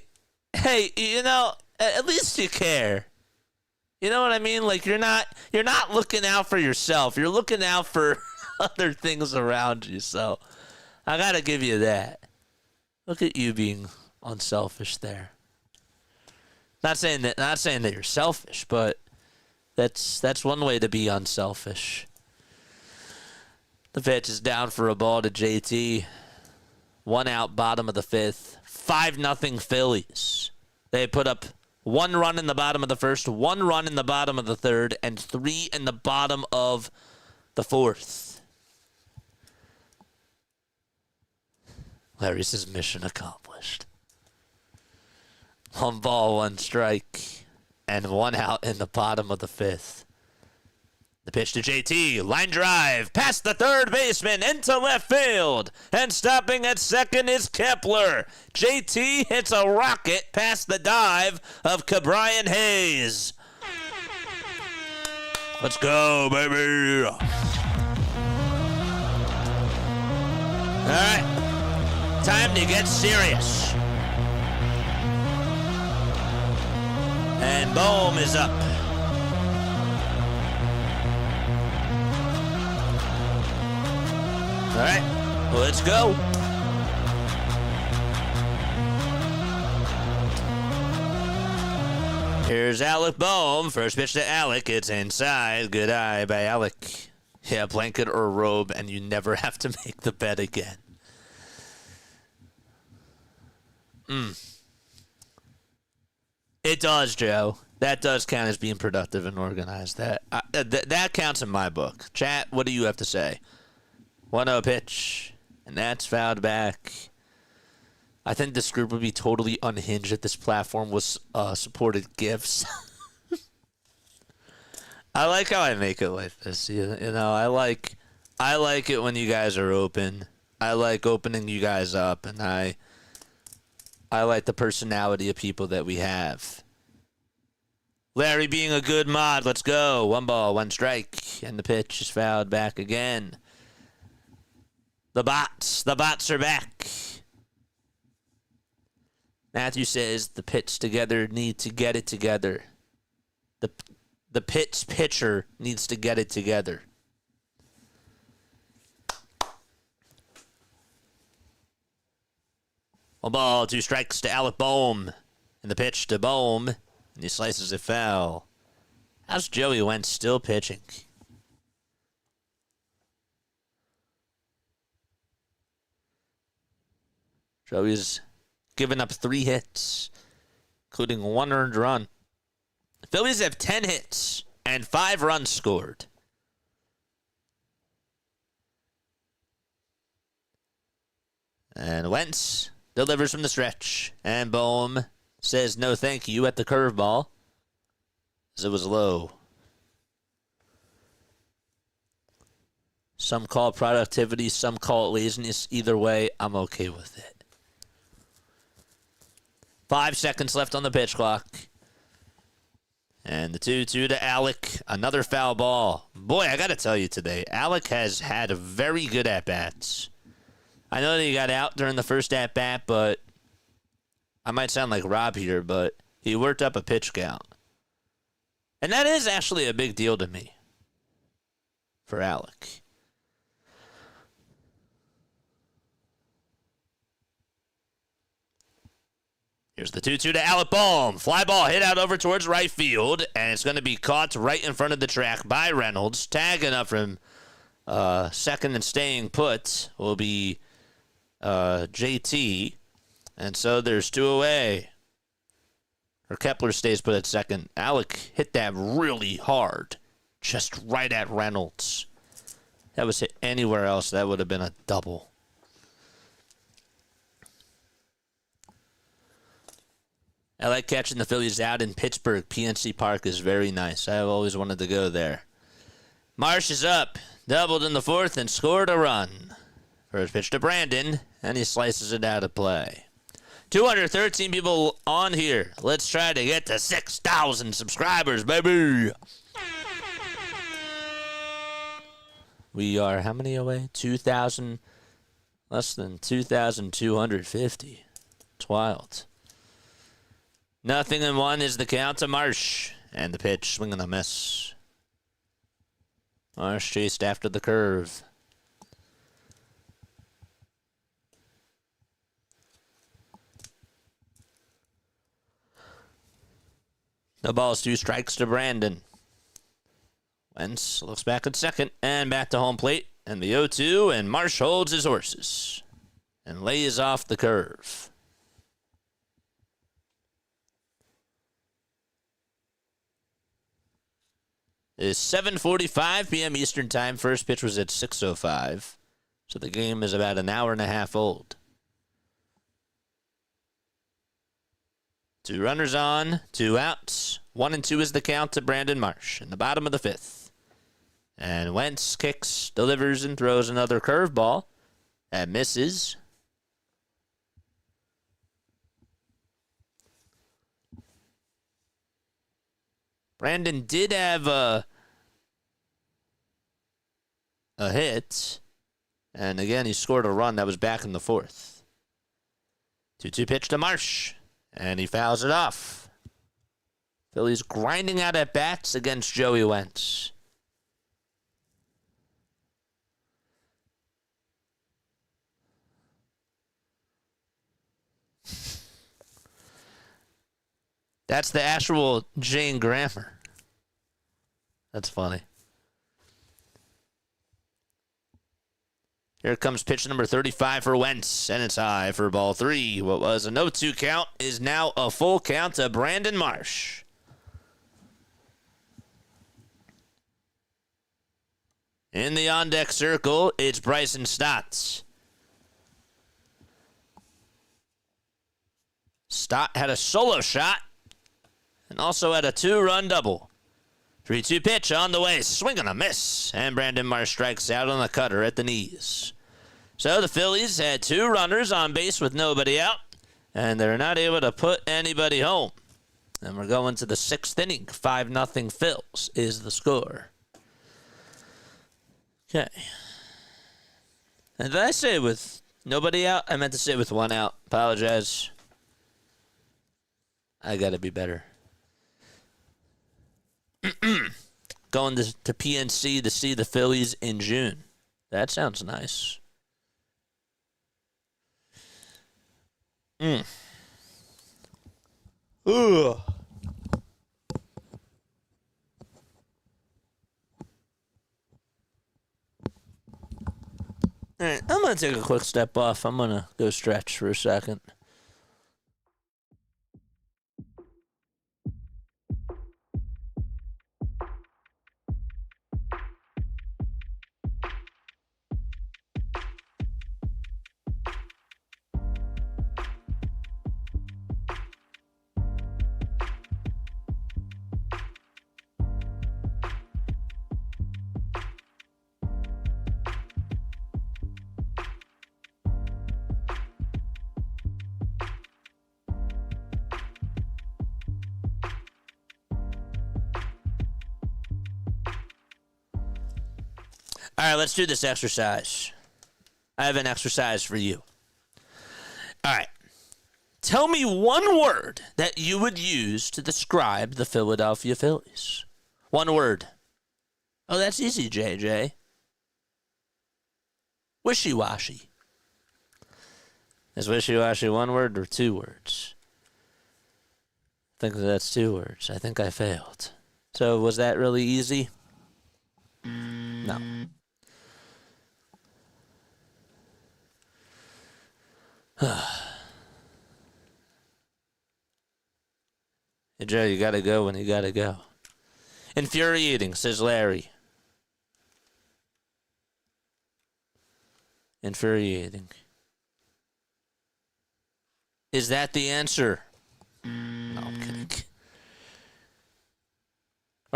you know, at least you care. You know what I mean? Like, you're not looking out for yourself. You're looking out for other things around you. So I gotta give you that. Look at you being unselfish there. Not saying that you're selfish, but that's one way to be unselfish. The pitch is down for a ball to JT. 1 out, bottom of the 5th. 5-0 Phillies. They put up 1 run in the bottom of the 1st, 1 run in the bottom of the 3rd, and 3 in the bottom of the 4th. Larry says mission accomplished. 1 ball, 1 strike, and 1 out in the bottom of the 5th. The pitch to JT, line drive, past the third baseman, into left field. And stopping at second is Kepler. JT hits a rocket past the dive of Cabrian Hayes. Let's go, baby. All right, time to get serious. And Bohm is up. All right, let's go. Here's Alec Bohm. First pitch to Alec. It's inside. Good eye by Alec. Yeah, blanket or robe, and you never have to make the bet again. It does, Joe. That does count as being productive and organized. That counts in my book. Chat, what do you have to say? 1-0 pitch, and that's fouled back. I think this group would be totally unhinged if this platform was supported GIFs. I like how I make it like this. You know, I like it when you guys are open. I like opening you guys up, and I like the personality of people that we have. Larry being a good mod. Let's go. 1 ball, 1 strike, and the pitch is fouled back again. The bots are back. Matthew says the Pits together need to get it together. The Pits pitcher needs to get it together. One ball, 2 strikes to Alec Bohm. And the pitch to Bohm. And he slices it foul. How's Joey Wentz still pitching? Joey's given up 3 hits, including 1 earned run. The Phillies have 10 hits and 5 runs scored. And Wentz delivers from the stretch. And Bohm says no thank you at the curveball, as it was low. Some call it productivity, some call it laziness. Either way, I'm okay with it. 5 seconds left on the pitch clock. And the 2-2 to Alec. Another foul ball. Boy, I got to tell you today, Alec has had very good at-bats. I know that he got out during the first at-bat, but I might sound like Rob here, but he worked up a pitch count. And that is actually a big deal to me for Alec. Here's the 2-2 to Alec Bohm. Fly ball hit out over towards right field, and it's going to be caught right in front of the track by Reynolds. Tagging up from second and staying put will be JT. And so there's 2 away. Or Kepler stays put at second. Alec hit that really hard, just right at Reynolds. That was hit anywhere else, that would have been a double. I like catching the Phillies out in Pittsburgh. PNC Park is very nice. I've always wanted to go there. Marsh is up, doubled in the fourth, and scored a run. First pitch to Brandon, and he slices it out of play. 213 people on here. Let's try to get to 6,000 subscribers, baby. We are how many away? 2,000, less than 2,250. It's wild. 0-1 is the count to Marsh. And the pitch, swing and a miss. Marsh chased after the curve. The ball's 2 strikes to Brandon. Wentz looks back at second and back to home plate. And the 0-2, and Marsh holds his horses and lays off the curve. It's 7:45 p.m. Eastern Time. First pitch was at 6:05. So the game is about an hour and a half old. 2 runners on, 2 outs. 1-2 is the count to Brandon Marsh in the bottom of the 5th. And Wentz kicks, delivers, and throws another curveball. That misses. Brandon did have a hit. And again, he scored a run that was back in the 4th. 2-2 pitch to Marsh. And he fouls it off. Phillies grinding out at bats against Joey Wentz. That's the actual Jane Grammer. That's funny. Here comes pitch number 35 for Wentz, and it's high for ball 3. What was a 0-2 count is now a full count to Brandon Marsh. In the on-deck circle, it's Bryson Stott. Stott had a solo shot and also had a 2-run double. 3-2 pitch on the way, swing and a miss, and Brandon Marsh strikes out on the cutter at the knees. So the Phillies had 2 runners on base with nobody out, and they're not able to put anybody home. And we're going to the 6th inning. 5-0 Phils is the score. Okay. And did I say with nobody out? I meant to say with 1 out. Apologize. I gotta be better. Going to PNC to see the Phillies in June. That sounds nice. Ugh. All right, I'm going to take a quick step off. I'm going to go stretch for a second. All right, let's do this exercise. I have an exercise for you. All right. Tell me one word that you would use to describe the Philadelphia Phillies. One word. Oh, that's easy, JJ. Wishy-washy. Is wishy-washy one word or 2 words? I think that's 2 words. I think I failed. So was that really easy? No. Hey, Joe, you gotta go when you gotta go. Infuriating, says Larry. Infuriating. Is that the answer? No, I'm kidding.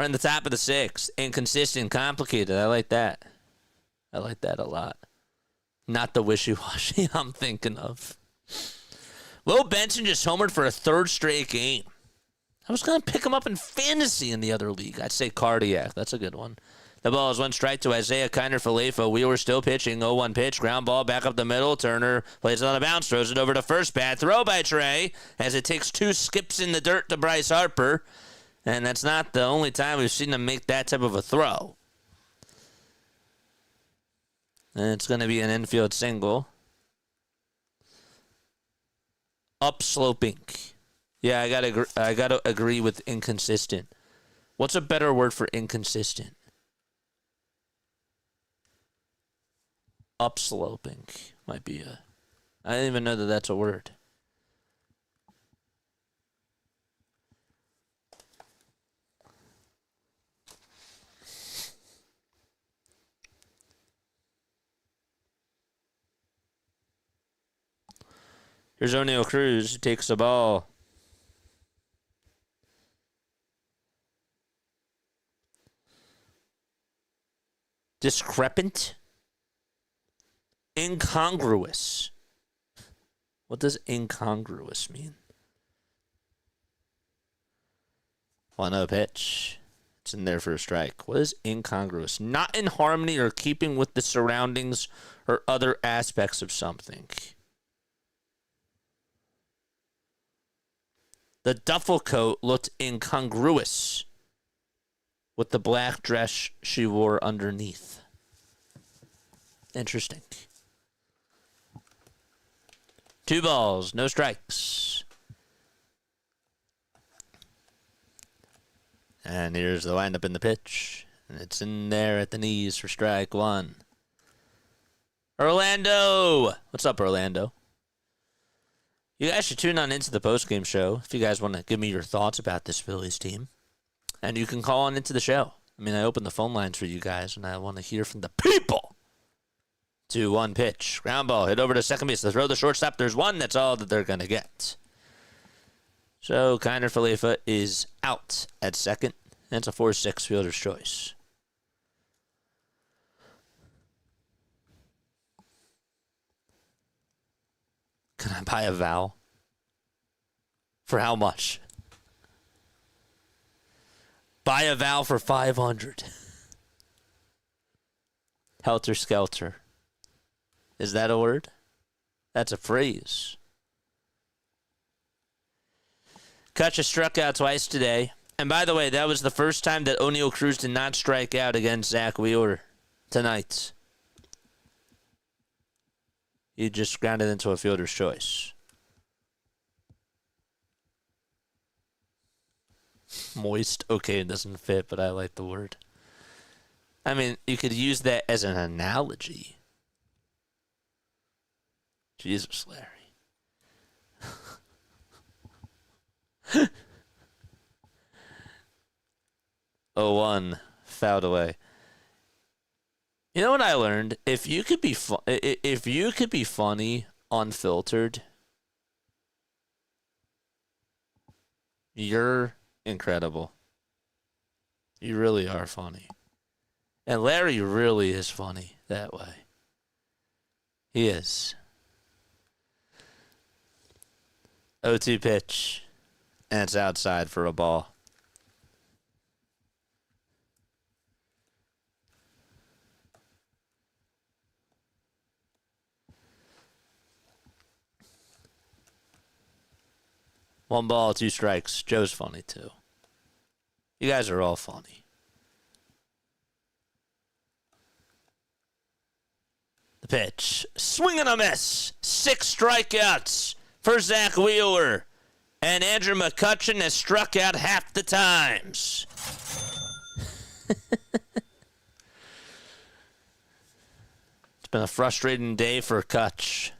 We're in the top of the 6th. Inconsistent, complicated. I like that. I like that a lot. Not the wishy-washy I'm thinking of. Will Benson just homered for a 3rd straight game. I was going to pick him up in fantasy in the other league. I'd say cardiac. That's a good one. The ball is 1 strike to Isaiah Kiner-Falefa. Wheeler still pitching. 0-1 pitch. Ground ball back up the middle. Turner plays it on a bounce. Throws it over to first bat. Throw by Trey as it takes 2 skips in the dirt to Bryce Harper. And that's not the only time we've seen him make that type of a throw. And it's going to be an infield single. Upsloping. Yeah, I gotta agree with inconsistent. What's a better word for inconsistent? Upsloping might be a. I didn't even know that that's a word. Here's O'Neal Cruz, takes the ball. Discrepant. Incongruous. What does incongruous mean? 1-0 pitch. It's in there for a strike. What is incongruous? Not in harmony or keeping with the surroundings or other aspects of something. The duffel coat looked incongruous with the black dress she wore underneath. Interesting. 2 balls, no strikes. And here's the windup in the pitch. And it's in there at the knees for strike 1. Orlando! What's up, Orlando? You guys should tune on into the postgame show if you guys want to give me your thoughts about this Phillies team. And you can call on into the show. I mean, I opened the phone lines for you guys, and I want to hear from the people. 2-1 pitch. Ground ball. Hit over to second base. They throw the shortstop. There's 1. That's all that they're going to get. So, Kiner-Falefa is out at second. And it's a 4-6 fielder's choice. Can I buy a vowel? For how much? Buy a vowel for 500. Helter skelter. Is that a word? That's a phrase. Kutcha struck out twice today. And by the way, that was the first time that O'Neal Cruz did not strike out against Zach Wheeler tonight. He just grounded into a fielder's choice. Moist. Okay, it doesn't fit, but I like the word. I mean, you could use that as an analogy. Jesus, Larry. 0-1, fouled away. You know what I learned? If you could be funny unfiltered, you're incredible. You really are funny. And Larry really is funny that way. He is. 0-2 pitch. And it's outside for a ball. One ball, 2 strikes. Joe's funny, too. You guys are all funny. The pitch. Swing and a miss. 6 strikeouts for Zach Wheeler. And Andrew McCutchen has struck out half the times. It's been a frustrating day for Kutch.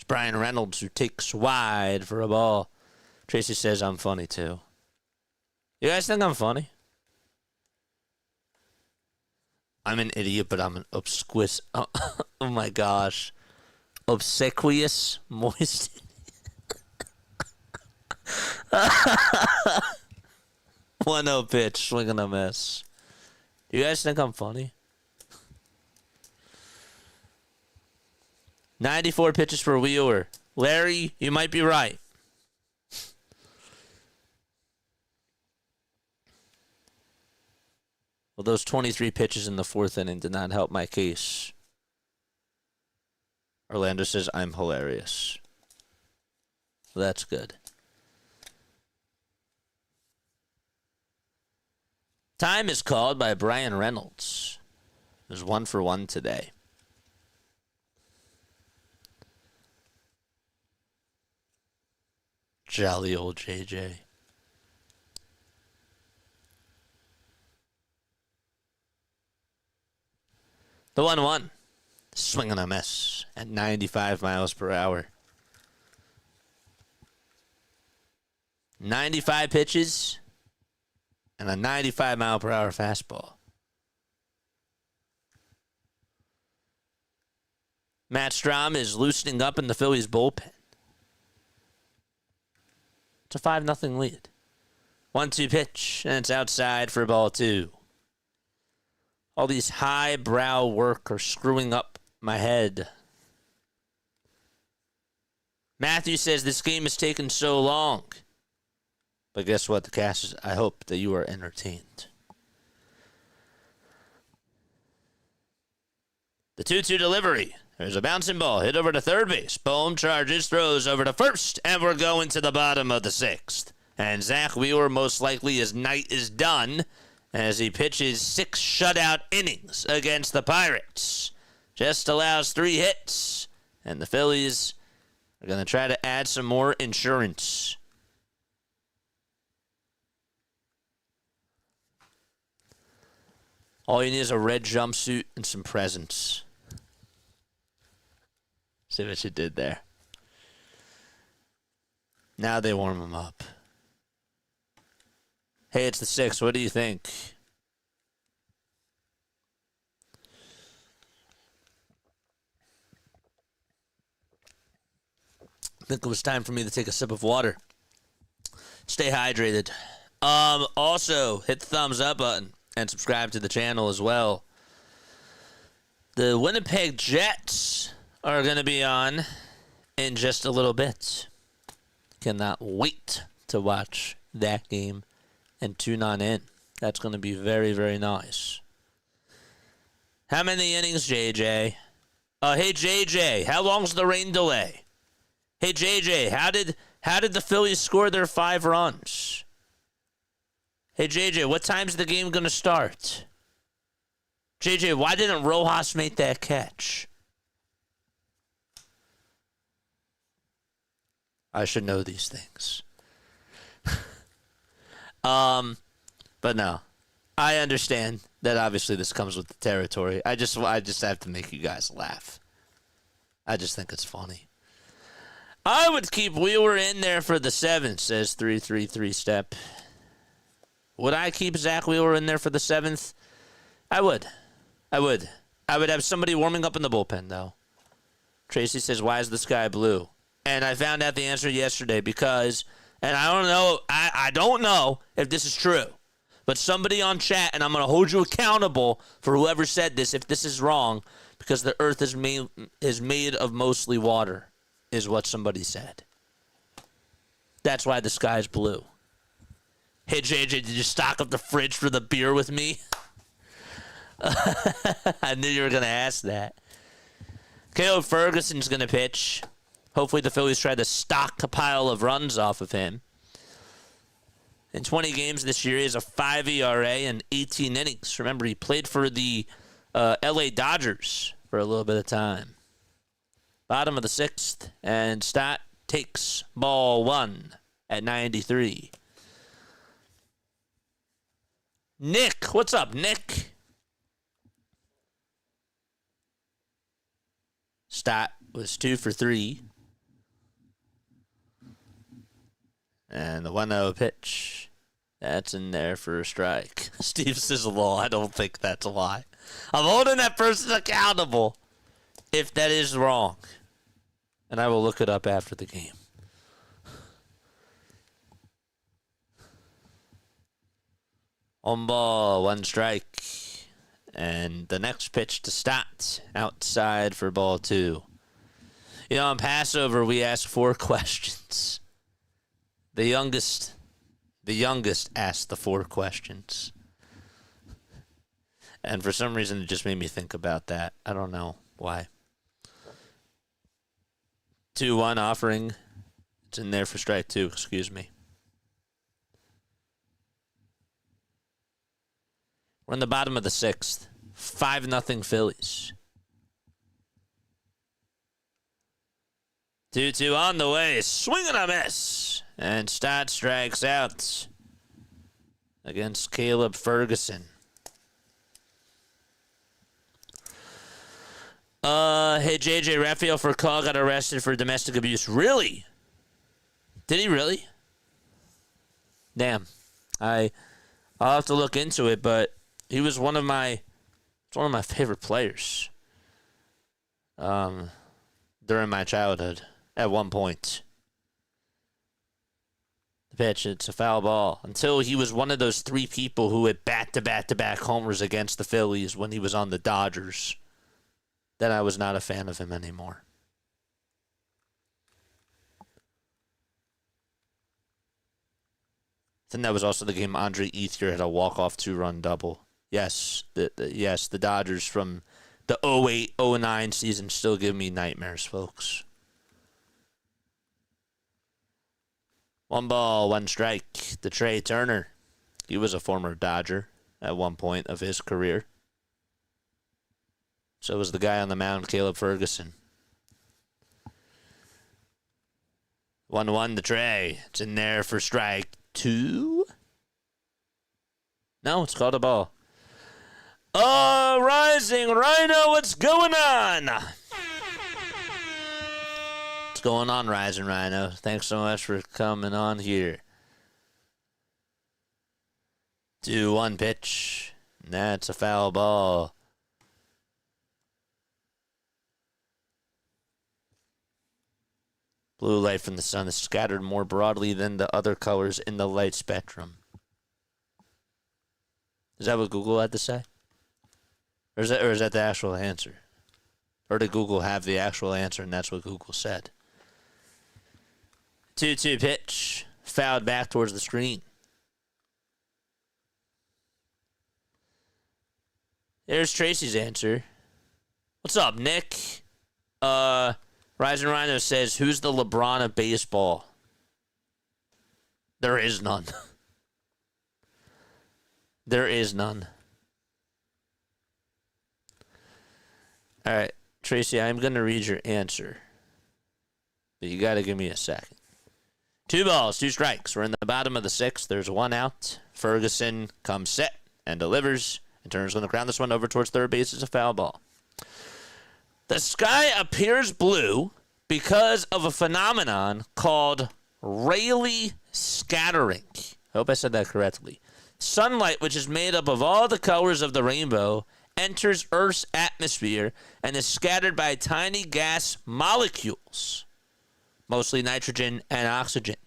Brian Reynolds, who takes wide for a ball. Tracy says I'm funny, too. You guys think I'm funny? I'm an idiot, but I'm an obsquist. Oh my gosh. obsequious moist. 1-0 pitch, swing and a miss. Do you guys think I'm funny? 94 pitches for Wheeler. Larry, you might be right. Well, those 23 pitches in the fourth inning did not help my case. Orlando says I'm hilarious. Well, that's good. Time is called by Brian Reynolds. There's 1 for 1 today. Jolly old JJ. The 1-1. Swing and a miss at 95 miles per hour. 95 pitches and a 95 mile per hour fastball. Matt Strahm is loosening up in the Phillies bullpen. It's a 5-0 lead. 1-2 pitch, and it's outside for ball 2. All these highbrow work are screwing up my head. Matthew says this game has taken so long. But guess what, the cast is, I hope that you are entertained. The 2-2 delivery. There's a bouncing ball hit over to third base. Bohm charges, throws over to first, and we're going to the bottom of the 6th. And Zach Wheeler, most likely his night is done as he pitches 6 shutout innings against the Pirates. Just allows 3 hits, and the Phillies are going to try to add some more insurance. All you need is a red jumpsuit and some presents. See what you did there. Now they warm him up. Hey, it's the 6th. What do you think? I think it was time for me to take a sip of water. Stay hydrated. Also, hit the thumbs up button and subscribe to the channel as well. The Winnipeg Jets are going to be on in just a little bit. Cannot wait to watch that game and tune on in. That's going to be very, very nice. How many innings, JJ? Hey, JJ, how long's the rain delay? Hey, JJ, how did the Phillies score their 5 runs? Hey, JJ, what time's the game going to start? JJ, why didn't Rojas make that catch? I should know these things. But no. I understand that obviously this comes with the territory. I just have to make you guys laugh. I just think it's funny. I would keep Wheeler in there for the 7th, says 333 Step. Would I keep Zach Wheeler in there for the 7th? I would. I would have somebody warming up in the bullpen, though. Tracy says, why is the sky blue? And I found out the answer yesterday because, and I don't know if this is true, but somebody on chat, and I'm going to hold you accountable for whoever said this if this is wrong, because the earth is made of mostly water, is what somebody said. That's why the sky's blue. Hey, JJ, did you stock up the fridge for the beer with me? I knew you were going to ask that. K.O. Ferguson's going to pitch. Hopefully the Phillies try to stock a pile of runs off of him. In 20 games this year, he has a 5 ERA and 18 innings. Remember, he played for the L.A. Dodgers for a little bit of time. Bottom of the 6th, and Stott takes ball 1 at 93. Nick, what's up, Nick? Stott was 2 for 3. And the 1-0 pitch, that's in there for a strike. Steve Sizzle, I don't think that's a lie. I'm holding that person accountable if that is wrong. and I will look it up after the game. On ball, 1 strike. And the next pitch to Stott, outside for ball 2. You know, on Passover, we ask 4 questions. The youngest asked the 4 questions. And for some reason, it just made me think about that. I don't know why. 2-1 offering. It's in there for strike 2, excuse me. We're in the bottom of the 6th. 5-0 Phillies. 2-2 on the way. Swing and a miss. And Stott strikes out against Caleb Ferguson. Hey, JJ, Rafael Furcal got arrested for domestic abuse. Really? Did he really? Damn. I'll have to look into it, but he was one of my favorite players during my childhood at one point. The pitch, it's a foul ball. Until he was one of those 3 people who hit back-to-back homers against the Phillies when he was on the Dodgers. Then I was not a fan of him anymore. I think that was also the game Andre Ethier had a walk-off 2-run double. Yes, the Dodgers from the 08-09 season still give me nightmares, folks. 1 ball, 1 strike to Trey Turner. He was a former Dodger at one point of his career. So was the guy on the mound, Caleb Ferguson. 1-1 to Trey. It's in there for strike 2. No, it's called a ball. Rising Rhino, what's going on? What's going on, Rising Rhino? Thanks so much for coming on here. 2-1 pitch. That's a foul ball. Blue light from the sun is scattered more broadly than the other colors in the light spectrum. Is that what Google had to say? Or is that the actual answer? Or did Google have the actual answer and that's what Google said? 2-2 pitch. Fouled back towards the screen. There's Tracy's answer. What's up, Nick? Rising Rhino says, who's the LeBron of baseball? There is none. There is none. All right, Tracy, I'm going to read your answer. But you got to give me a second. 2 balls, 2 strikes. We're in the bottom of the 6th. There's 1 out. Ferguson comes set and delivers. And Turner's going to ground this one over towards third base. It's a foul ball. The sky appears blue because of a phenomenon called Rayleigh scattering. I hope I said that correctly. Sunlight, which is made up of all the colors of the rainbow, enters Earth's atmosphere and is scattered by tiny gas molecules, mostly nitrogen and oxygen.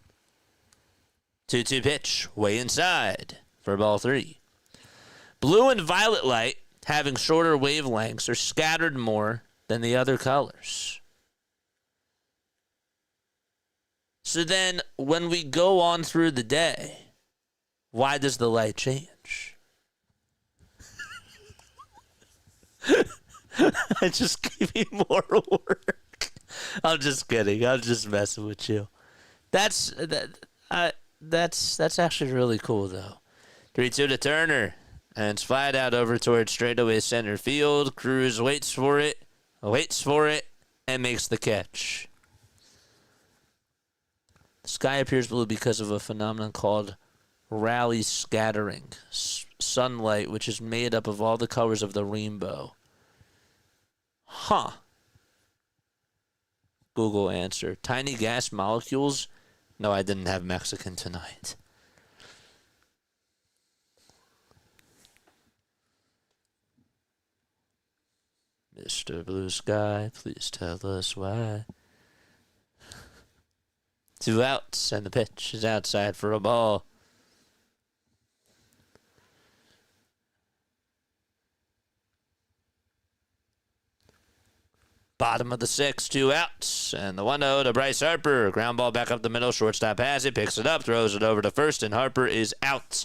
2-2 pitch, way inside for ball 3. Blue and violet light, having shorter wavelengths, are scattered more than the other colors. So then, when we go on through the day, why does the light change? I just gave you more work. I'm just kidding. I'm just messing with you. That's actually really cool, though. 3-2 to Turner. And it's flat out over towards straightaway center field. Cruz waits for it, and makes the catch. The sky appears blue because of a phenomenon called Rayleigh scattering. Sunlight, which is made up of all the colors of the rainbow. Huh. Google answer. Tiny gas molecules? No, I didn't have Mexican tonight. Mr. Blue Sky, please tell us why. 2 outs, and the pitch is outside for a ball. Bottom of the 6th, 2 outs, and the 1-0 to Bryce Harper. Ground ball back up the middle, shortstop has it, picks it up, throws it over to first, and Harper is out.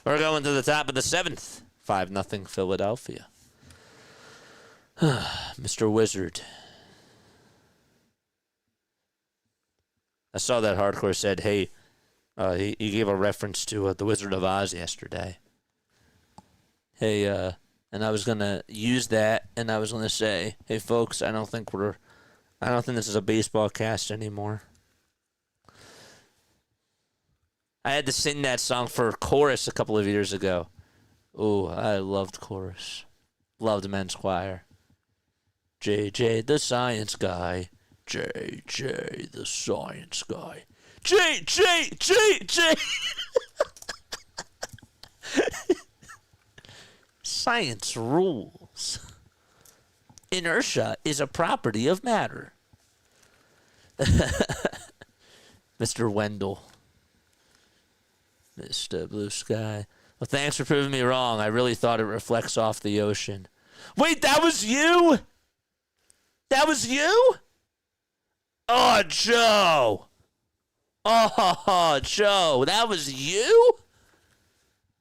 We're going to the top of the 7th, 5-0 Philadelphia. Mr. Wizard. I saw that Hardcore said, hey, he gave a reference to the Wizard of Oz yesterday. Hey, and I was going to use that, and I was going to say, hey, folks, I don't think this is a baseball cast anymore. I had to sing that song for chorus a couple of years ago. Ooh, I loved chorus. Loved men's choir. JJ the science guy. JJ the science guy. JJ. Science rules. Inertia is a property of matter. Mr. Wendell. Mr. Blue Sky. Well, thanks for proving me wrong. I really thought it reflects off the ocean. Wait, that was you? That was you? Oh, Joe. Oh, Joe, that was you?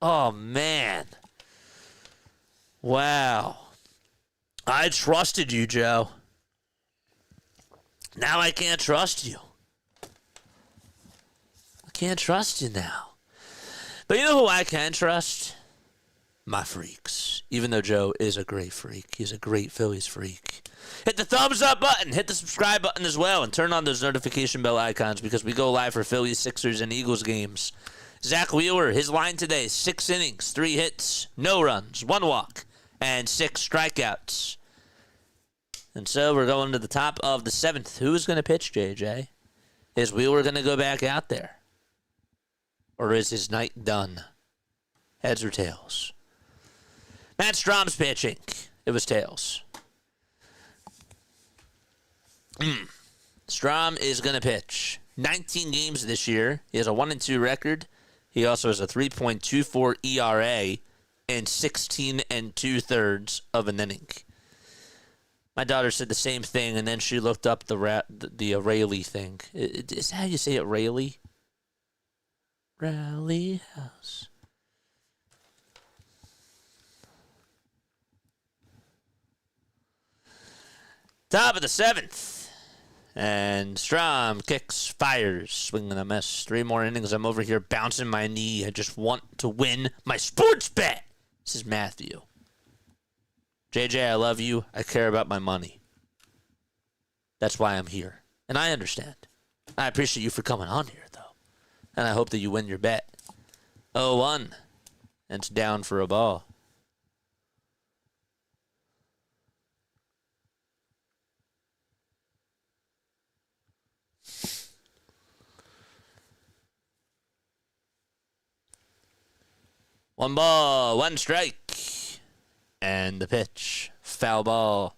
Oh, man. Wow. I trusted you, Joe. Now I can't trust you. I can't trust you now. But you know who I can trust? My freaks. Even though Joe is a great freak. He's a great Phillies freak. Hit the thumbs up button. Hit the subscribe button as well. And turn on those notification bell icons because we go live for Phillies, Sixers, and Eagles games. Zach Wheeler, his line today, 6 innings, 3 hits, no runs, 1 walk, and 6 strikeouts. And so we're going to the top of the 7th. Who's going to pitch, JJ? Is Wheeler going to go back out there? Or is his night done? Heads or tails? Matt Strom's pitching. It was tails. Strom is going to pitch 19 games this year. He has a 1-2 record. He also has a 3.24 ERA and 16 2/3 of an inning. My daughter said the same thing, and then she looked up the Rayleigh thing. Is that how you say it, Rayleigh? Rally House. Top of the 7th. And Strom kicks, fires, swinging a miss. 3 more innings. I'm over here bouncing my knee. I just want to win my sports bet. This is Matthew. JJ, I love you. I care about my money. That's why I'm here. And I understand. I appreciate you for coming on here, though. And I hope that you win your bet. 0-1. And it's down for a ball. One ball, 1 strike. And the pitch. Foul ball.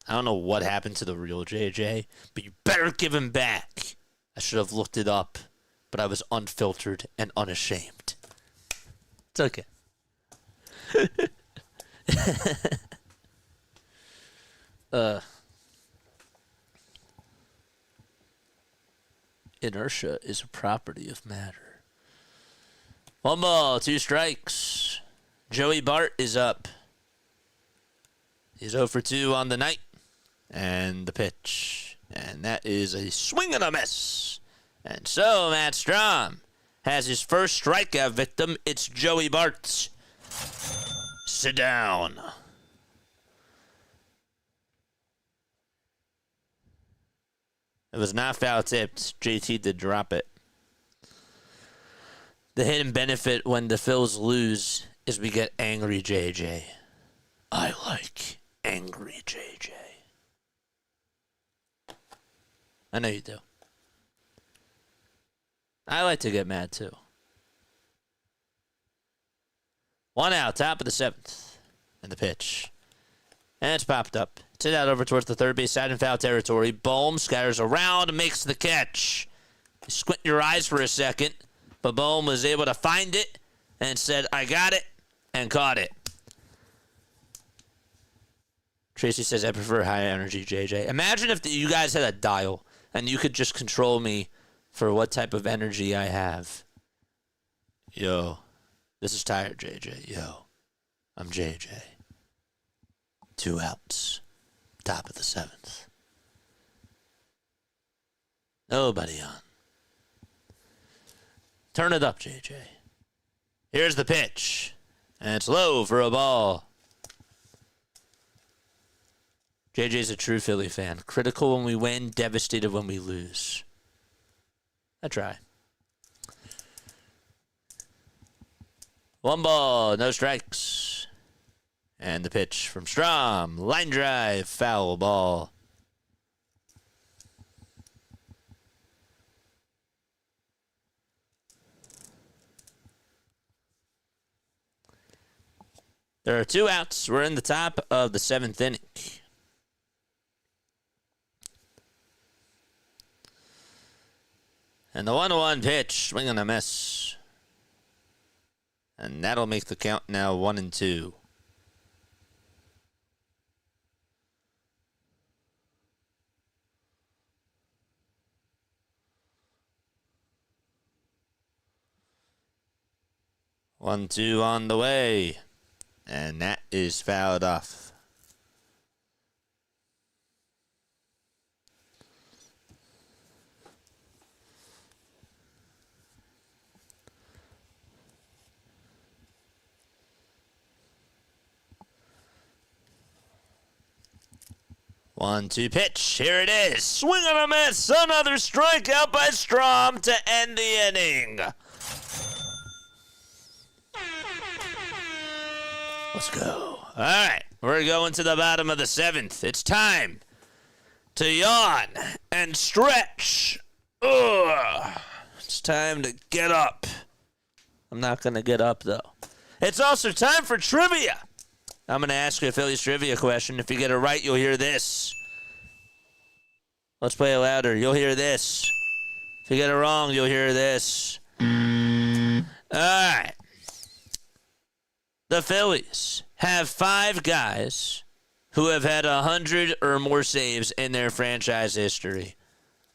I don't know what happened to the real JJ, but you better give him back. I should have looked it up, but I was unfiltered and unashamed. It's okay. Inertia is a property of matter. 1 ball, 2 strikes. Joey Bart is up. He's 0 for 2 on the night. And the pitch. And that is a swing and a miss. And so Matt Strom has his first strikeout victim. It's Joey Bart. Sit down. It was not foul tipped. JT did drop it. The hidden benefit when the Phils lose is we get angry JJ. I like angry JJ. I know you do. I like to get mad too. 1 out, top of the 7th. And the pitch And it's popped up. It's hit out over towards the third base side in foul territory. Bohm scatters around, makes the catch. You squint your eyes for a second, but Bohm was able to find it and said, I got it, and caught it. Tracy says, I prefer high energy, JJ. Imagine if you guys had a dial and you could just control me for what type of energy I have. Yo, this is tired, JJ. Yo, I'm JJ. 2 outs. Top of the 7th. Nobody on. Turn it up, JJ. Here's the pitch. And it's low for a ball. JJ's a true Philly fan. Critical when we win, devastated when we lose. I try. 1 ball, no strikes. And the pitch from Strom. Line drive, foul ball. There are 2 outs. We're in the top of the 7th inning. And the 1-1 pitch, swing and a miss. And that'll make the count now 1-2. One, two on the way. And that is fouled off. One, two, pitch. Here it is. Swing and a miss. Another strikeout by Strom to end the inning. Let's go. All right. We're going to the bottom of the 7th. It's time to yawn and stretch. Ugh. It's time to get up. I'm not going to get up, though. It's also time for trivia. I'm going to ask you a Phillies trivia question. If you get it right, you'll hear this. Let's play it louder. You'll hear this. If you get it wrong, you'll hear this. All right. The Phillies have 5 guys who have had 100 or more saves in their franchise history.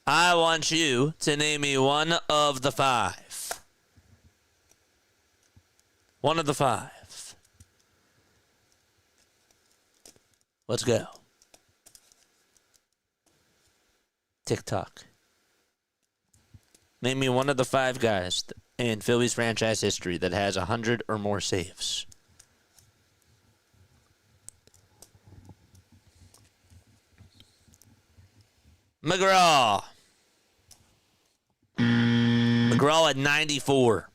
I want you to name me one of the 5. One of the 5. Let's go. TikTok. Name me one of the 5 guys in Phillies franchise history that has 100 or more saves. McGraw. McGraw at 94.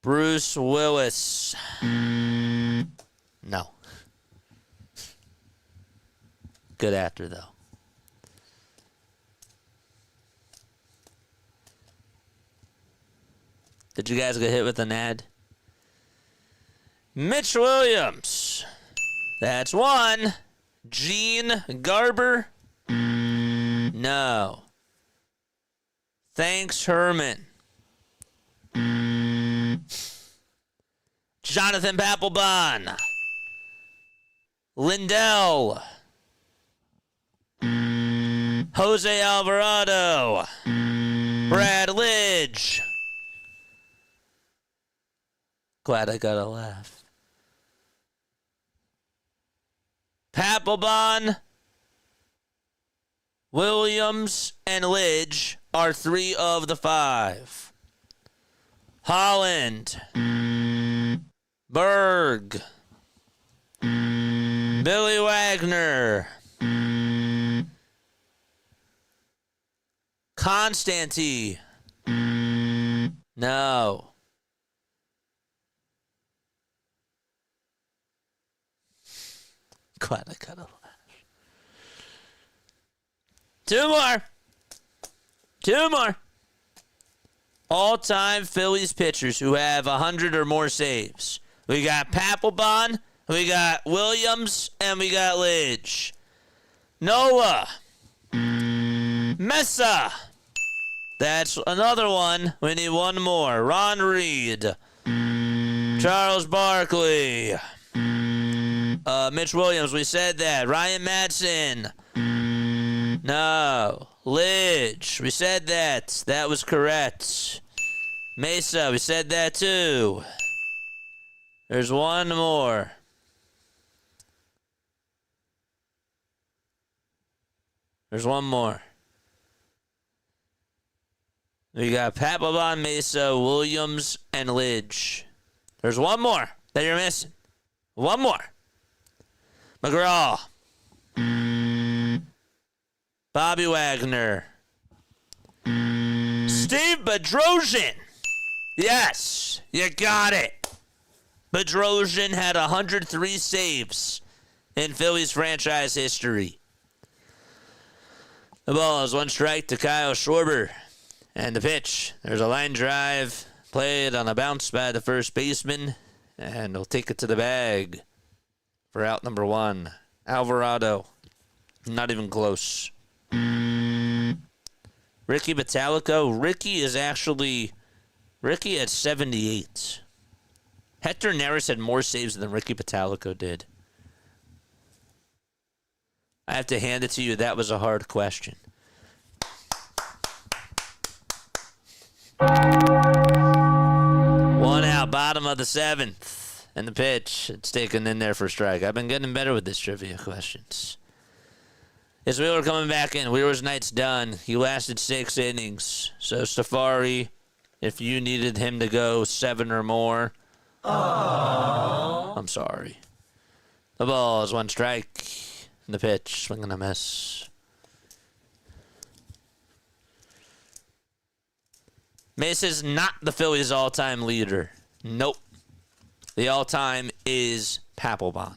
Bruce Willis. No. Good actor, though. Did you guys get hit with an ad? Mitch Williams. That's 1. Gene Garber. No. Thanks, Herman. Jonathan Papelbon. Lindell. Jose Alvarado. Brad Lidge. Glad I got a laugh. Papelbon, Williams, and Lidge are 3 of the 5. Holland. Berg. Billy Wagner. Constantine. No. Glad I got a laugh. 2 more. 2 more. all-time Phillies pitchers who have 100 or more saves. We got Papelbon, we got Williams, and we got Lidge. Noah. Mesa. That's another one. We need one more. Ron Reed. Charles Barkley. Mitch Williams, we said that. Ryan Madsen. No. Lidge, we said that. That was correct. Mesa, we said that too. There's one more. There's one more. We got Papelbon, Mesa, Williams, and Lidge. There's one more that you're missing. One more. McGraw. Bobby Wagner. Steve Bedrosian. Yes, you got it. Bedrosian had 103 saves in Phillies franchise history. The ball is one strike to Kyle Schwarber. And the pitch. There's a line drive played on a bounce by the first baseman. And he'll take it to the bag for out number one. Alvarado. Not even close. Ricky Bottalico. Ricky had 78. Hector Neris had more saves than Ricky Bottalico did. I have to hand it to you. That was a hard question. One out, bottom of the seventh. And the pitch. It's taken in there for a strike. I've been getting better with this trivia questions. As Wheeler coming back in. Wheeler's night's done. He lasted 6 innings. So, Safari, if you needed him to go 7 or more, I'm sorry. The ball is one strike. And the pitch, swing and a miss. Mesa's not the Phillies' all-time leader. Nope. The all-time is Papelbon.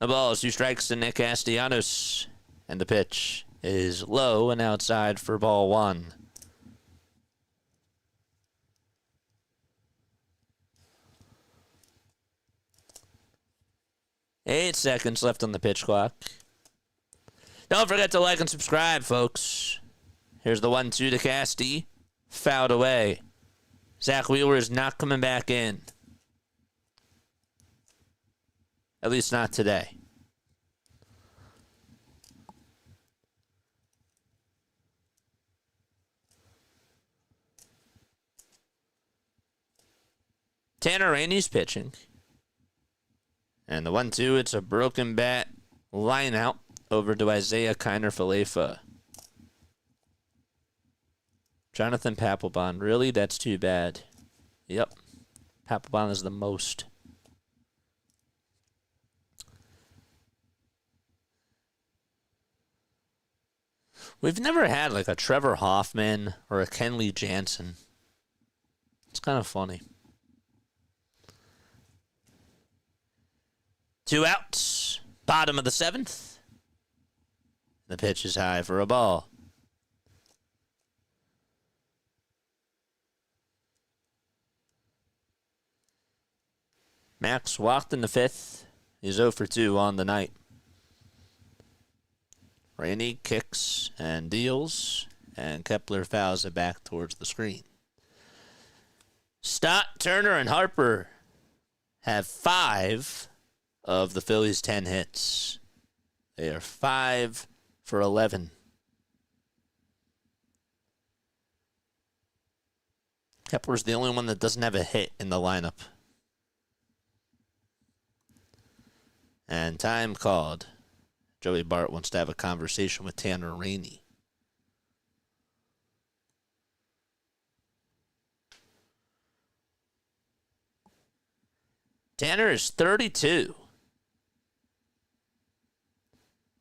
The ball is 2 strikes to Nick Castellanos. And the pitch is low and outside for ball 1. Eight seconds left on the pitch clock. Don't forget to like and subscribe, folks. Here's the 1-2 to Casty. Fouled away. Zach Wheeler is not coming back in. At least not today. Tanner Rainey's pitching. And the 1-2, it's a broken bat line out over to Isaiah Kiner-Falefa. Jonathan Papelbon. Really? That's too bad. Yep. Papelbon is the most. We've never had like a Trevor Hoffman or a Kenley Jansen. It's kind of funny. 2 outs. Bottom of the 7th. The pitch is high for a ball. Max walked in the 5th. He's 0 for 2 on the night. Rainey kicks and deals, and Kepler fouls it back towards the screen. Stott, Turner, and Harper have 5 of the Phillies' 10 hits. They are 5 for 11. Kepler's the only one that doesn't have a hit in the lineup. And time called. Joey Bart wants to have a conversation with Tanner Rainey. Tanner is 32.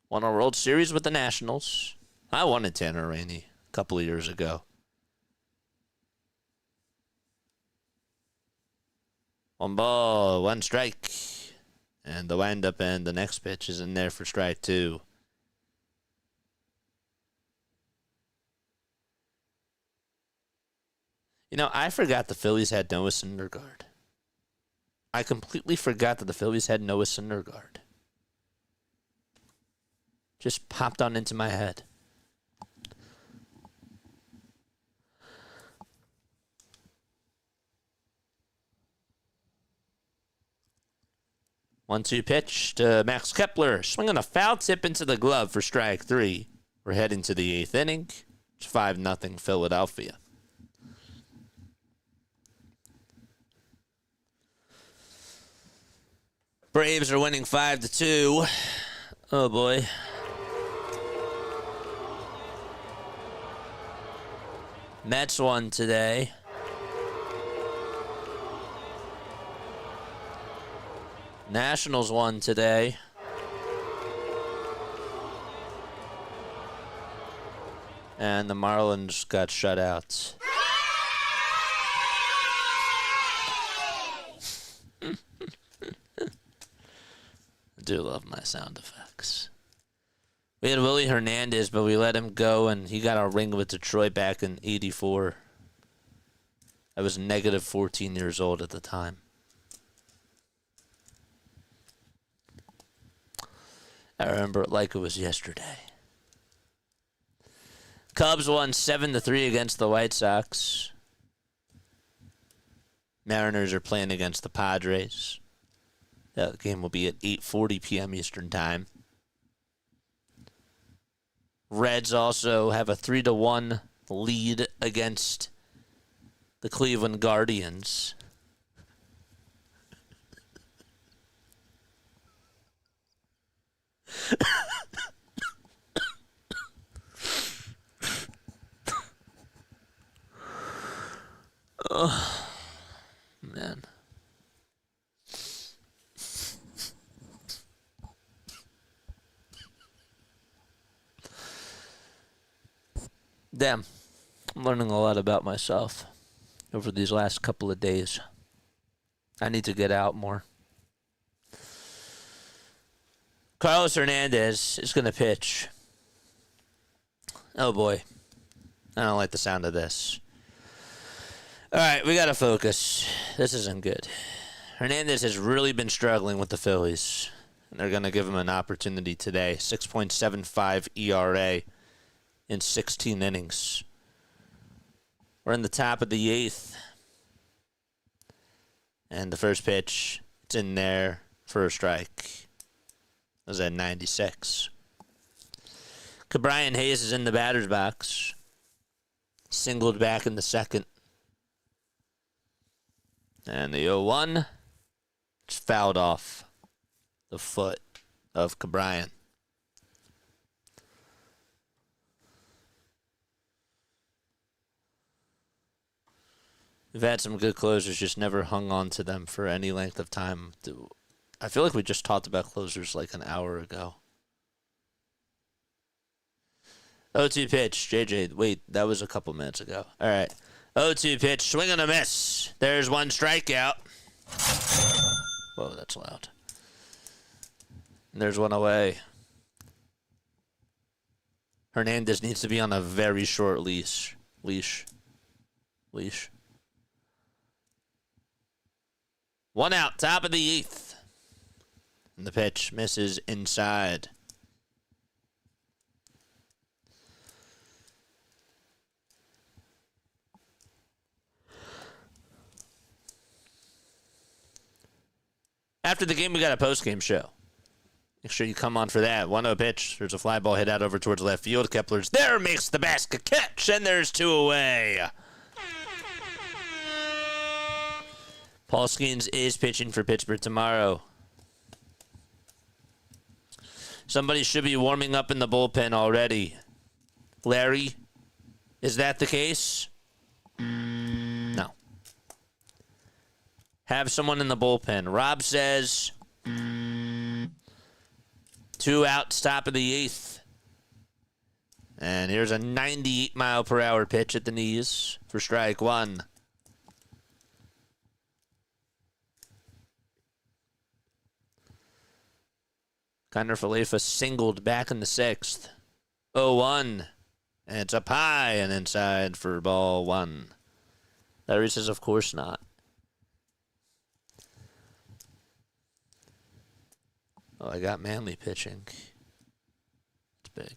Won a World Series with the Nationals. I wanted Tanner Rainey a couple of years ago. One ball, one strike. And the windup and the next pitch is in there for strike 2. You know, I forgot the Phillies had Noah Syndergaard. I completely forgot that the Phillies had Noah Syndergaard. Just popped on into my head. One-two pitch to Max Kepler. Swinging a foul tip into the glove for strike 3. We're heading to the 8th inning. It's 5-0 Philadelphia. Braves are winning 5-2. Oh boy. Mets won today. Nationals won today. And the Marlins got shut out. I do love my sound effects. We had Willie Hernandez, but we let him go, and he got a ring with Detroit back in '84. I was negative 14 years old at the time. I remember it like it was yesterday. Cubs won 7-3 against the White Sox. Mariners are playing against the Padres. That game will be at 8:40 p.m. Eastern Time. Reds also have a 3-1 lead against the Cleveland Guardians. Oh, man. Damn. I'm learning a lot about myself over these last couple of days. I need to get out more. Carlos Hernandez is going to pitch. Oh, boy. I don't like the sound of this. All right, we got to focus. This isn't good. Hernandez has really been struggling with the Phillies. And they're going to give him an opportunity today. 6.75 ERA in 16 innings. We're in the top of the 8th. And the first pitch, it's in there for a strike. It was at 96. Brian Hayes is in the batter's box. Singled back in the second. And the 0-1, it's fouled off the foot of Cabrian. We've had some good closers, just never hung on to them for any length of time. I feel like we just talked about closers like an hour ago. 0-2 pitch, JJ. Wait, that was a couple minutes ago. All right. 0-2 pitch, swing and a miss. There's one strikeout. Whoa, that's loud. And there's one away. Hernandez needs to be on a very short leash. Leash. One out, top of the 8th. And the pitch misses inside. After the game, we got a post-game show. Make sure you come on for that. 1-0 pitch. There's a fly ball hit out over towards left field. Kepler's there, makes the basket catch, and there's 2 away. Paul Skeens is pitching for Pittsburgh tomorrow. Somebody should be warming up in the bullpen already. Larry, is that the case? No. Have someone in the bullpen. Rob says 2 outs, top of the 8th. And here's a 98-mile-per-hour pitch at the knees for strike 1. Connor Falefa singled back in the 6th. 0-1. And it's up high and inside for ball 1. Larry says, of course not. Oh, I got Manly pitching. It's big.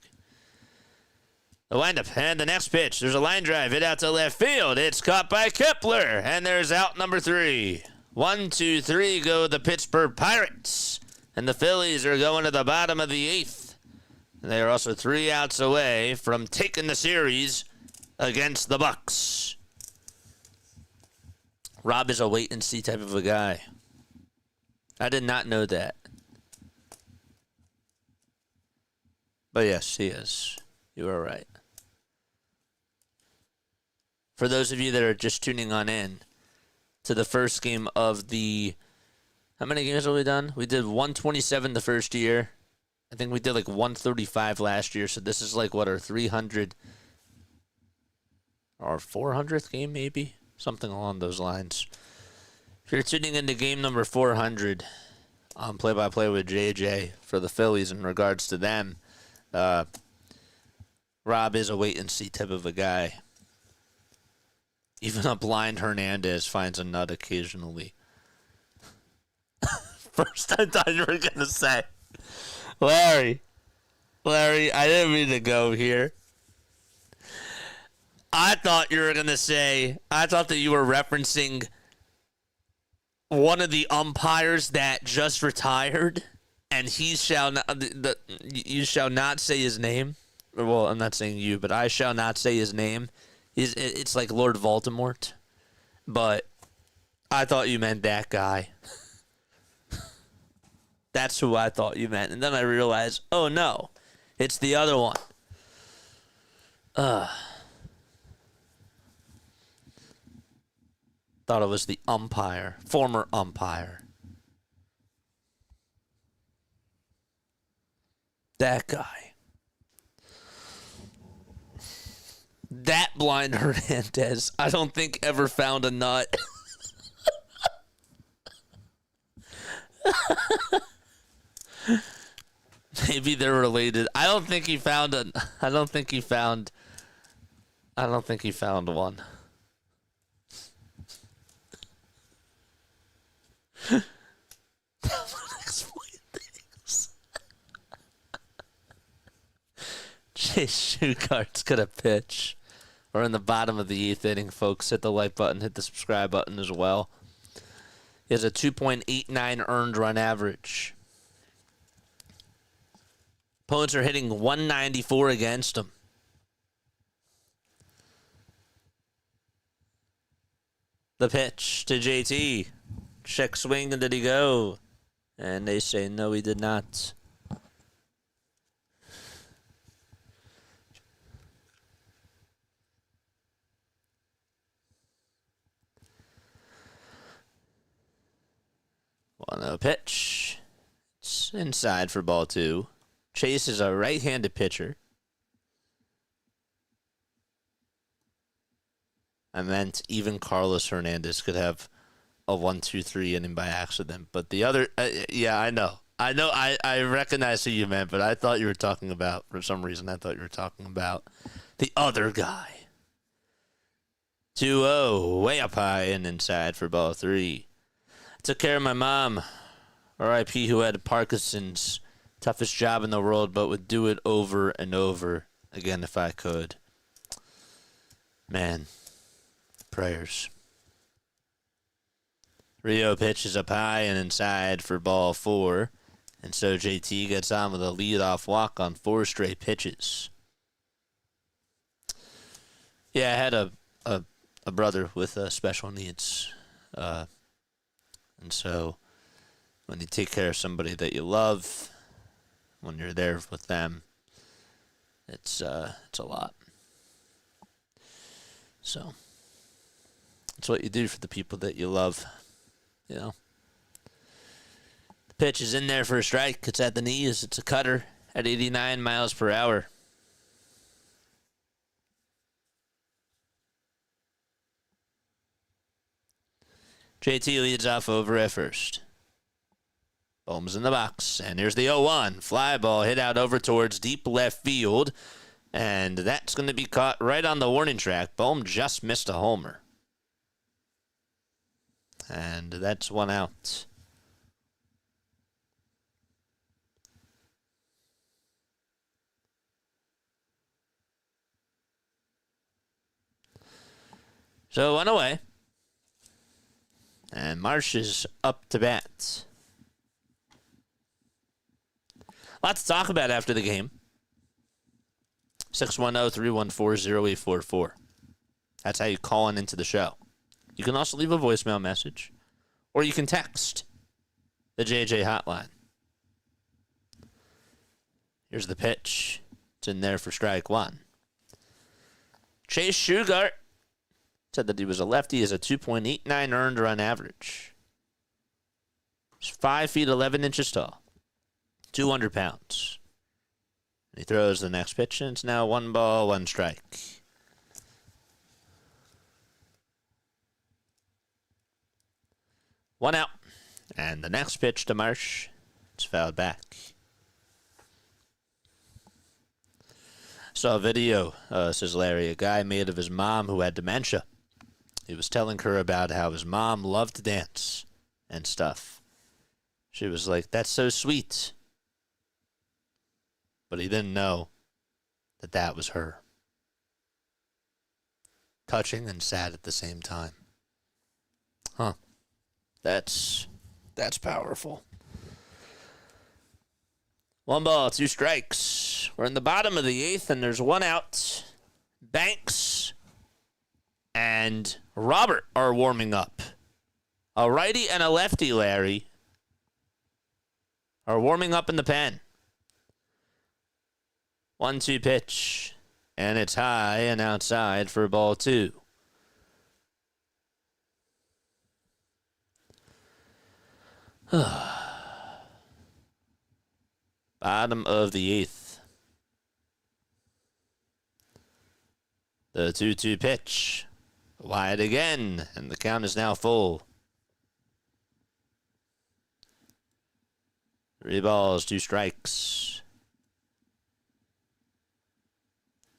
The windup and the next pitch. There's a line drive hit out to left field. It's caught by Kepler, and there's out number 3. 1, 2, 3 go the Pittsburgh Pirates, and the Phillies are going to the bottom of the 8th. And they are also 3 outs away from taking the series against the Bucs. Rob is a wait-and-see type of a guy. I did not know that. But yes, he is. You are right. For those of you that are just tuning on in to the first game of the... How many games have we done? We did 127 the first year. I think we did like 135 last year, so this is like, what, our 300... Our 400th game, maybe? Something along those lines. If you're tuning into game number 400 on Play-by-Play with JJ for the Phillies in regards to them, Rob is a wait-and-see type of a guy. Even a blind Hernandez finds a nut occasionally. First, I thought you were going to say, Larry, I didn't mean to go here. I thought you were going to say, I thought that you were referencing one of the umpires that just retired, and he shall not, you shall not say his name. Well, I'm not saying you, but I shall not say his name. It's like Lord Voldemort, but I thought you meant that guy. That's who I thought you meant. And then I realized, oh no, it's the other one. Thought it was the umpire, former umpire. That guy. That blind Hernandez, I don't think ever found a nut. Maybe they're related. I don't think he found one. That would explain things. Chase Shugart's gonna pitch. We're in the bottom of the 8th inning, folks. Hit the like button, hit the subscribe button as well. He has a 2.89 earned run average. Opponents are hitting 194 against him. The pitch to JT. Check swing, and did he go? And they say no, he did not. One-0 pitch. It's inside for ball 2. Chase is a right-handed pitcher. I meant even Carlos Hernandez could have a 1-2-3 inning by accident. But the other, yeah, I know. I recognize who you meant, but I thought you were talking about, for some reason, I thought you were talking about the other guy. 2-0, way up high and inside for ball 3. Took care of my mom, R.I.P., who had Parkinson's. Toughest job in the world, but would do it over and over again if I could. Man, prayers. Rio pitches up high and inside for ball 4. And so JT gets on with a leadoff walk on 4 straight pitches. Yeah, I had a brother with special needs. And so when you take care of somebody that you love, when you're there with them, it's a lot. So it's what you do for the people that you love, you know. The pitch is in there for a strike. It's at the knees. It's a cutter at 89 miles per hour. JT leads off over at first. Bohm's in the box, and here's the 0-1. Fly ball hit out over towards deep left field, and that's going to be caught right on the warning track. Bohm just missed a homer. And that's 1 out. So 1 away. And Marsh is up to bat. Lots to talk about after the game. 610-314-0844. That's how you call in into the show. You can also leave a voicemail message, or you can text the JJ hotline. Here's the pitch. It's in there for strike 1. Chase Shugart said that he was a lefty, has a 2.89 earned run average. He's 5 feet 11 inches tall, 200 pounds. And he throws the next pitch, and it's now 1 ball, 1 strike. One out. And the next pitch to Marsh, it's fouled back. Saw a video, says Larry, a guy made of his mom who had dementia. He was telling her about how his mom loved to dance and stuff. She was like, that's so sweet. But he didn't know that that was her. Touching and sad at the same time. Huh. That's powerful. 1 ball, 2 strikes. We're in the bottom of the 8th, and there's 1 out. Banks and Robert are warming up. A righty and a lefty, Larry, are warming up in the pen. 1-2 pitch, and it's high and outside for ball 2. Bottom of the 8th. The 2-2 pitch. Wide again, and the count is now full. 3 balls, 2 strikes.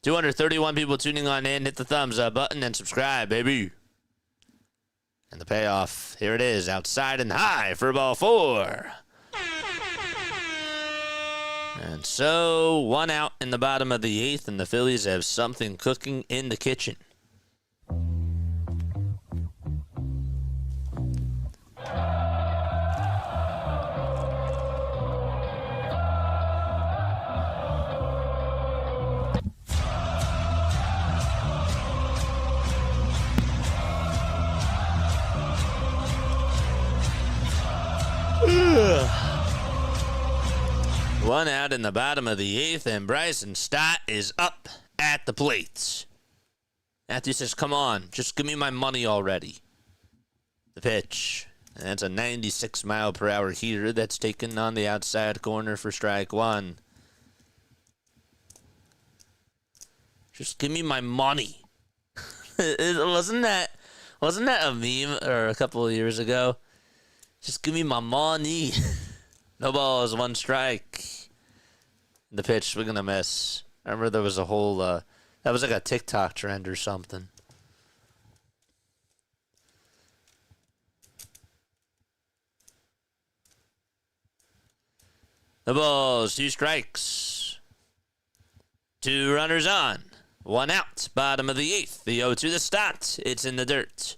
231 people tuning on in. Hit the thumbs up button and subscribe, baby. And the payoff, here it is, outside and high for ball 4. And so, 1 out in the bottom of the 8th, and the Phillies have something cooking in the kitchen. One out in the bottom of the 8th, and Bryson Stott is up at the plate. Matthew says, come on, just give me my money already. The pitch. And that's a 96-mile-per-hour heater that's taken on the outside corner for strike 1. Just give me my money. Wasn't that a meme or a couple of years ago? Just give me my money. No balls, 1 strike. The pitch, swing and a miss. I remember there was a whole, that was like a TikTok trend or something. The balls, 2 strikes. 2 runners on. 1 out, bottom of the 8th. The 0-2 the Stott. It's in the dirt.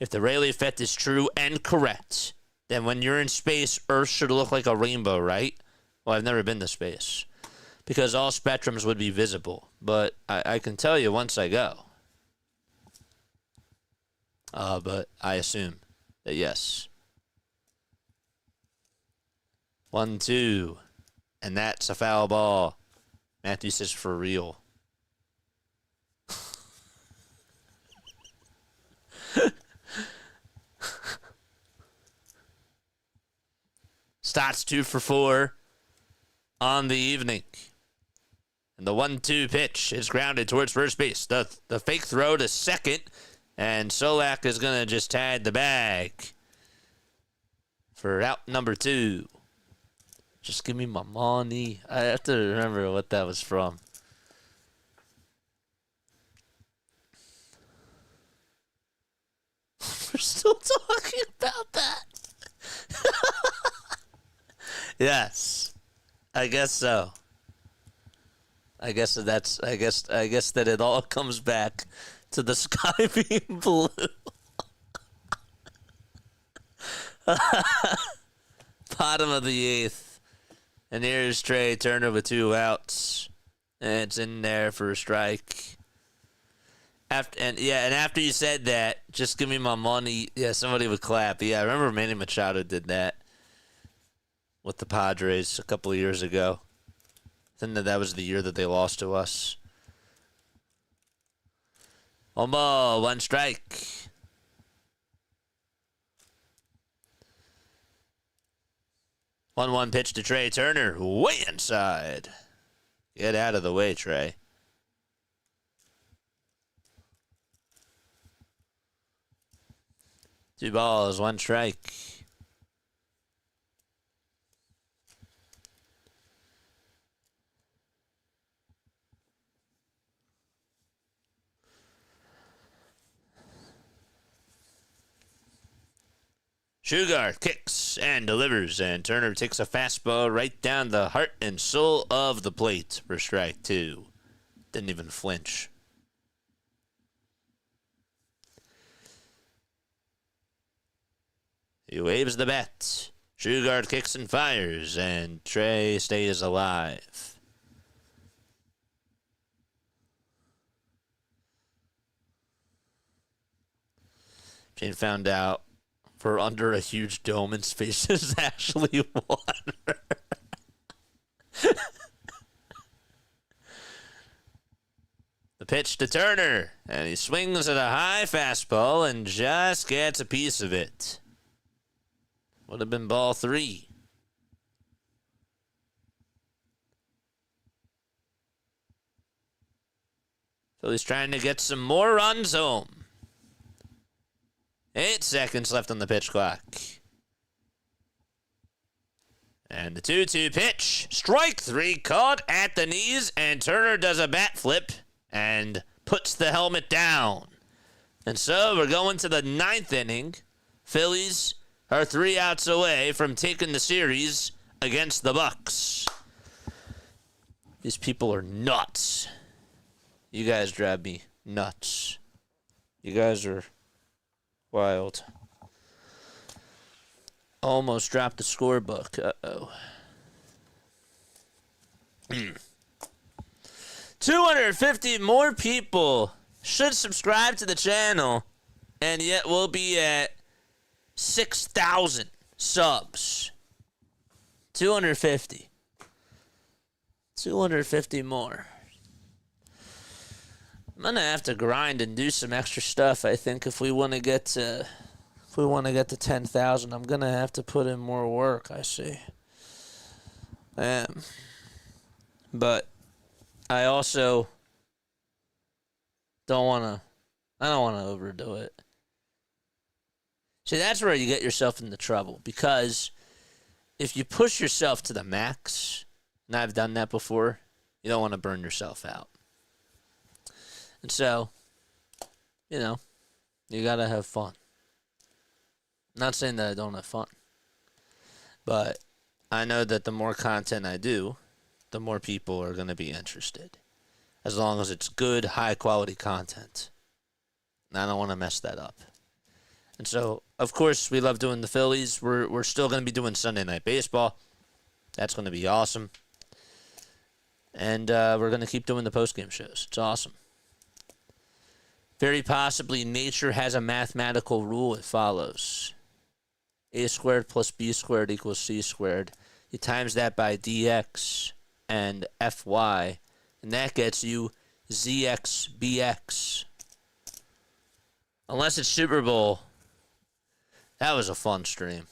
If the Rayleigh effect is true and correct, then when you're in space, Earth should look like a rainbow, right? Well, I've never been to space, because all spectrums would be visible. But I can tell you once I go. But I assume that yes. 1-2, and that's a foul ball. Matthew says for real. Stott's 2 for 4 on the evening. And the 1-2 pitch is grounded towards first base. The fake throw to second, and Solak is going to just tag the bag for out number 2. Just give me my money. I have to remember what that was from. We're still talking about that. Yes, I guess so. I guess that it all comes back to the sky being blue. Bottom of the eighth, and here's Trey Turner with 2 outs, and it's in there for a strike. After you said that, just give me my money. Yeah, somebody would clap. Yeah, I remember Manny Machado did that with the Padres a couple of years ago. I think that was the year that they lost to us. 1 ball, 1 strike. 1-1 pitch to Trey Turner, way inside. Get out of the way, Trey. Two balls, 1 strike. Sugar kicks and delivers, and Turner takes a fastball right down the heart and soul of the plate for strike 2. Didn't even flinch. He waves the bat. Sugar kicks and fires, and Trey stays alive. Shane found out for under a huge dome in space is actually water. The pitch to Turner, and he swings at a high fastball and just gets a piece of it. Would have been ball 3. Phillies trying to get some more runs home. 8 seconds left on the pitch clock. And the 2-2 pitch. Strike 3 caught at the knees, and Turner does a bat flip and puts the helmet down. And so we're going to the 9th inning. Phillies are 3 outs away from taking the series against the Bucs. These people are nuts. You guys drive me nuts. You guys are wild. Almost dropped the scorebook. Uh-oh. 250 more people should subscribe to the channel, and yet we'll be at 6,000 subs. 250. 250 more. I'm gonna have to grind and do some extra stuff. I think if we want to get to 10,000, I'm gonna have to put in more work. I see. But I also don't wanna overdo it. See, that's where you get yourself into trouble, because if you push yourself to the max, and I've done that before, you don't want to burn yourself out. And so, you gotta have fun. Not saying that I don't have fun, but I know that the more content I do, the more people are going to be interested, as long as it's good, high-quality content. And I don't want to mess that up. And so, of course, we love doing the Phillies. We're still going to be doing Sunday Night Baseball. That's going to be awesome. And we're going to keep doing the postgame shows. It's awesome. Very possibly, nature has a mathematical rule. It follows: a squared plus b squared equals c squared. You times that by dx and fy, and that gets you zx bx. Unless it's Super Bowl. That was a fun stream.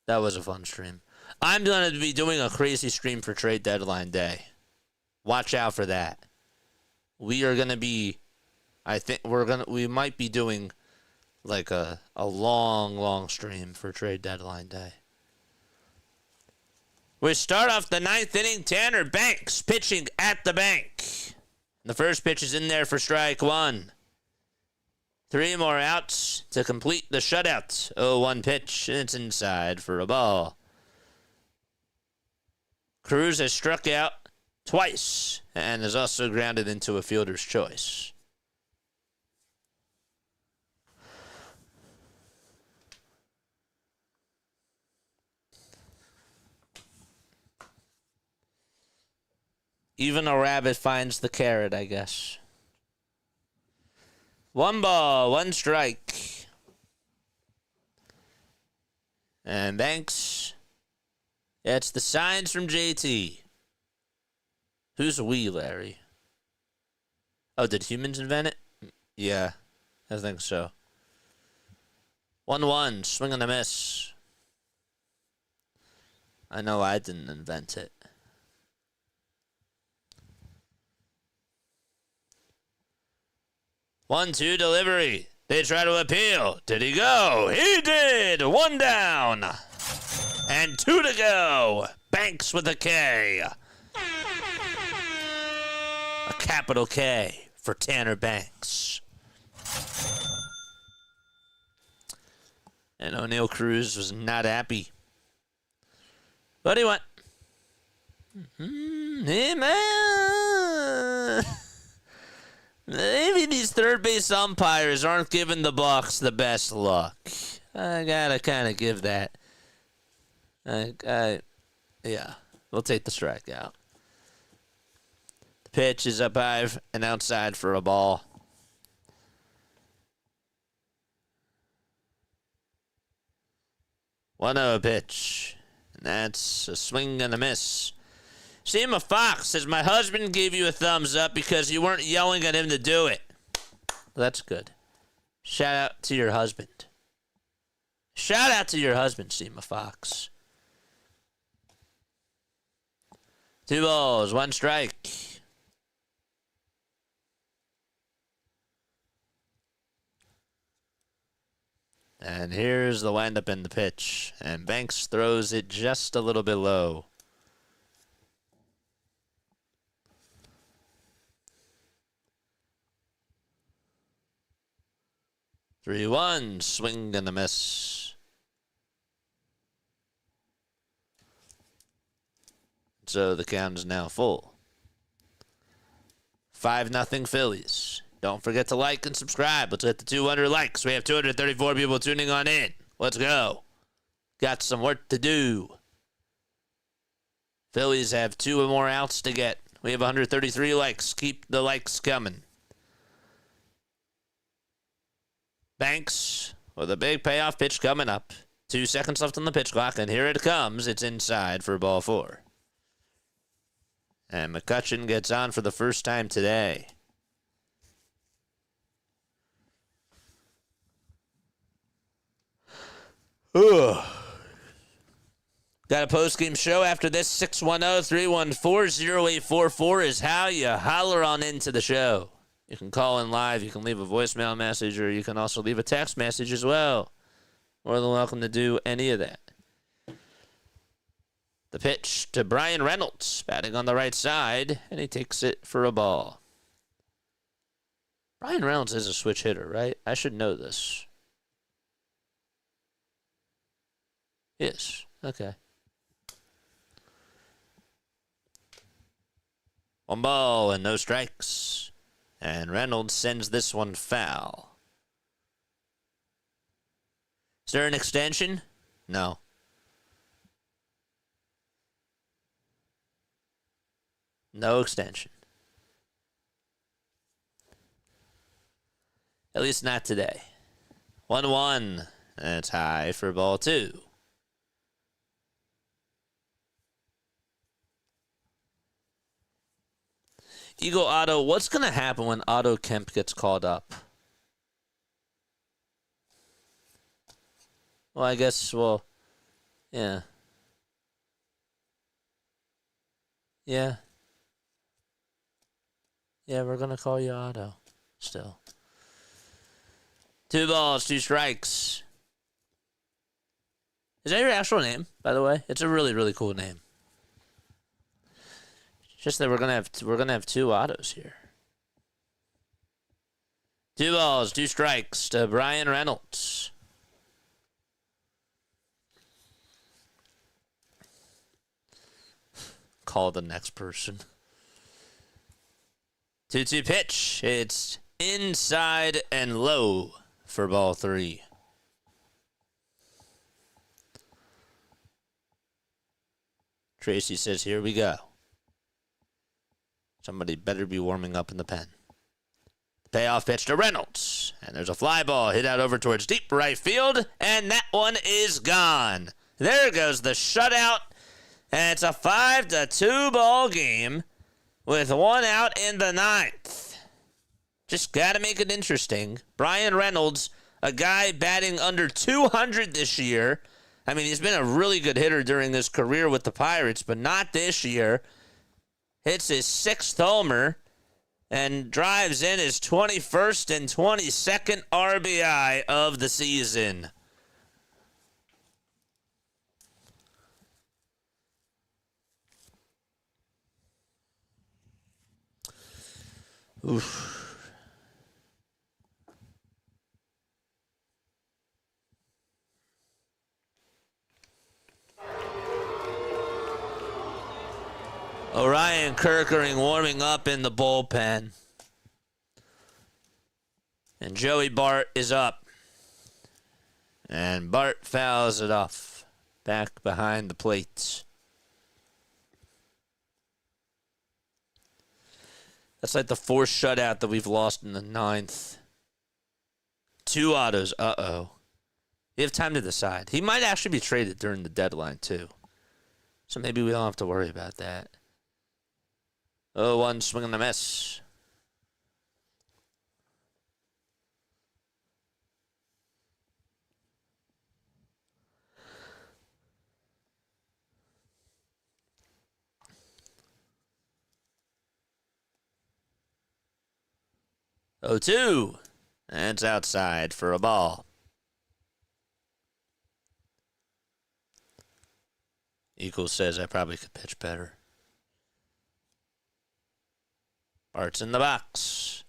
I'm going to be doing a crazy stream for trade deadline day. Watch out for that. We are going to be, we might be doing like a long stream for trade deadline day. We start off the 9th inning. Tanner Banks pitching at the bank. The first pitch is in there for strike 1. 3 more outs to complete the shutout. 0-1 pitch, and it's inside for a ball. Cruz has struck out twice and is also grounded into a fielder's choice. Even a rabbit finds the carrot, I guess. 1 ball, 1 strike. And Banks. Yeah, it's the signs from JT. Who's we, Larry? Oh, did humans invent it? Yeah, I think so. 1-1, swing and a miss. I know I didn't invent it. 1-2 delivery. They try to appeal. Did he go? He did. 1 down. And 2 to go. Banks with a K. A capital K for Tanner Banks. And O'Neal Cruz was not happy. But he went. Hey, man. Maybe these third base umpires aren't giving the Bucs the best luck. I gotta kind of give that. Yeah, we'll take the strikeout. The pitch is up high and outside for a ball. 1-0 pitch. And that's a swing and a miss. Seema Fox says, my husband gave you a thumbs up because you weren't yelling at him to do it. Well, that's good. Shout out to your husband. Shout out to your husband, Seema Fox. 2 balls, 1 strike. And here's the windup in the pitch. And Banks throws it just a little bit low. 3-1, swing and a miss. So the count is now full. 5-0 Phillies. Don't forget to like and subscribe. Let's hit the 200 likes. We have 234 people tuning on in. Let's go. Got some work to do. Phillies have 2 more outs to get. We have 133 likes. Keep the likes coming. Banks with a big payoff pitch coming up. 2 seconds left on the pitch clock, and here it comes. It's inside for ball 4. And McCutchen gets on for the first time today. Ugh. Got a post-game show after this. 610-314-0844 is how you holler on into the show. You can call in live. You can leave a voicemail message, or you can also leave a text message as well. More than welcome to do any of that. The pitch to Brian Reynolds, batting on the right side, and he takes it for a ball. Brian Reynolds is a switch hitter, right? I should know this. Yes. Okay. 1 ball and no strikes. And Reynolds sends this one foul. Is there an extension? No. No extension. At least not today. 1-1. And it's high for ball 2. Eagle Otto, what's going to happen when Otto Kemp gets called up? Well, I guess, yeah. Yeah. Yeah, we're going to call you Otto still. 2 balls, 2 strikes. Is that your actual name, by the way? It's a really, really cool name. Just that we're gonna have 2 autos here. 2 balls, 2 strikes to Brian Reynolds. Call the next person. 2-2 pitch. It's inside and low for ball 3. Tracy says, here we go. Somebody better be warming up in the pen. The payoff pitch to Reynolds. And there's a fly ball hit out over towards deep right field. And that one is gone. There goes the shutout. And it's a 5-2 ball game with 1 out in the 9th. Just got to make it interesting. Brian Reynolds, a guy batting under 200 this year. I mean, he's been a really good hitter during his career with the Pirates, but not this year. Hits his 6th homer and drives in his 21st and 22nd RBI of the season. Oof. Orion Kirkering warming up in the bullpen. And Joey Bart is up. And Bart fouls it off. Back behind the plate. That's like the 4th shutout that we've lost in the 9th. 2 autos. Uh-oh. You have time to decide. He might actually be traded during the deadline, too. So maybe we don't have to worry about that. 0-1 swing and a miss. Oh, 2. And it's outside for a ball. Eagles says I probably could pitch better. Bart's in the box.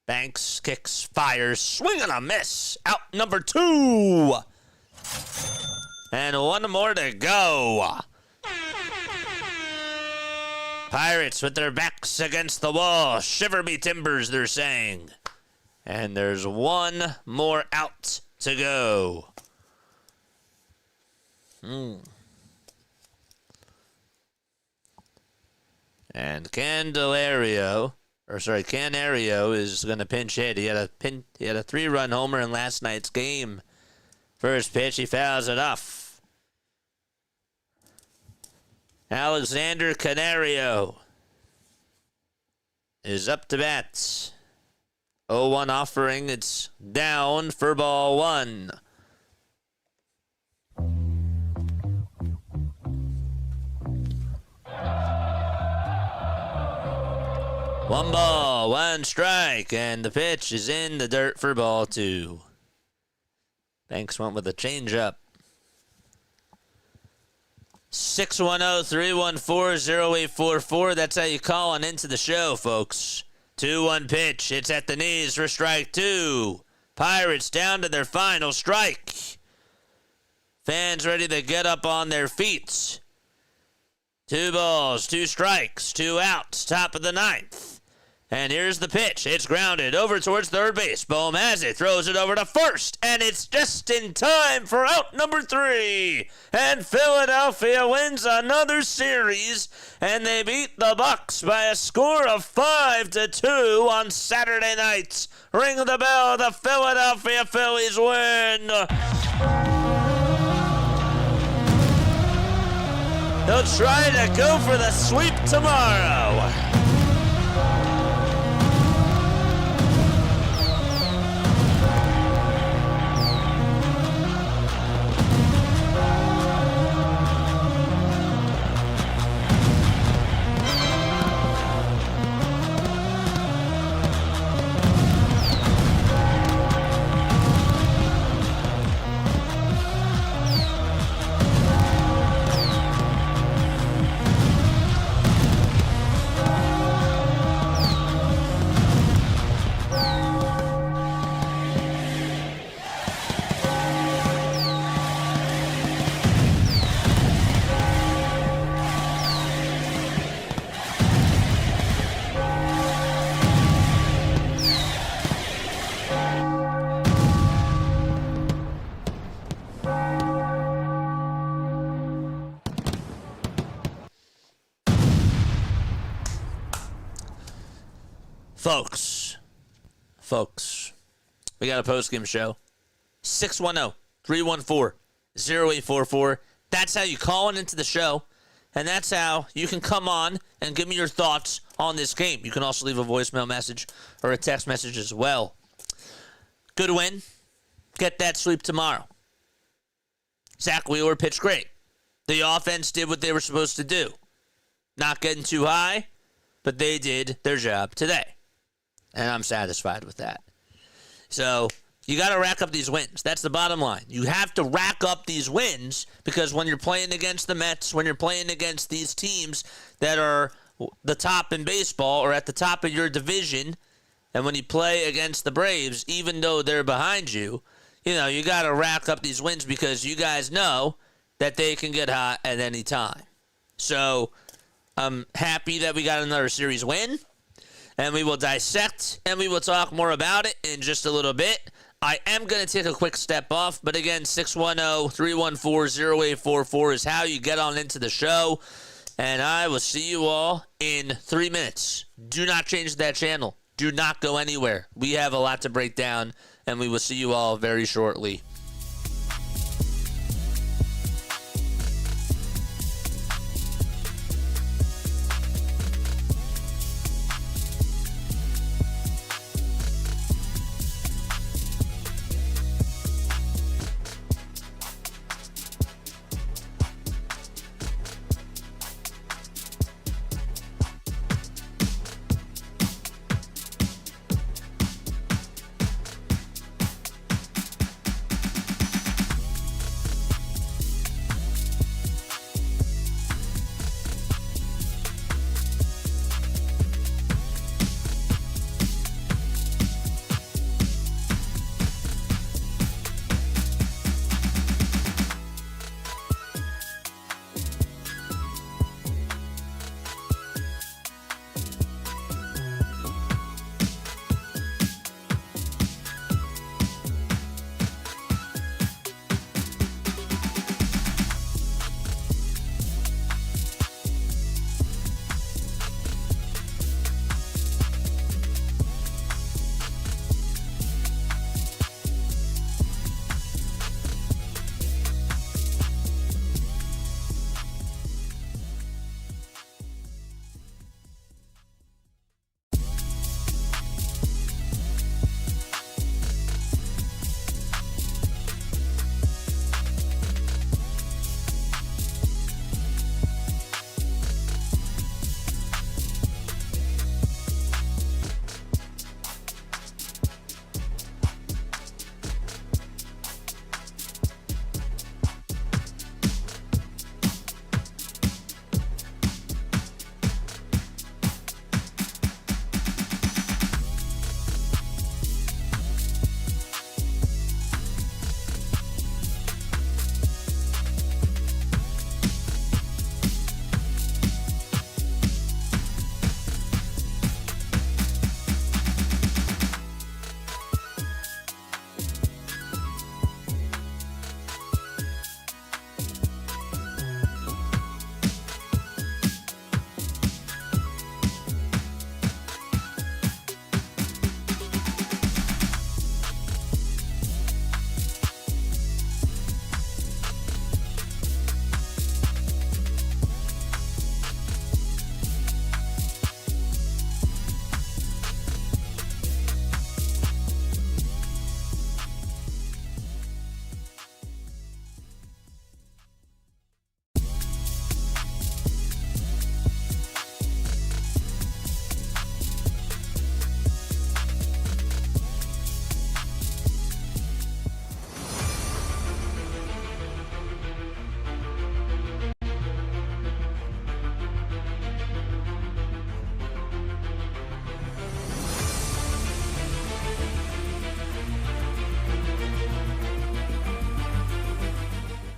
Banks, kicks, fires, swing and a miss. Out number 2. And 1 more to go. Pirates with their backs against the wall. Shiver me timbers, they're saying. And there's 1 more out to go. And Canario is going to pinch hit. He had a 3-run homer in last night's game. First pitch, he fouls it off. Alexander Canario is up to bat. 0-1 offering. It's down for ball 1. One ball, 1 strike, and the pitch is in the dirt for ball 2. Banks went with a changeup. 610-314-0844. That's how you call on into the show, folks. 2-1 pitch. It's at the knees for strike 2. Pirates down to their final strike. Fans ready to get up on their feet. 2 balls, 2 strikes, 2 outs, top of the 9th. And here's the pitch. It's grounded over towards third base. Bohm has it, throws it over to first, and it's just in time for out number 3. And Philadelphia wins another series, and they beat the Bucs by a score of 5-2 on Saturday night. Ring the bell, the Philadelphia Phillies win. They'll try to go for the sweep tomorrow. Folks, we got a post-game show. 610-314-0844. That's how you call into the show, and that's how you can come on and give me your thoughts on this game. You can also leave a voicemail message or a text message as well. Good win. Get that sweep tomorrow. Zach Wheeler pitched great. The offense did what they were supposed to do. Not getting too high, but they did their job today. And I'm satisfied with that. So you got to rack up these wins. That's the bottom line. You have to rack up these wins because when you're playing against the Mets, when you're playing against these teams that are the top in baseball or at the top of your division, and when you play against the Braves, even though they're behind you, you got to rack up these wins because you guys know that they can get hot at any time. So I'm happy that we got another series win, and we will dissect and we will talk more about it in just a little bit. I am going to take a quick step off, but again, 610-314-0844 is how you get on into the show, and I will see you all in 3 minutes. Do not change that channel. Do not go anywhere. We have a lot to break down, and we will see you all very shortly.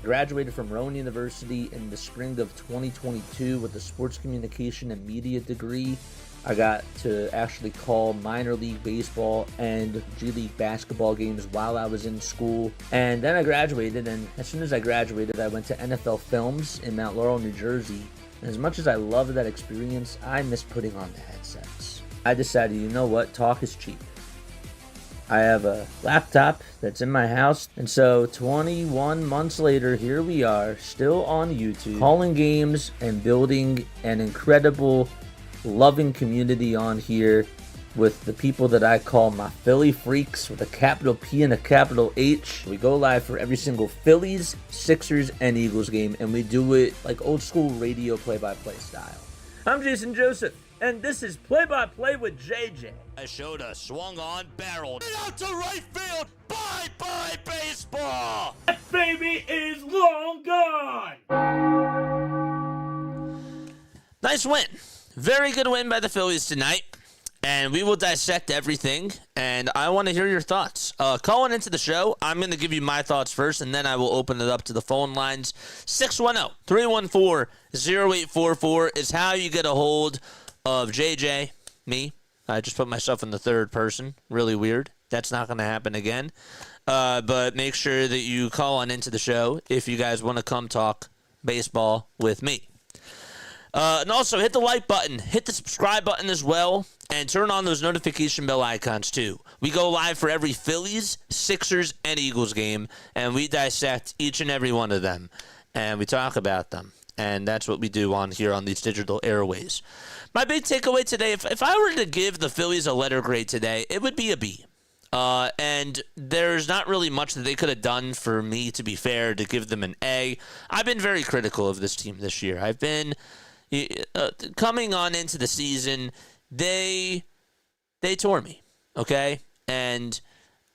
Graduated from Rowan University in the spring of 2022 with a sports communication and media degree. I got to actually call minor league baseball and G League basketball games while I was in school. And then I graduated, and as soon as I graduated, I went to NFL Films in Mount Laurel, New Jersey. And as much as I loved that experience, I miss putting on the headsets. I decided, you know what, talk is cheap. I have a laptop that's in my house, and so 21 months later, here we are, still on YouTube, calling games and building an incredible, loving community on here with the people that I call my Philly freaks with a capital P and a capital H. We go live for every single Phillies, Sixers, and Eagles game, and we do it like old school radio play-by-play style. I'm Jason Joseph, and this is Play-by-Play with JJ. I showed a swung on, barreled out to right field. Bye-bye baseball. That baby is long gone. Nice win. Very good win by the Phillies tonight. And we will dissect everything, and I want to hear your thoughts. Calling into the show, I'm going to give you my thoughts first, and then I will open it up to the phone lines. 610-314-0844 is how you get a hold of JJ, me. I just put myself in the third person. Really weird. That's not going to happen again. But make sure that you call on into the show if you guys want to come talk baseball with me. And also, hit the like button, hit the subscribe button as well, and turn on those notification bell icons too. We go live for every Phillies, Sixers, and Eagles game, and we dissect each and every one of them, and we talk about them. And that's what we do on here on these digital airways. My big takeaway today, if I were to give the Phillies a letter grade today, it would be a B. And there's not really much that they could have done for me, to be fair, to give them an A. I've been very critical of this team this year. I've been... coming on into the season, they tore me, okay? And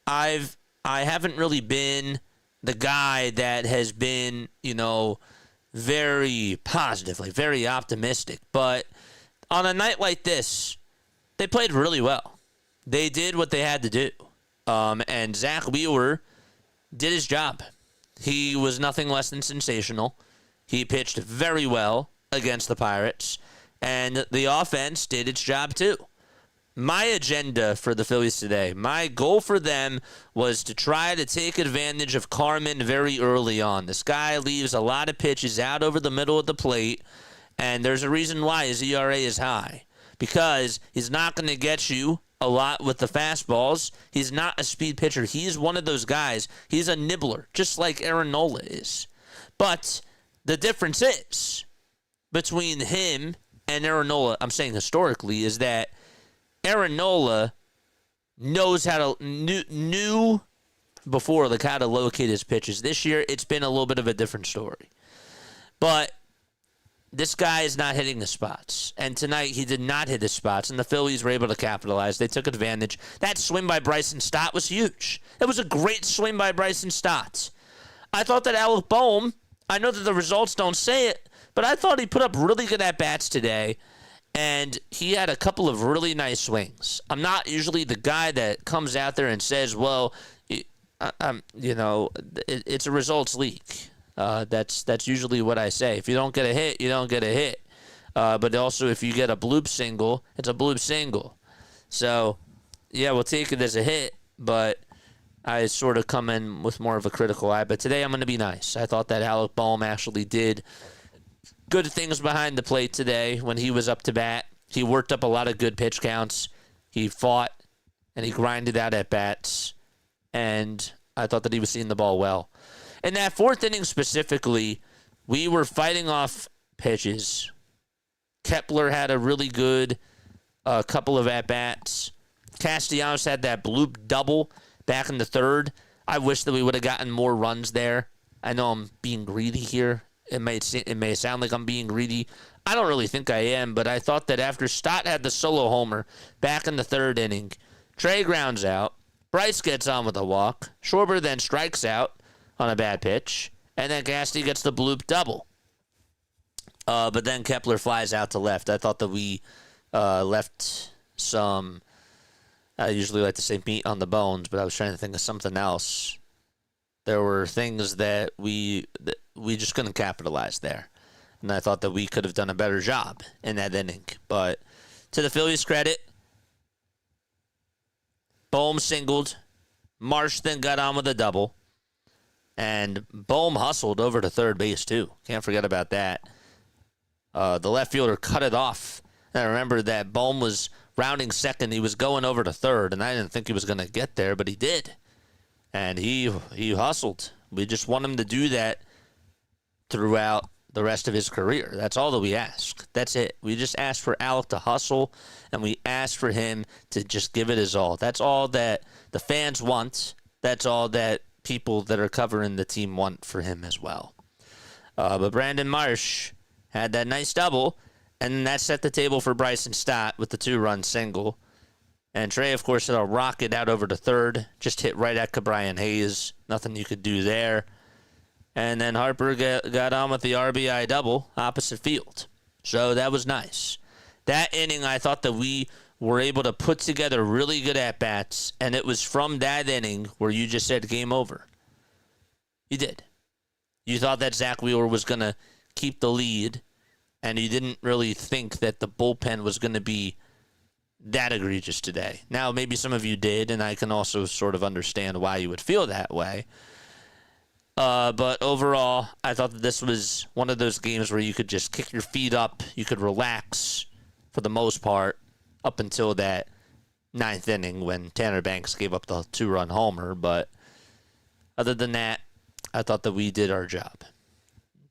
I haven't really been the guy that has been, very positive, like very optimistic. But on a night like this, they played really well. They did what they had to do. And Zach Wheeler did his job. He was nothing less than sensational. He pitched very well against the Pirates, and the offense did its job too. My agenda for the Phillies today, my goal for them was to try to take advantage of Carmen very early on. This guy leaves a lot of pitches out over the middle of the plate, and there's a reason why his ERA is high, because he's not going to get you a lot with the fastballs. He's not a speed pitcher. He's one of those guys. He's a nibbler, just like Aaron Nola is. But the difference is, between him and Aaron Nola, I'm saying historically, is that Aaron Nola knows how to knew before like how to locate his pitches. This year, it's been a little bit of a different story. But this guy is not hitting the spots. And tonight, he did not hit the spots, and the Phillies were able to capitalize. They took advantage. That swing by Bryson Stott was huge. It was a great swing by Bryson Stott. I thought that Alec Bohm, I know that the results don't say it, but I thought he put up really good at-bats today, and he had a couple of really nice swings. I'm not usually the guy that comes out there and says, well, it's a results league. That's usually what I say. If you don't get a hit, you don't get a hit. But also, if you get a bloop single, it's a bloop single. So, yeah, we'll take it as a hit, but I sort of come in with more of a critical eye. But today I'm going to be nice. I thought that Alec Bohm actually did good things behind the plate today when he was up to bat. He worked up a lot of good pitch counts. He fought, and he grinded out at bats. And I thought that he was seeing the ball well. In that fourth inning specifically, we were fighting off pitches. Kepler had a really good couple of at-bats. Castellanos had that bloop double back in the third. I wish that we would have gotten more runs there. I know I'm being greedy here. It may sound like I'm being greedy. I don't really think I am, but I thought that after Stott had the solo homer back in the third inning, Trey grounds out, Bryce gets on with a walk, Schwarber then strikes out on a bad pitch, and then Gasty gets the bloop double. But then Kepler flies out to left. I thought that we left some, I usually like to say meat on the bones, but I was trying to think of something else. There were things that we just couldn't capitalize there. And I thought that we could have done a better job in that inning. But to the Phillies' credit, Bohm singled. Marsh then got on with a double. And Bohm hustled over to third base, too. Can't forget about that. The left fielder cut it off. And I remember that Bohm was rounding second. He was going over to third, and I didn't think he was going to get there, but he did. And he hustled. We just want him to do that throughout the rest of his career. That's all that we ask. That's it. We just ask for Alec to hustle, and we ask for him to just give it his all. That's all that the fans want. That's all that people that are covering the team want for him as well. But Brandon Marsh had that nice double, and that set the table for Bryson Stott with the 2-run single. And Trey, of course, hit a rocket out over to third. Just hit right at Cabrian Hayes. Nothing you could do there. And then Harper got on with the RBI double opposite field. So that was nice. That inning, I thought that we were able to put together really good at-bats, and it was from that inning where you just said game over. You did. You thought that Zach Wheeler was going to keep the lead, and you didn't really think that the bullpen was going to be that egregious today. Now, maybe some of you did, and I can also sort of understand why you would feel that way. But overall, I thought that this was one of those games where you could just kick your feet up. You could relax for the most part up until that 9th inning when Tanner Banks gave up the 2-run homer. But other than that, I thought that we did our job.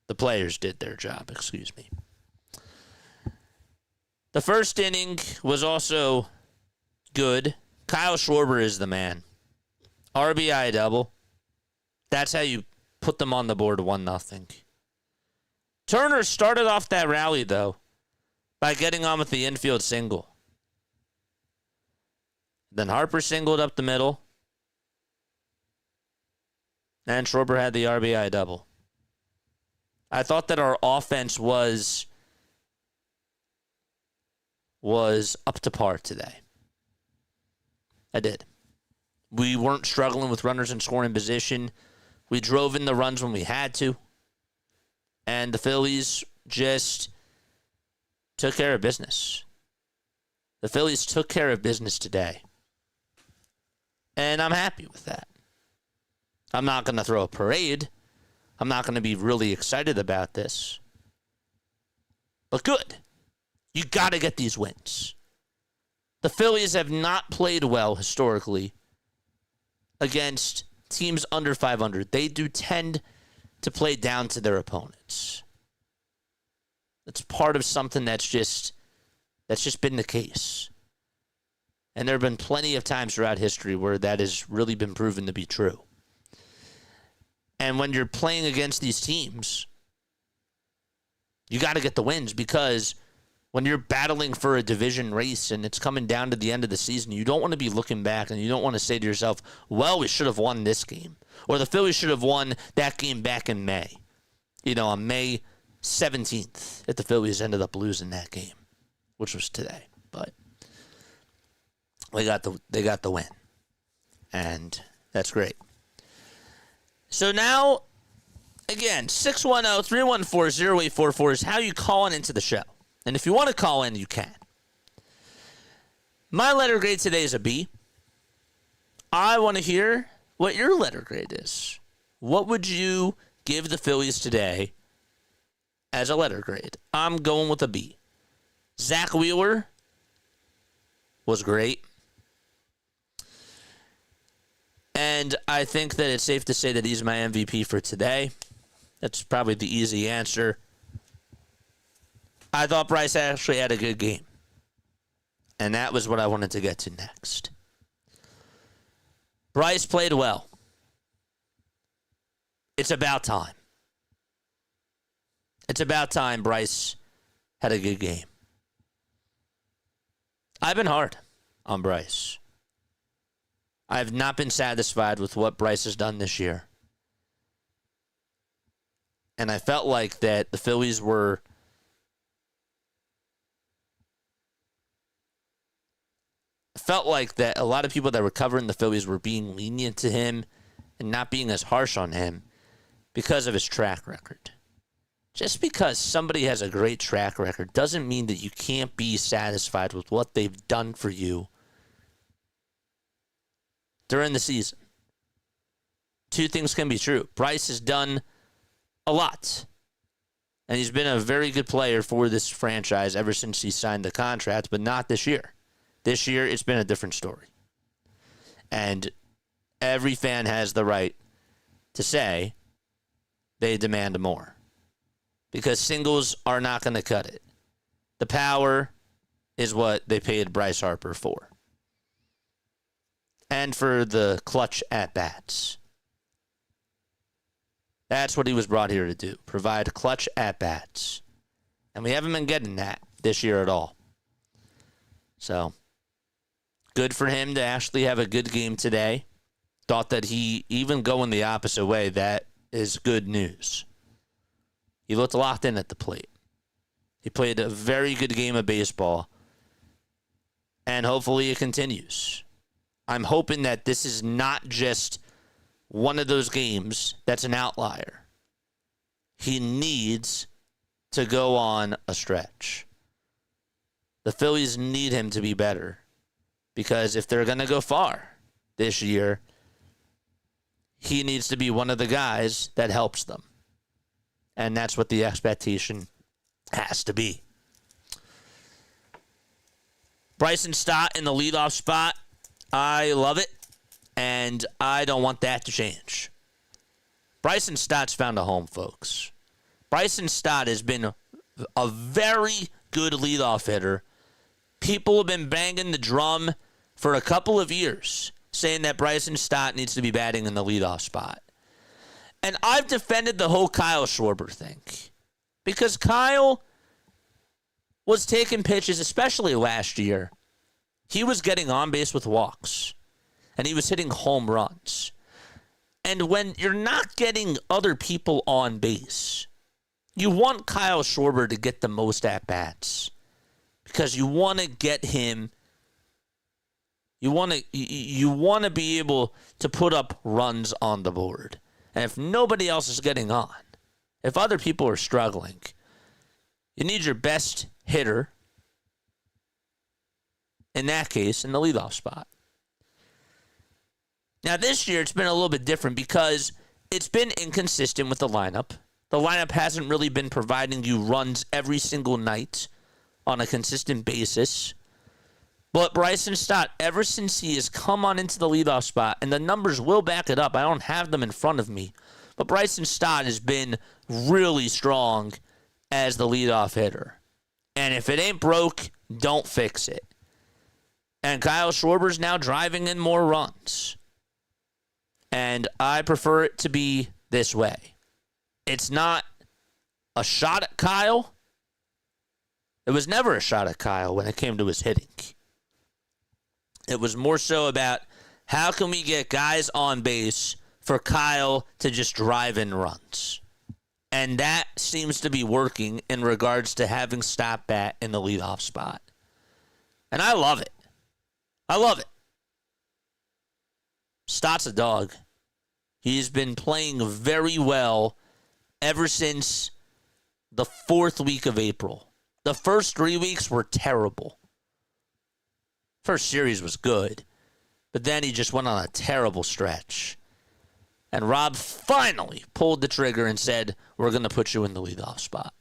The players did their job, excuse me. The first inning was also good. Kyle Schwarber is the man. RBI double. That's how you put them on the board 1-0. Turner started off that rally, though, by getting on with the infield single. Then Harper singled up the middle. And Schwarber had the RBI double. I thought that our offense was up to par today. I did. We weren't struggling with runners in scoring position. We drove in the runs when we had to. And the Phillies just took care of business. The Phillies took care of business today. And I'm happy with that. I'm not going to throw a parade. I'm not going to be really excited about this. But good. You got to get these wins. The Phillies have not played well historically against teams under 500. They do tend to play down to their opponents. It's part of something that's just been the case. And there have been plenty of times throughout history where that has really been proven to be true. And when you're playing against these teams, you got to get the wins, because when you're battling for a division race and it's coming down to the end of the season, you don't want to be looking back and you don't want to say to yourself, well, we should have won this game. Or the Phillies should have won that game back in May. On May 17th, if the Phillies ended up losing that game, which was today. But they got the win. And that's great. So now, again, 610-314-0844 is how you call into the show. And if you want to call in, you can. My letter grade today is a B. I want to hear what your letter grade is. What would you give the Phillies today as a letter grade? I'm going with a B. Zach Wheeler was great. And I think that it's safe to say that he's my MVP for today. That's probably the easy answer. I thought Bryce actually had a good game. And that was what I wanted to get to next. Bryce played well. It's about time. It's about time Bryce had a good game. I've been hard on Bryce. I have not been satisfied with what Bryce has done this year. And I felt like that the Phillies were felt like that a lot of people that were covering the Phillies were being lenient to him and not being as harsh on him because of his track record. Just because somebody has a great track record doesn't mean that you can't be satisfied with what they've done for you during the season. Two things can be true. Bryce has done a lot. And he's been a very good player for this franchise ever since he signed the contract, but not this year. This year, it's been a different story. And every fan has the right to say they demand more. Because singles are not going to cut it. The power is what they paid Bryce Harper for. And for the clutch at-bats. That's what he was brought here to do. Provide clutch at-bats. And we haven't been getting that this year at all. So, good for him to actually have a good game today. Thought that he, even going the opposite way, that is good news. He looked locked in at the plate. He played a very good game of baseball. And hopefully it continues. I'm hoping that this is not just one of those games that's an outlier. He needs to go on a stretch. The Phillies need him to be better. Because if they're going to go far this year, he needs to be one of the guys that helps them. And that's what the expectation has to be. Bryson Stott in the leadoff spot. I love it, and I don't want that to change. Bryson Stott's found a home, folks. Bryson Stott has been a very good leadoff hitter. People have been banging the drum for a couple of years, saying that Bryson Stott needs to be batting in the leadoff spot. And I've defended the whole Kyle Schwarber thing. Because Kyle was taking pitches, especially last year. He was getting on base with walks. And he was hitting home runs. And when you're not getting other people on base, you want Kyle Schwarber to get the most at-bats. Because you want to get him. You want to be able to put up runs on the board. And if nobody else is getting on, if other people are struggling, you need your best hitter, in that case, in the leadoff spot. Now, this year, it's been a little bit different because it's been inconsistent with the lineup. The lineup hasn't really been providing you runs every single night on a consistent basis. But Bryson Stott, ever since he has come on into the leadoff spot, and the numbers will back it up, I don't have them in front of me, but Bryson Stott has been really strong as the leadoff hitter. And if it ain't broke, don't fix it. And Kyle Schwarber's now driving in more runs. And I prefer it to be this way. It's not a shot at Kyle. It was never a shot at Kyle when it came to his hitting. It was more so about how can we get guys on base for Kyle to just drive in runs. And that seems to be working in regards to having Stott bat in the leadoff spot. And I love it. I love it. Stott's a dog. He's been playing very well ever since the 4th week of April. The first 3 weeks were terrible. First series was good, but then he just went on a terrible stretch. And Rob finally pulled the trigger and said, we're going to put you in the leadoff spot.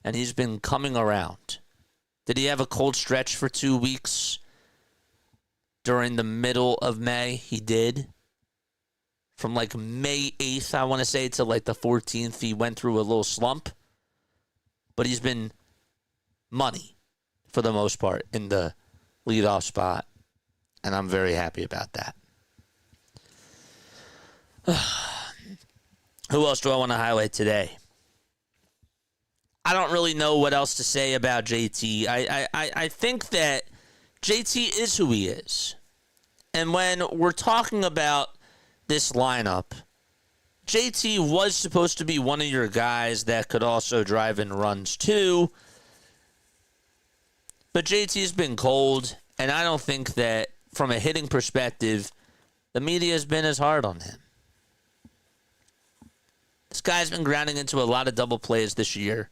And he's been coming around. Did he have a cold stretch for 2 weeks during the middle of May? He did. From like May 8th, I want to say, to like the 14th, he went through a little slump. But he's been money for the most part in the leadoff spot. And I'm very happy about that. Who else do I want to highlight today? I don't really know what else to say about JT. I think that JT is who he is. And when we're talking about this lineup, JT was supposed to be one of your guys that could also drive in runs too. But JT's been cold, and I don't think that from a hitting perspective, the media has been as hard on him. This guy's been grounding into a lot of double plays this year.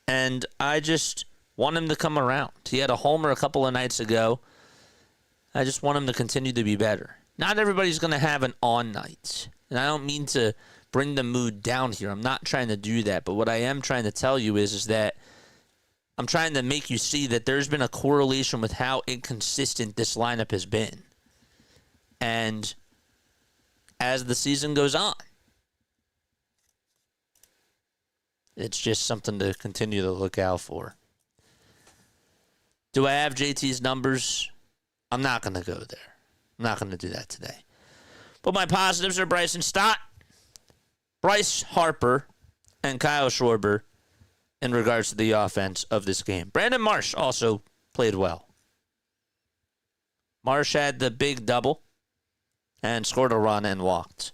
And I just want him to come around. He had a homer a couple of nights ago. I just want him to continue to be better. Not everybody's going to have an on night. And I don't mean to bring the mood down here. I'm not trying to do that. But what I am trying to tell you is that I'm trying to make you see that there's been a correlation with how inconsistent this lineup has been. And as the season goes on, it's just something to continue to look out for. Do I have JT's numbers? I'm not going to go there. I'm not going to do that today. But my positives are Bryson Stott, Bryce Harper, and Kyle Schwarber in regards to the offense of this game. Brandon Marsh also played well. Marsh had the big double and scored a run and walked.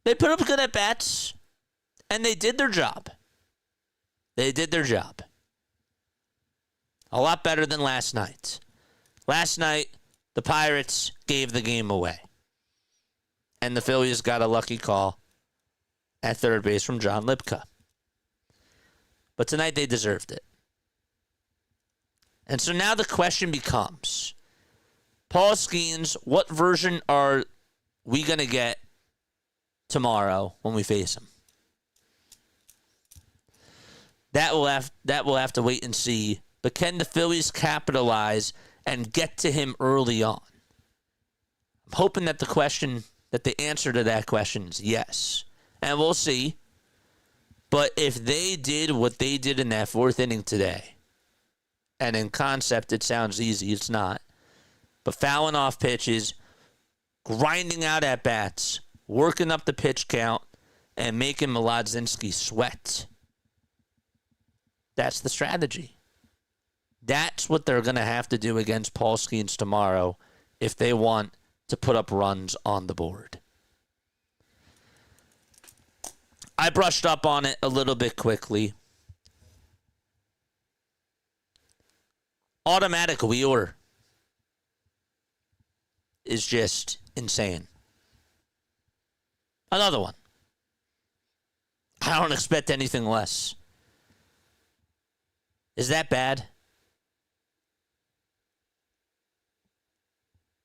They put up good at-bats, and they did their job. They did their job. A lot better than last night. Last night, the Pirates gave the game away. And the Phillies got a lucky call at third base from John Lipka. But tonight they deserved it. And so now the question becomes, Paul Skeens, what version are we going to get tomorrow when we face him? That will have to wait and see. But can the Phillies capitalize and get to him early on? I'm hoping that the answer to that question is yes. And we'll see. But if they did what they did in that fourth inning today, and in concept it sounds easy, it's not. But fouling off pitches, grinding out at bats, working up the pitch count, and making mlodzinski sweat. That's the strategy. That's what they're going to have to do against Paul Skeens tomorrow if they want to put up runs on the board. I brushed up on it a little bit quickly. Automatic Wheeler is just insane. Another one. I don't expect anything less. Is that bad?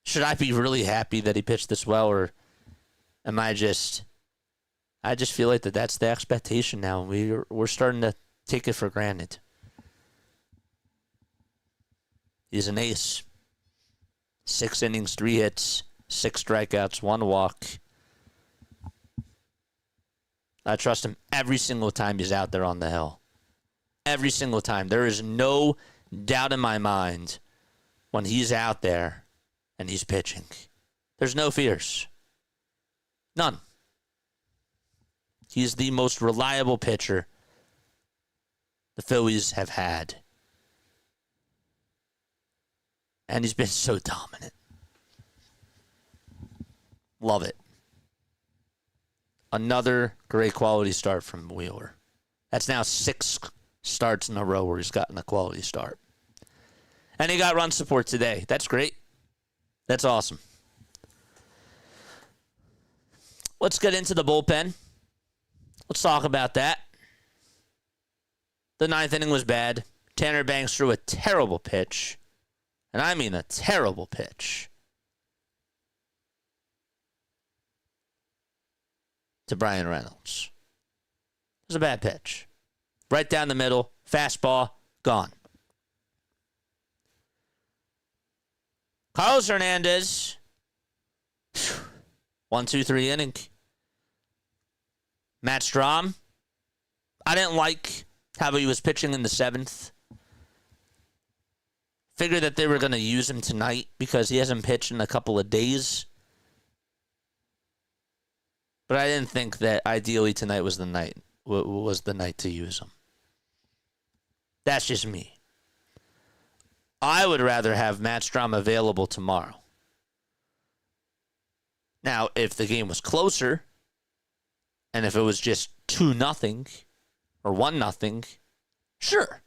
Should I be really happy that he pitched this well, or am I just feel like that's the expectation now. We're starting to take it for granted. He's an ace. 6 innings, 3 hits, 6 strikeouts, 1 walk. I trust him every single time he's out there on the hill. Every single time. There is no doubt in my mind when he's out there and he's pitching. There's no fears. None. He's the most reliable pitcher the Phillies have had. And he's been so dominant. Love it. Another great quality start from Wheeler. That's now 6 starts in a row where he's gotten a quality start. And he got run support today. That's great. That's awesome. Let's get into the bullpen. Let's talk about that. The 9th inning was bad. Tanner Banks threw a terrible pitch. And I mean a terrible pitch. To Brian Reynolds. It was a bad pitch. Right down the middle. Fastball. Gone. Carlos Hernandez. 1-2-3 inning. Matt Strahm. I didn't like how he was pitching in the 7th. Figured that they were going to use him tonight because he hasn't pitched in a couple of days. But I didn't think that ideally tonight was the night to use him. That's just me. I would rather have Matt Strahm available tomorrow. Now, if the game was closer, and if it was just 2-0 or 1-0, sure,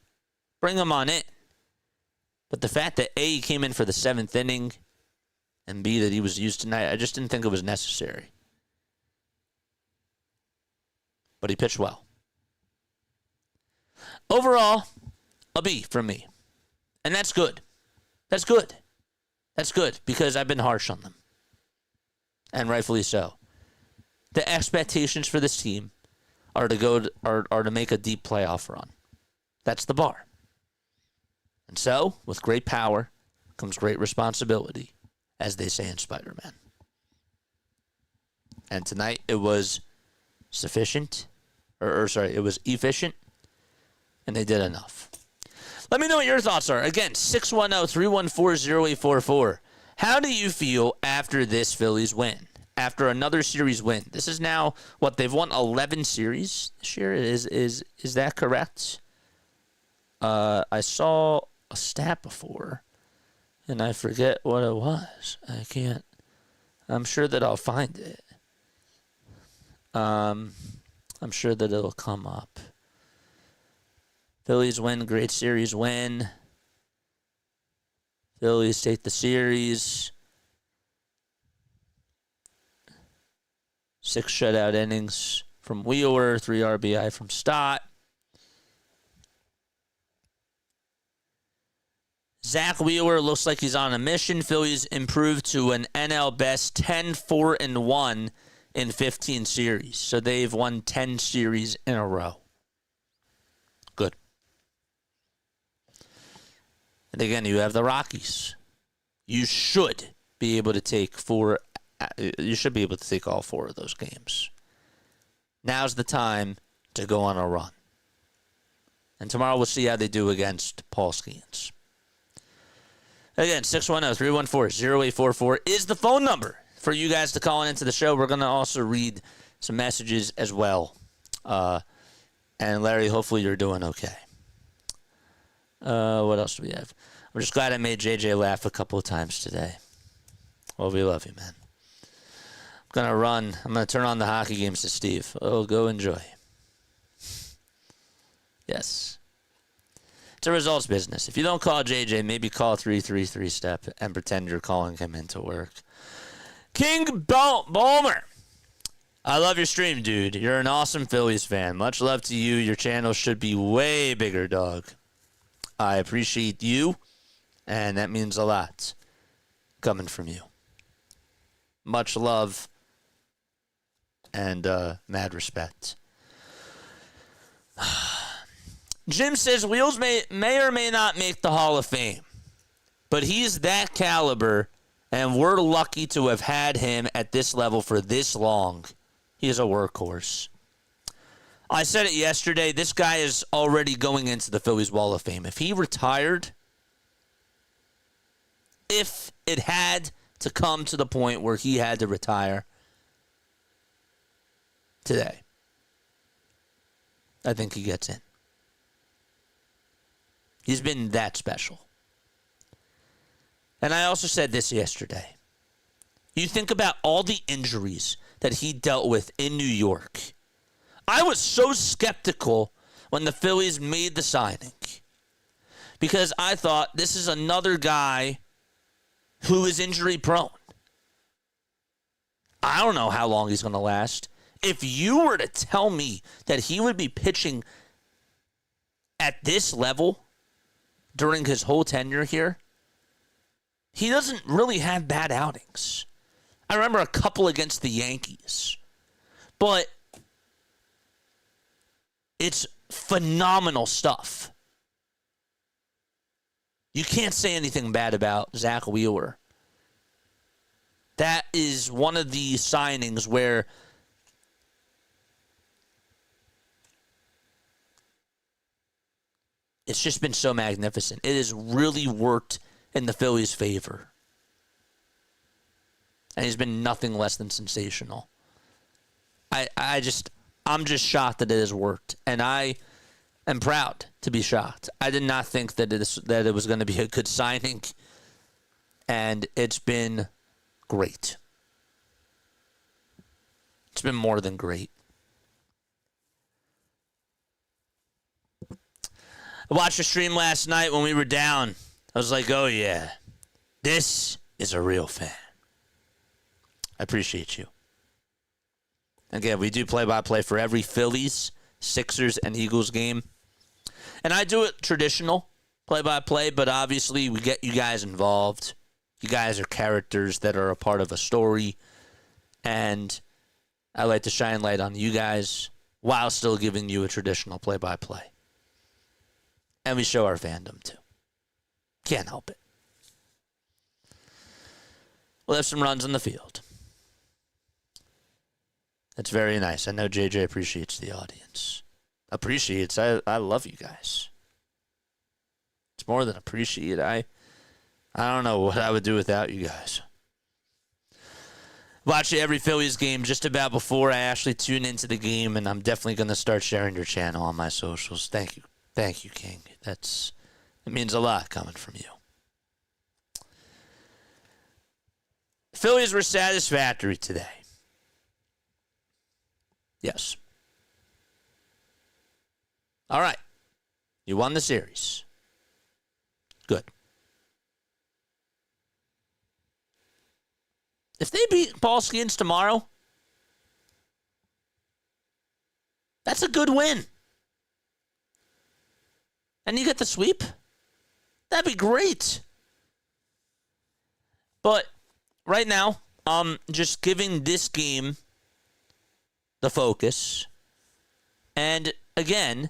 bring him on in. But the fact that A, he came in for the 7th inning, and B, that he was used tonight, I just didn't think it was necessary. But he pitched well. Overall, a B from me. And that's good. That's good. That's good, because I've been harsh on them. And rightfully so. The expectations for this team are to make a deep playoff run. That's the bar. And so, with great power comes great responsibility, as they say in Spider-Man. And tonight it was sufficient, it was efficient, and they did enough. Let me know what your thoughts are. Again, 610-314-0844. How do you feel after this Phillies win? After another series win? This is now, they've won 11 series this year? Is that correct? I saw a stat before, and I forget what it was. I'm sure that I'll find it. I'm sure that it'll come up. Phillies win, great series win. Phillies take the series. 6 shutout innings from Wheeler, 3 RBI from Stott. Zach Wheeler looks like he's on a mission. Phillies improved to an NL best 10-4-1 in 15 series. So they've won 10 series in a row. Good. And again, you have the Rockies. You should be able to take all 4 of those games. Now's the time to go on a run. And tomorrow we'll see how they do against Paul Skeens. Again, 610-314-0844 is the phone number for you guys to call into the show. We're going to also read some messages as well. And Larry, hopefully you're doing okay. What else do we have? I'm just glad I made JJ laugh a couple of times today. Well, we love you, man. I'm going to turn on the hockey games to Steve. Oh, go enjoy. Yes. It's a results business. If you don't call JJ, maybe call 333-STEP and pretend you're calling him into work. King Bowmer. I love your stream, dude. You're an awesome Phillies fan. Much love to you. Your channel should be way bigger, dog. I appreciate you, and that means a lot coming from you. Much love and mad respect. Jim says Wheels may or may not make the Hall of Fame, but he's that caliber, and we're lucky to have had him at this level for this long. He's a workhorse. I said it yesterday. This guy is already going into the Phillies Wall of Fame. If he retired, if it had to come to the point where he had to retire today, I think he gets in. He's been that special. And I also said this yesterday. You think about all the injuries that he dealt with in New York. I was so skeptical when the Phillies made the signing because I thought this is another guy who is injury prone. I don't know how long he's going to last. If you were to tell me that he would be pitching at this level during his whole tenure here, he doesn't really have bad outings. I remember a couple against the Yankees, but it's phenomenal stuff. You can't say anything bad about Zach Wheeler. That is one of the signings where it's just been so magnificent. It has really worked in the Phillies' favor. And he's been nothing less than sensational. I'm just shocked that it has worked. And I am proud to be shocked. I did not think that it was going to be a good signing. And it's been great. It's been more than great. I watched the stream last night when we were down. I was like, oh, yeah, this is a real fan. I appreciate you. Again, we do play-by-play for every Phillies, Sixers, and Eagles game. And I do it traditional play-by-play, but obviously we get you guys involved. You guys are characters that are a part of a story. And I like to shine light on you guys while still giving you a traditional play-by-play. And we show our fandom, too. Can't help it. We'll have some runs on the field. That's very nice. I know JJ appreciates the audience. Appreciates. I love you guys. It's more than appreciate. I don't know what I would do without you guys. Watch every Phillies game just about before I actually tune into the game, and I'm definitely going to start sharing your channel on my socials. Thank you. Thank you, King. It means a lot coming from you. Phillies were satisfactory today. Yes. All right. You won the series. Good. If they beat Paul Skins tomorrow, that's a good win. And you get the sweep? That'd be great. But right now, just giving this game the focus. And again,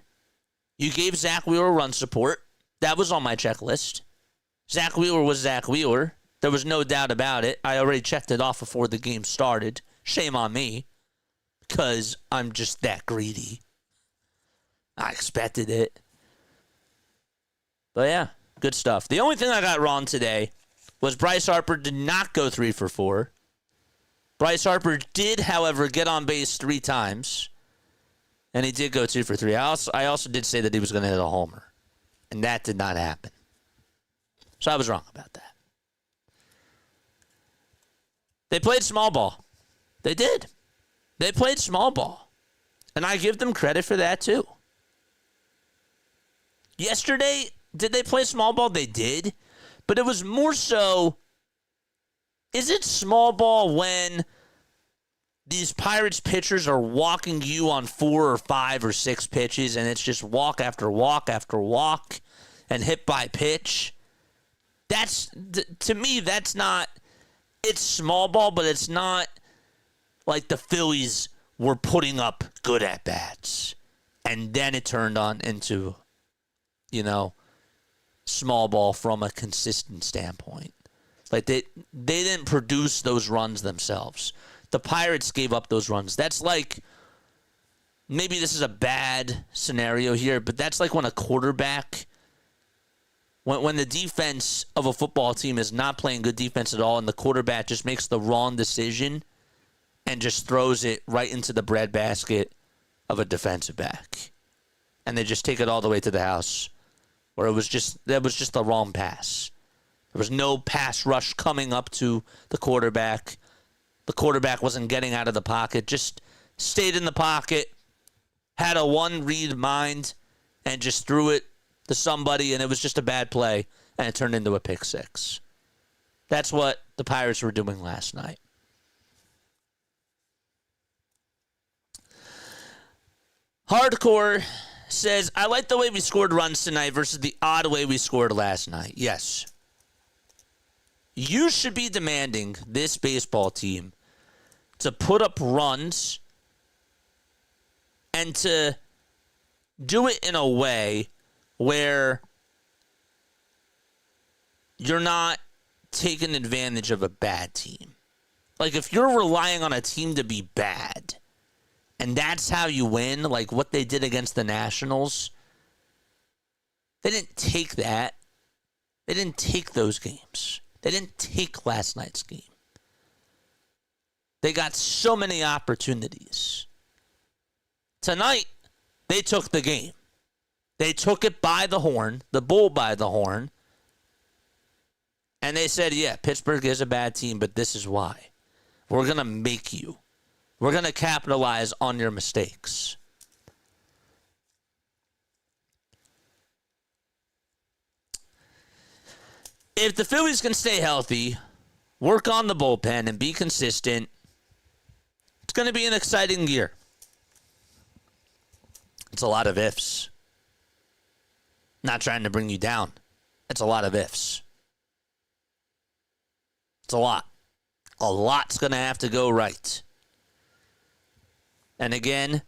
you gave Zach Wheeler run support. That was on my checklist. Zach Wheeler was Zach Wheeler. There was no doubt about it. I already checked it off before the game started. Shame on me, because I'm just that greedy. I expected it. But yeah, good stuff. The only thing I got wrong today was Bryce Harper did not go 3 for 4. Bryce Harper did, however, get on base 3 times. And he did go 2 for 3. I also did say that he was going to hit a homer. And that did not happen. So I was wrong about that. They played small ball. They did. They played small ball. And I give them credit for that too. Yesterday, did they play small ball? They did. But it was more so, is it small ball when these Pirates pitchers are walking you on 4 or 5 or 6 pitches and it's just walk after walk after walk and hit by pitch? That's, to me, that's not, it's small ball, but it's not like the Phillies were putting up good at-bats. And then it turned on into, small ball from a consistent standpoint. Like they didn't produce those runs themselves. The Pirates gave up those runs. That's like, maybe this is a bad scenario here, but that's like when a quarterback, when the defense of a football team is not playing good defense at all and the quarterback just makes the wrong decision and just throws it right into the breadbasket of a defensive back. And they just take it all the way to the house. Or that was just the wrong pass. There was no pass rush coming up to the quarterback. The quarterback wasn't getting out of the pocket, just stayed in the pocket, had a one-read mind, and just threw it to somebody, and it was just a bad play, and it turned into a pick six. That's what the Pirates were doing last night. Hardcore says, I like the way we scored runs tonight versus the odd way we scored last night. Yes. You should be demanding this baseball team to put up runs and to do it in a way where you're not taking advantage of a bad team. Like, if you're relying on a team to be bad, and that's how you win, like what they did against the Nationals, they didn't take that. They didn't take those games. They didn't take last night's game. They got so many opportunities. Tonight, they took the game. They took it by the horn, the bull by the horn, and they said, yeah, Pittsburgh is a bad team, but this is why. We're going to make you. We're going to capitalize on your mistakes. If the Phillies can stay healthy, work on the bullpen, and be consistent, it's going to be an exciting year. It's a lot of ifs. Not trying to bring you down. It's a lot of ifs. It's a lot. A lot's going to have to go right. And again,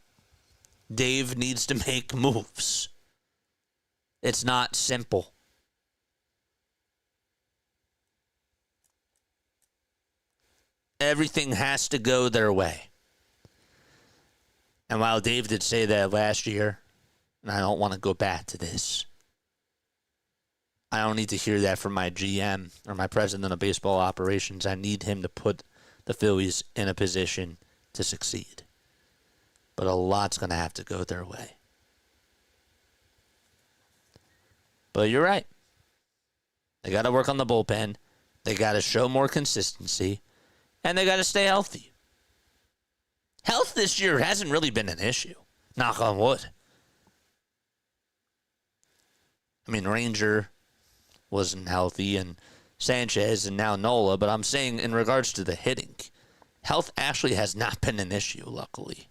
Dave needs to make moves. It's not simple. Everything has to go their way. And while Dave did say that last year, and I don't want to go back to this, I don't need to hear that from my GM or my president of baseball operations. I need him to put the Phillies in a position to succeed. But a lot's going to have to go their way. But you're right. They got to work on the bullpen. They got to show more consistency. And they got to stay healthy. Health this year hasn't really been an issue. Knock on wood. I mean, Ranger wasn't healthy, and Sanchez, and now Nola. But I'm saying in regards to the hitting, health actually has not been an issue, luckily.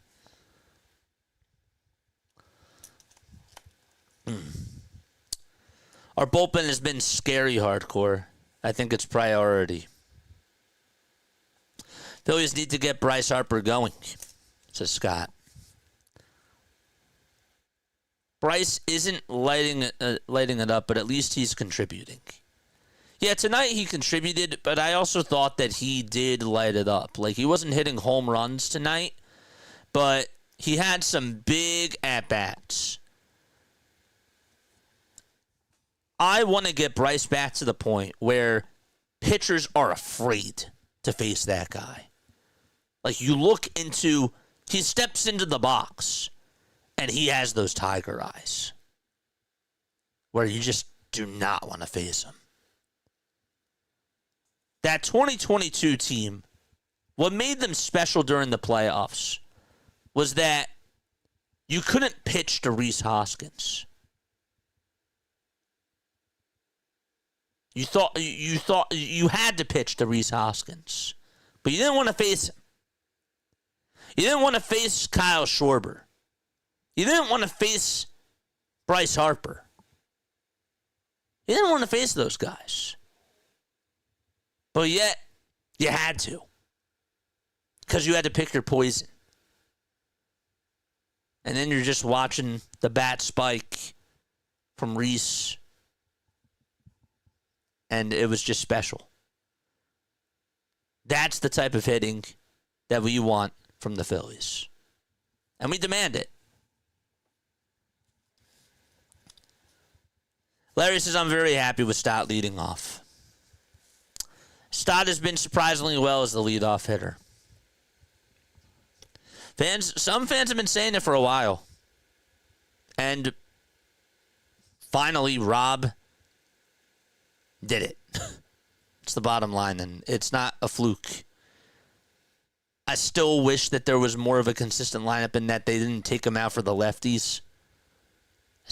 Our bullpen has been scary hardcore. I think it's priority. Phillies need to get Bryce Harper going, says Scott. Bryce isn't lighting it up, but at least he's contributing. Yeah, tonight he contributed, but I also thought that he did light it up. Like, he wasn't hitting home runs tonight, but he had some big at-bats. I want to get Bryce back to the point where pitchers are afraid to face that guy. Like, you look into, he steps into the box, and he has those tiger eyes where you just do not want to face him. That 2022 team, what made them special during the playoffs was that you couldn't pitch to Rhys Hoskins. You thought you had to pitch to Rhys Hoskins, but you didn't want to face him. You didn't want to face Kyle Schwarber. You didn't want to face Bryce Harper. You didn't want to face those guys. But yet, you had to. Because you had to pick your poison. And then you're just watching the bat spike from Rhys. And it was just special. That's the type of hitting that we want from the Phillies. And we demand it. Larry says, I'm very happy with Stott leading off. Stott has been surprisingly well as the leadoff hitter. Some fans have been saying it for a while. And finally, Rob did it. It's the bottom line, and it's not a fluke. I still wish that there was more of a consistent lineup and that they didn't take him out for the lefties.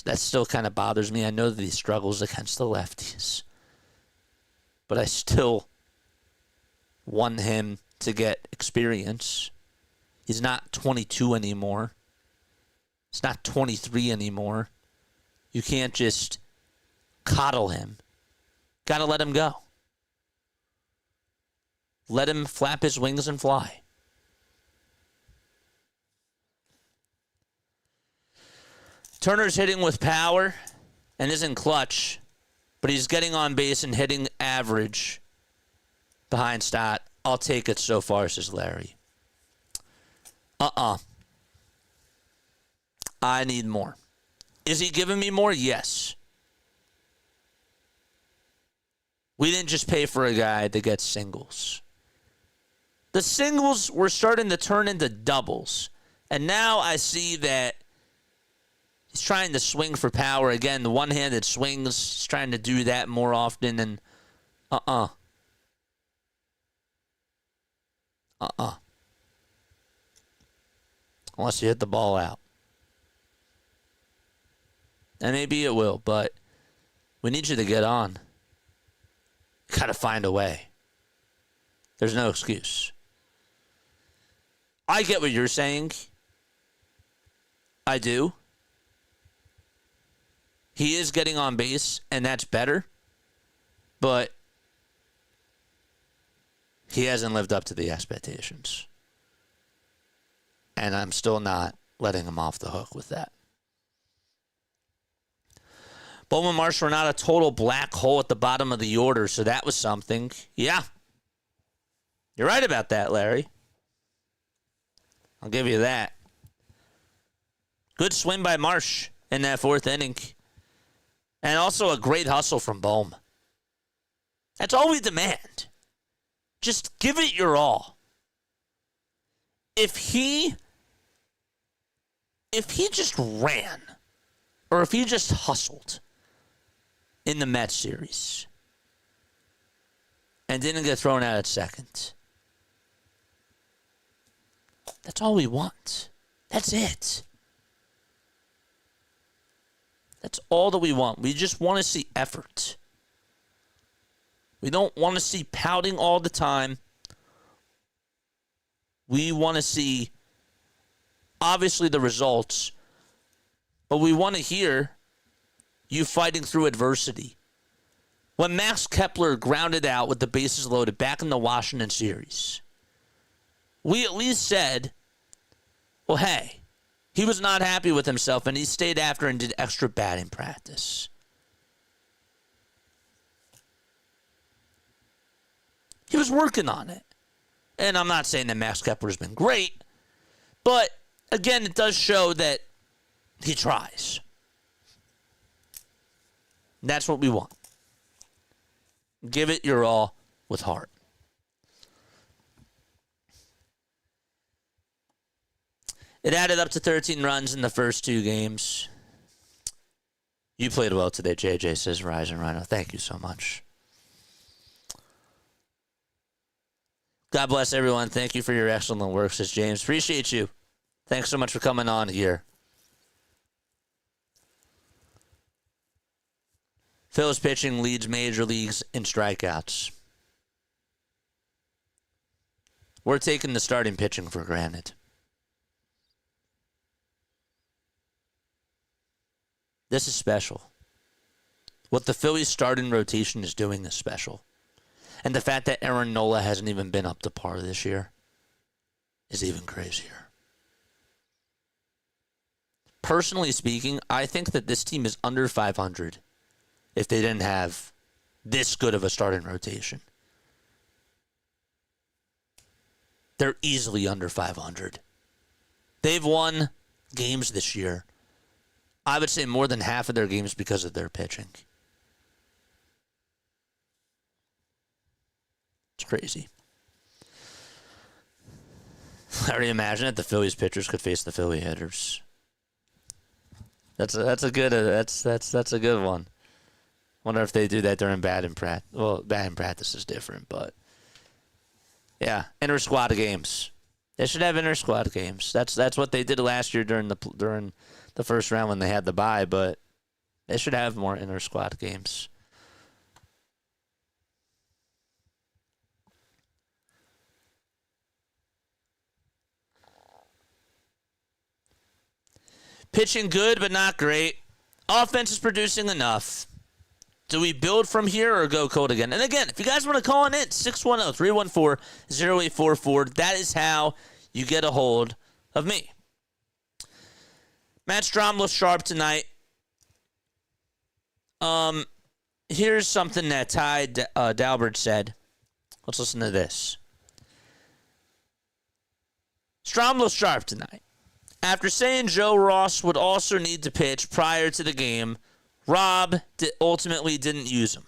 That still kind of bothers me. I know that he struggles against the lefties. But I still want him to get experience. He's not 22 anymore. He's not 23 anymore. You can't just coddle him. Got to let him go. Let him flap his wings and fly. Turner's hitting with power and isn't clutch, but he's getting on base and hitting average behind Stott. I'll take it so far, says Larry. I need more. Is he giving me more? Yes. We didn't just pay for a guy to get singles. The singles were starting to turn into doubles. And now I see that he's trying to swing for power. Again, the one-handed swings, he's trying to do that more often. And unless you hit the ball out. And maybe it will, but we need you to get on. Got to find a way. There's no excuse. I get what you're saying. I do. He is getting on base, and that's better. But he hasn't lived up to the expectations. And I'm still not letting him off the hook with that. Bowman and Marsh were not a total black hole at the bottom of the order, so that was something. Yeah. You're right about that, Larry. I'll give you that. Good swing by Marsh in that fourth inning. And also a great hustle from Bohm. That's all we demand. Just give it your all. If he just ran, or if he just hustled in the Mets series and didn't get thrown out at second, that's all we want. That's it. That's all that we want. We just want to see effort. We don't want to see pouting all the time. We want to see, obviously, the results, but we want to hear you fighting through adversity. When Max Kepler grounded out with the bases loaded back in the Washington series, we at least said, well, hey, he was not happy with himself, and he stayed after and did extra batting practice. He was working on it. And I'm not saying that Max Kepler's been great, but, again, it does show that he tries. That's what we want. Give it your all with heart. It added up to 13 runs in the first two games. You played well today, JJ, says Rise and Rhino. Thank you so much. God bless everyone. Thank you for your excellent work, says James. Appreciate you. Thanks so much for coming on here. Phillies pitching leads major leagues in strikeouts. We're taking the starting pitching for granted. This is special. What the Phillies starting rotation is doing is special. And the fact that Aaron Nola hasn't even been up to par this year is even crazier. Personally speaking, I think that this team is under 500 if they didn't have this good of a starting rotation. They're easily under 500. They've won games this year. I would say more than half of their games because of their pitching. It's crazy. I already imagine that the Phillies pitchers could face the Philly hitters. That's a good one. Wonder if they do that during batting practice. Well, batting practice is different, but yeah, inter squad games. They should have inter squad games. That's what they did last year during the first round when they had the bye, but they should have more inter squad games. Pitching good, but not great. Offense is producing enough. Do we build from here or go cold again? And again, if you guys want to call in, 610-314-0844. That is how you get a hold of me. Matt Strom looks sharp tonight. Here's something that Ty Dalbert said. Let's listen to this. Strom looks sharp tonight. After saying Joe Ross would also need to pitch prior to the game, Rob ultimately didn't use him.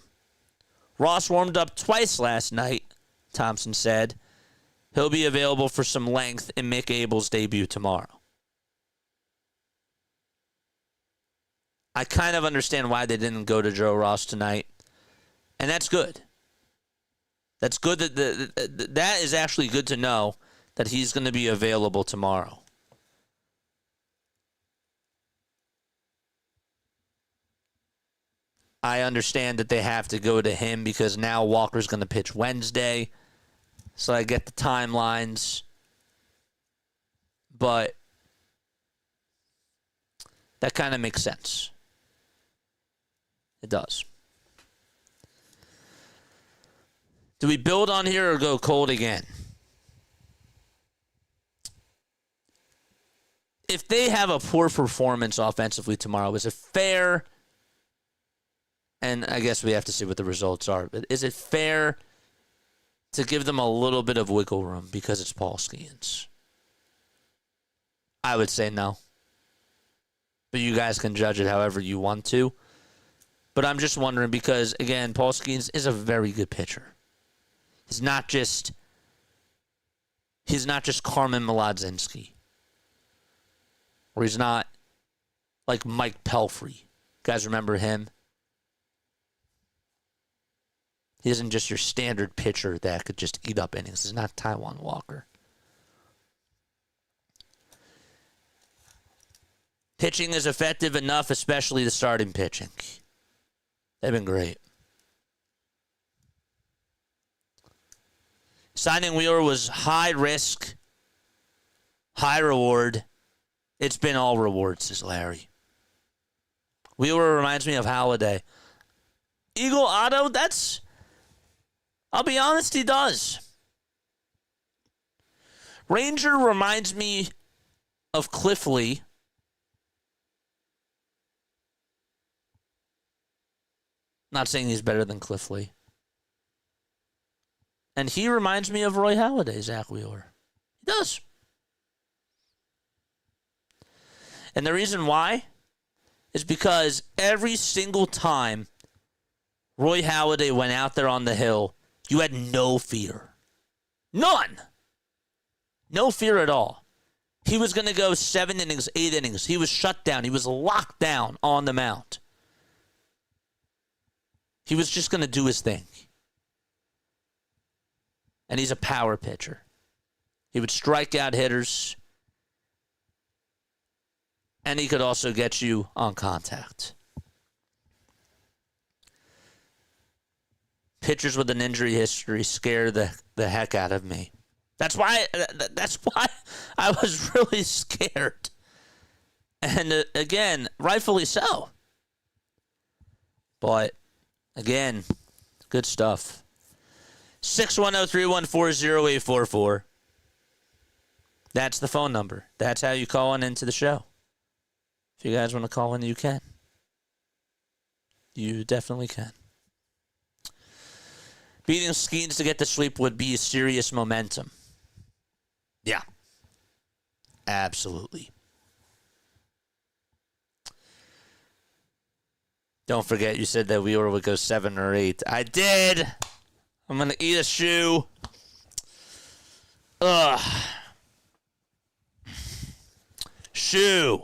Ross warmed up twice last night, Thompson said. He'll be available for some length in Mick Abel's debut tomorrow. I kind of understand why they didn't go to Joe Ross tonight, and that's good. That's good. That is actually good to know that he's going to be available tomorrow. I understand that they have to go to him because now Walker's going to pitch Wednesday. So I get the timelines. But that kind of makes sense. It does. Do we build on here or go cold again? if they have a poor performance offensively tomorrow, is it fair? And I guess we have to see what the results are. But is it fair to give them a little bit of wiggle room because it's Paul Skeens? I would say no. But you guys can judge it however you want to. But I'm just wondering because, again, Paul Skeens is a very good pitcher. He's not just Carmen Mlodzinski. Or he's not like Mike Pelfrey. You guys remember him? He isn't just your standard pitcher that could just eat up innings. He's not Taijuan Walker. Pitching is effective enough, especially the starting pitching. They've been great. Signing Wheeler was high risk, high reward. It's been all rewards, says Larry. Wheeler reminds me of Halladay. Eagle Otto, I'll be honest, he does. Ranger reminds me of Cliff Lee. Not saying he's better than Cliff Lee. And he reminds me of Roy Halladay, Zach Wheeler. He does. And the reason why is because every single time Roy Halladay went out there on the hill, you had no fear. None. No fear at all. He was going to go 7 innings, 8 innings. He was shut down. He was locked down on the mound. He was just going to do his thing. And he's a power pitcher. He would strike out hitters. And he could also get you on contact. Pitchers with an injury history scare the heck out of me. That's why I was really scared. And again, rightfully so. But again, good stuff. 610-314-0844. That's the phone number. That's how you call in into the show. If you guys want to call in, you can. You definitely can. Beating Skeens to get to sweep would be serious momentum. Yeah. Absolutely. Don't forget, you said that Wheeler would go 7 or 8. I did. I'm going to eat a shoe. Ugh. Shoe.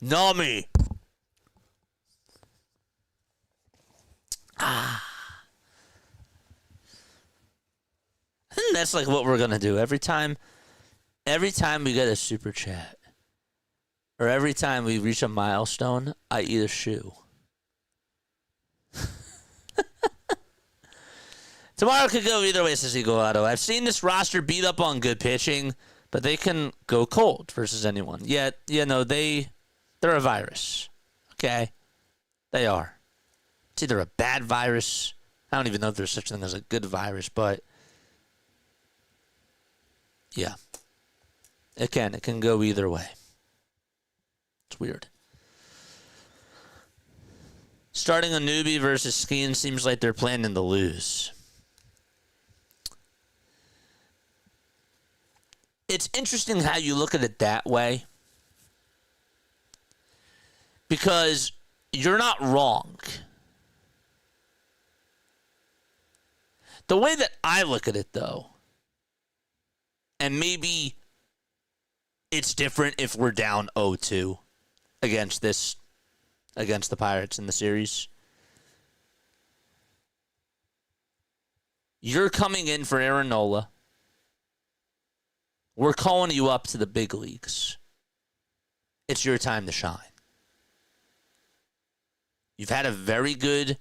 Nummy. I think that's like what we're going to do. Every time we get a super chat, or every time we reach a milestone, I eat a shoe. Tomorrow could go either way, says Eagle Otto. I've seen this roster beat up on good pitching, but they can go cold versus anyone. Yet, you know, they're a virus. Okay? They are. It's either a bad virus. I don't even know if there's such a thing as a good virus, but yeah. It can go either way. It's weird. Starting a newbie versus Skeens seems like they're planning to lose. It's interesting how you look at it that way, because you're not wrong. The way that I look at it, though, and maybe it's different if we're down 0-2 against the Pirates in the series. You're coming in for Aaron Nola. We're calling you up to the big leagues. It's your time to shine. You've had a very good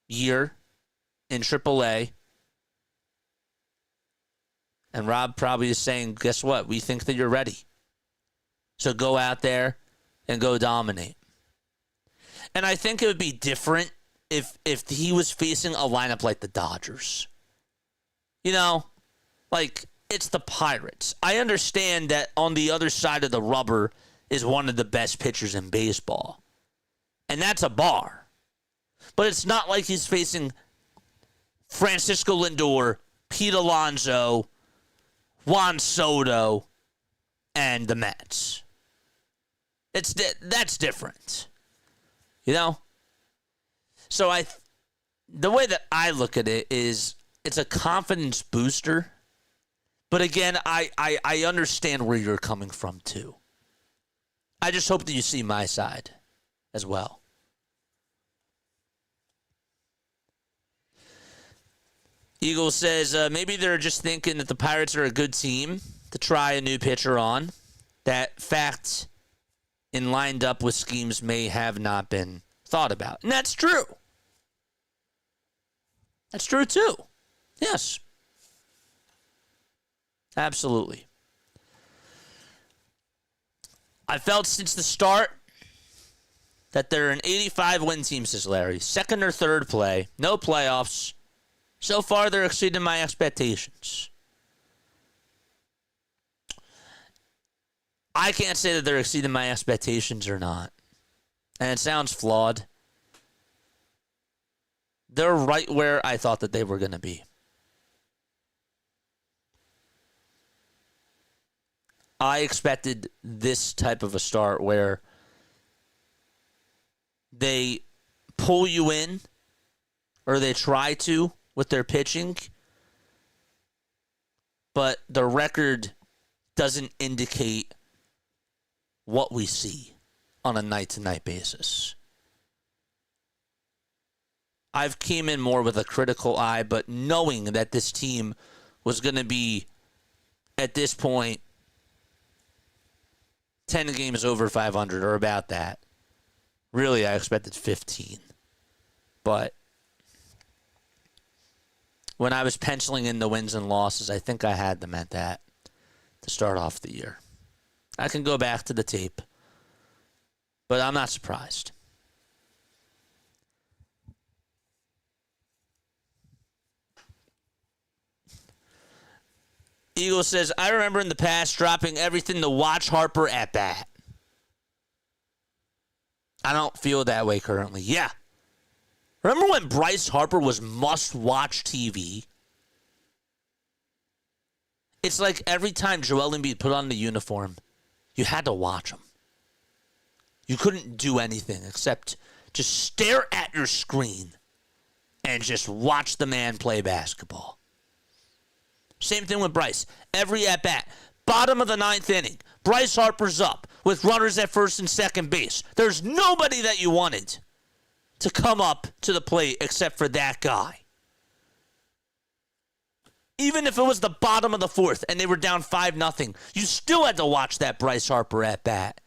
year in AAA. And Rob probably is saying, guess what? We think that you're ready. So go out there and go dominate. And I think it would be different if he was facing a lineup like the Dodgers. You know, like it's the Pirates. I understand that on the other side of the rubber is one of the best pitchers in baseball. And that's a bar. But it's not like he's facing Francisco Lindor, Pete Alonso, Juan Soto, and the Mets. That's different. You know? So the way that I look at it is it's a confidence booster. But again, I understand where you're coming from too. I just hope that you see my side as well. Eagle says, maybe they're just thinking that the Pirates are a good team to try a new pitcher on. That fact in lined up with schemes may have not been thought about. And that's true. That's true too. Yes. Absolutely. I felt since the start that they're an 85-win team, says Larry. Second or third play. No playoffs. So far, they're exceeding my expectations. I can't say that they're exceeding my expectations or not. And it sounds flawed. They're right where I thought that they were going to be. I expected this type of a start where they pull you in, or they try to with their pitching, but the record doesn't indicate what we see on a night-to-night basis. I've came in more with a critical eye, but knowing that this team was going to be, at this point, 10 games over 500 or about that. Really, I expected 15. But when I was penciling in the wins and losses, I think I had them at that to start off the year. I can go back to the tape, but I'm not surprised. Eagle says, I remember in the past dropping everything to watch Harper at bat. I don't feel that way currently. Yeah. Remember when Bryce Harper was must-watch TV? It's like every time Joel Embiid put on the uniform, you had to watch him. You couldn't do anything except just stare at your screen and just watch the man play basketball. Same thing with Bryce. Every at-bat, bottom of the ninth inning, Bryce Harper's up with runners at first and second base. There's nobody that you wanted to come up to the plate except for that guy. Even if it was the bottom of the fourth and they were down 5-0, you still had to watch that Bryce Harper at-bat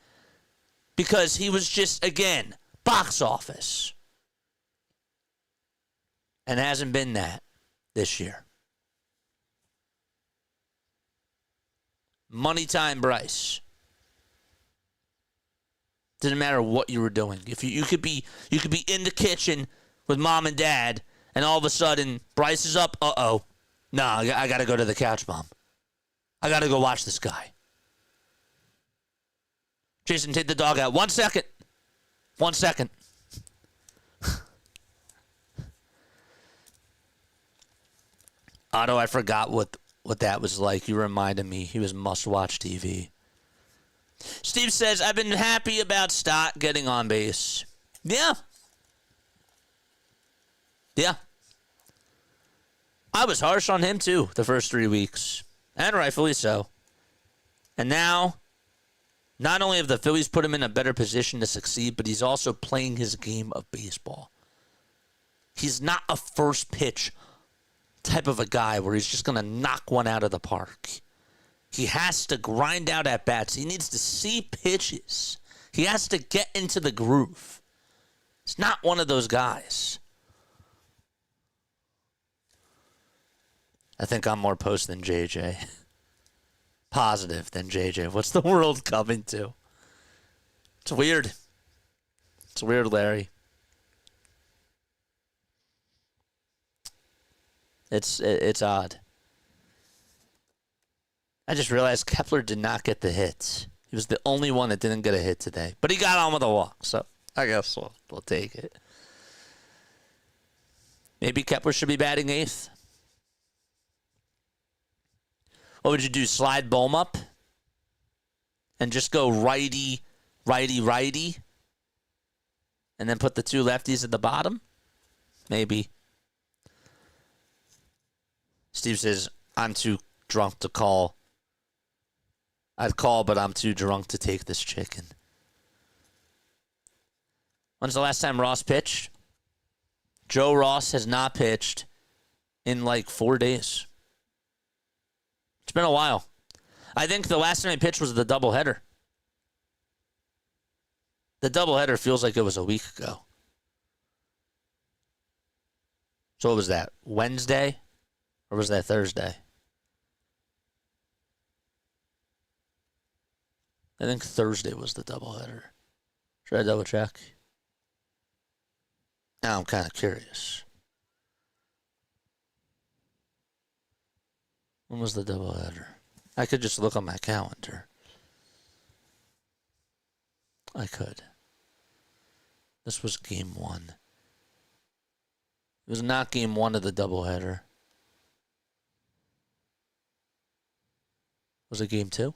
because he was just, again, box office. And hasn't been that this year. Money time Bryce. Didn't matter what you were doing. If you could be in the kitchen with mom and dad, and all of a sudden Bryce is up. Uh-oh. No, I got to go to the couch, Mom. I got to go watch this guy. Jason, take the dog out. 1 second. 1 second. Otto, I forgot what that was like. You reminded me. He was must-watch TV. Steve says, I've been happy about Stott getting on base. Yeah. Yeah. I was harsh on him, too, the first 3 weeks. And rightfully so. And now, not only have the Phillies put him in a better position to succeed, but he's also playing his game of baseball. He's not a first pitch type of a guy where he's just going to knock one out of the park. He has to grind out at bats. He needs to see pitches. He has to get into the groove. He's not one of those guys. I think I'm more post than JJ. Positive than JJ. What's the world coming to? It's weird. It's weird, Larry. It's odd. I just realized Kepler did not get the hits. He was the only one that didn't get a hit today. But he got on with a walk, so I guess we'll take it. Maybe Kepler should be batting 8th. What would you do? Slide Bohm up? And just go righty, righty, righty? And then put the 2 lefties at the bottom? Maybe. Steve says, I'm too drunk to call. I'd call, but I'm too drunk to take this chicken. When's the last time Ross pitched? Joe Ross has not pitched in like 4 days. It's been a while. I think the last time he pitched was the doubleheader. The doubleheader feels like it was a week ago. So what was that? Wednesday? Or was that Thursday? I think Thursday was the doubleheader. Should I double check? Now I'm kind of curious. When was the doubleheader? I could just look on my calendar. I could. This was game 1. It was not game 1 of the doubleheader. Was it game 2?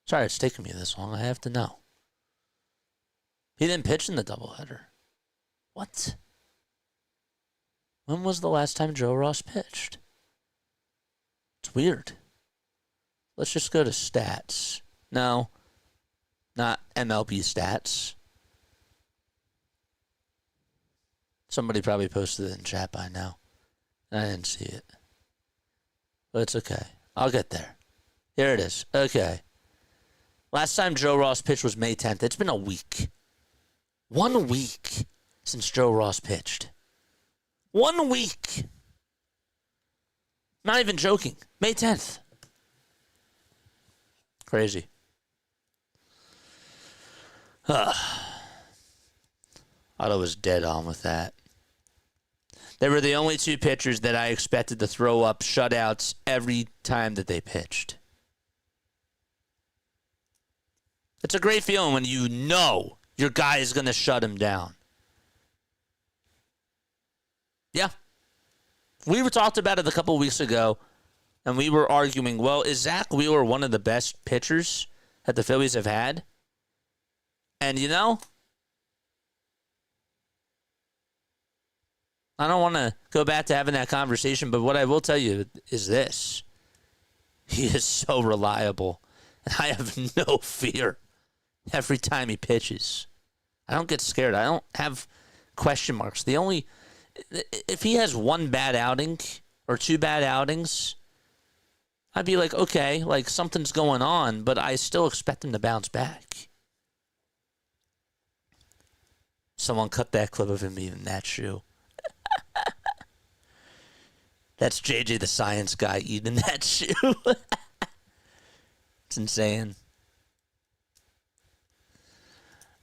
Sorry, it's taking me this long. I have to know. He didn't pitch in the doubleheader. What? When was the last time Joe Ross pitched? It's weird. Let's just go to stats. No, not MLB stats. Somebody probably posted it in chat by now. I didn't see it. But it's okay. I'll get there. Here it is. Okay. Last time Joe Ross pitched was May 10th. It's been a week. 1 week since Joe Ross pitched. 1 week. Not even joking. May 10th. Crazy. Otto was dead on with that. They were the only 2 pitchers that I expected to throw up shutouts every time that they pitched. It's a great feeling when you know your guy is going to shut him down. Yeah. We were talked about it a couple weeks ago, and we were arguing, well, is Zach Wheeler one of the best pitchers that the Phillies have had? And, you know, I don't want to go back to having that conversation, but what I will tell you is this. He is so reliable, and I have no fear every time he pitches. I don't get scared. I don't have question marks. If he has 1 bad outing or 2 bad outings, I'd be like, okay, like something's going on, but I still expect him to bounce back. Someone cut that clip of him eating that shoe. That's JJ the science guy eating that shoe. It's insane.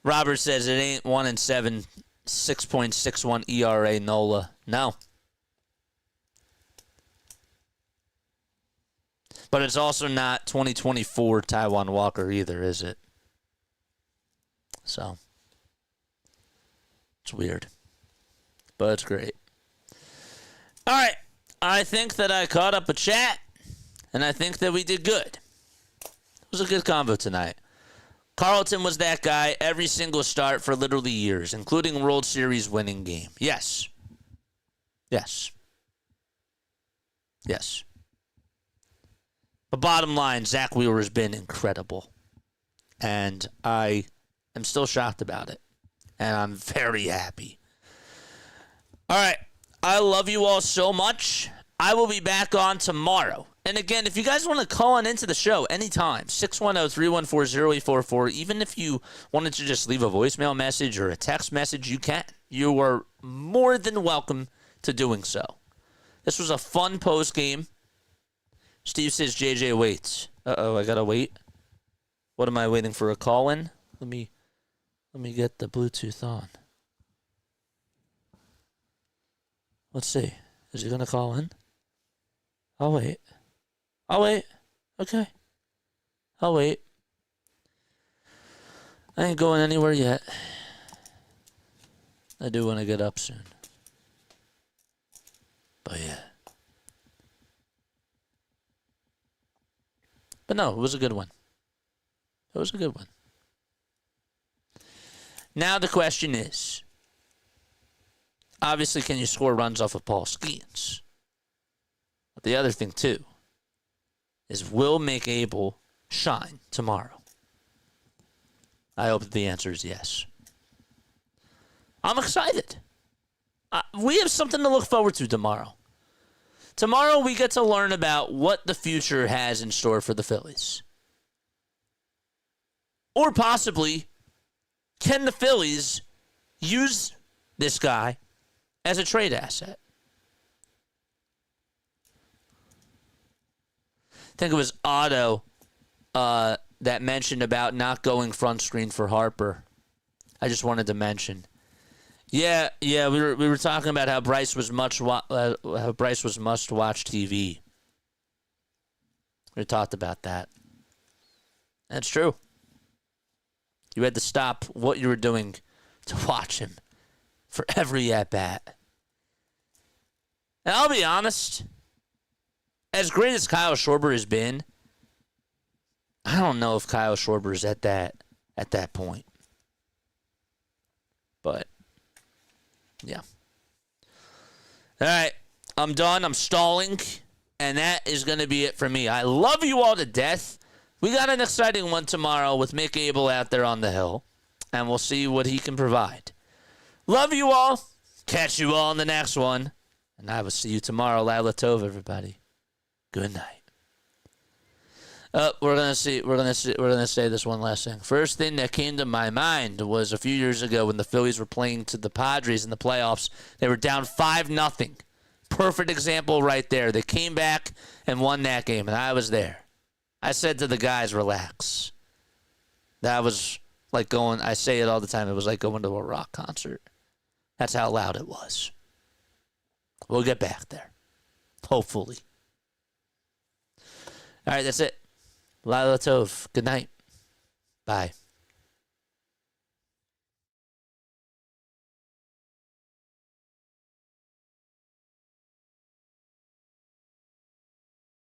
Robert says it ain't 1-7, 6.61 ERA NOLA. No. But it's also not 2024 Taiwan Walker either, is it? So, it's weird. But it's great. All right. I think that I caught up a chat, and I think that we did good. It was a good combo tonight. Carlton was that guy every single start for literally years, including World Series winning game. Yes. Yes. Yes. But bottom line, Zach Wheeler has been incredible. And I am still shocked about it. And I'm very happy. All right. I love you all so much. I will be back on tomorrow. And again, if you guys want to call on into the show anytime, 610-314-0844, even if you wanted to just leave a voicemail message or a text message, you can. You are more than welcome to doing so. This was a fun post game. Steve says JJ waits. Uh-oh, I got to wait. What am I waiting for, a call in? Let me get the Bluetooth on. Let's see. Is he going to call in? I'll wait. I'll wait. Okay. I'll wait. I ain't going anywhere yet. I do want to get up soon. But yeah. But no, it was a good one. It was a good one. Now the question is, obviously, can you score runs off of Paul Skeens? But the other thing, too, is will McAble shine tomorrow? I hope the answer is yes. I'm excited. We have something to look forward to tomorrow. Tomorrow we get to learn about what the future has in store for the Phillies. Or possibly, can the Phillies use this guy as a trade asset? I think it was Otto that mentioned about not going front screen for Harper. I just wanted to mention. Yeah, we were talking about how Bryce was must watch TV. We talked about that. That's true. You had to stop what you were doing to watch him for every at bat. And I'll be honest, as great as Kyle Schwarber has been, I don't know if Kyle Schwarber is at that point. But yeah. All right. I'm done. I'm stalling. And that is going to be it for me. I love you all to death. We got an exciting one tomorrow with McAble out there on the hill. And we'll see what he can provide. Love you all. Catch you all in the next one. And I will see you tomorrow. Laila Tov, everybody. Good night. We're gonna say this one last thing. First thing that came to my mind was a few years ago when the Phillies were playing to the Padres in the playoffs. They were down 5-0. Perfect example right there. They came back and won that game, and I was there. I said to the guys, relax. That was like going, I say it all the time, it was like going to a rock concert. That's how loud it was. We'll get back there. Hopefully. All right, that's it. Laila Tov. Good night. Bye.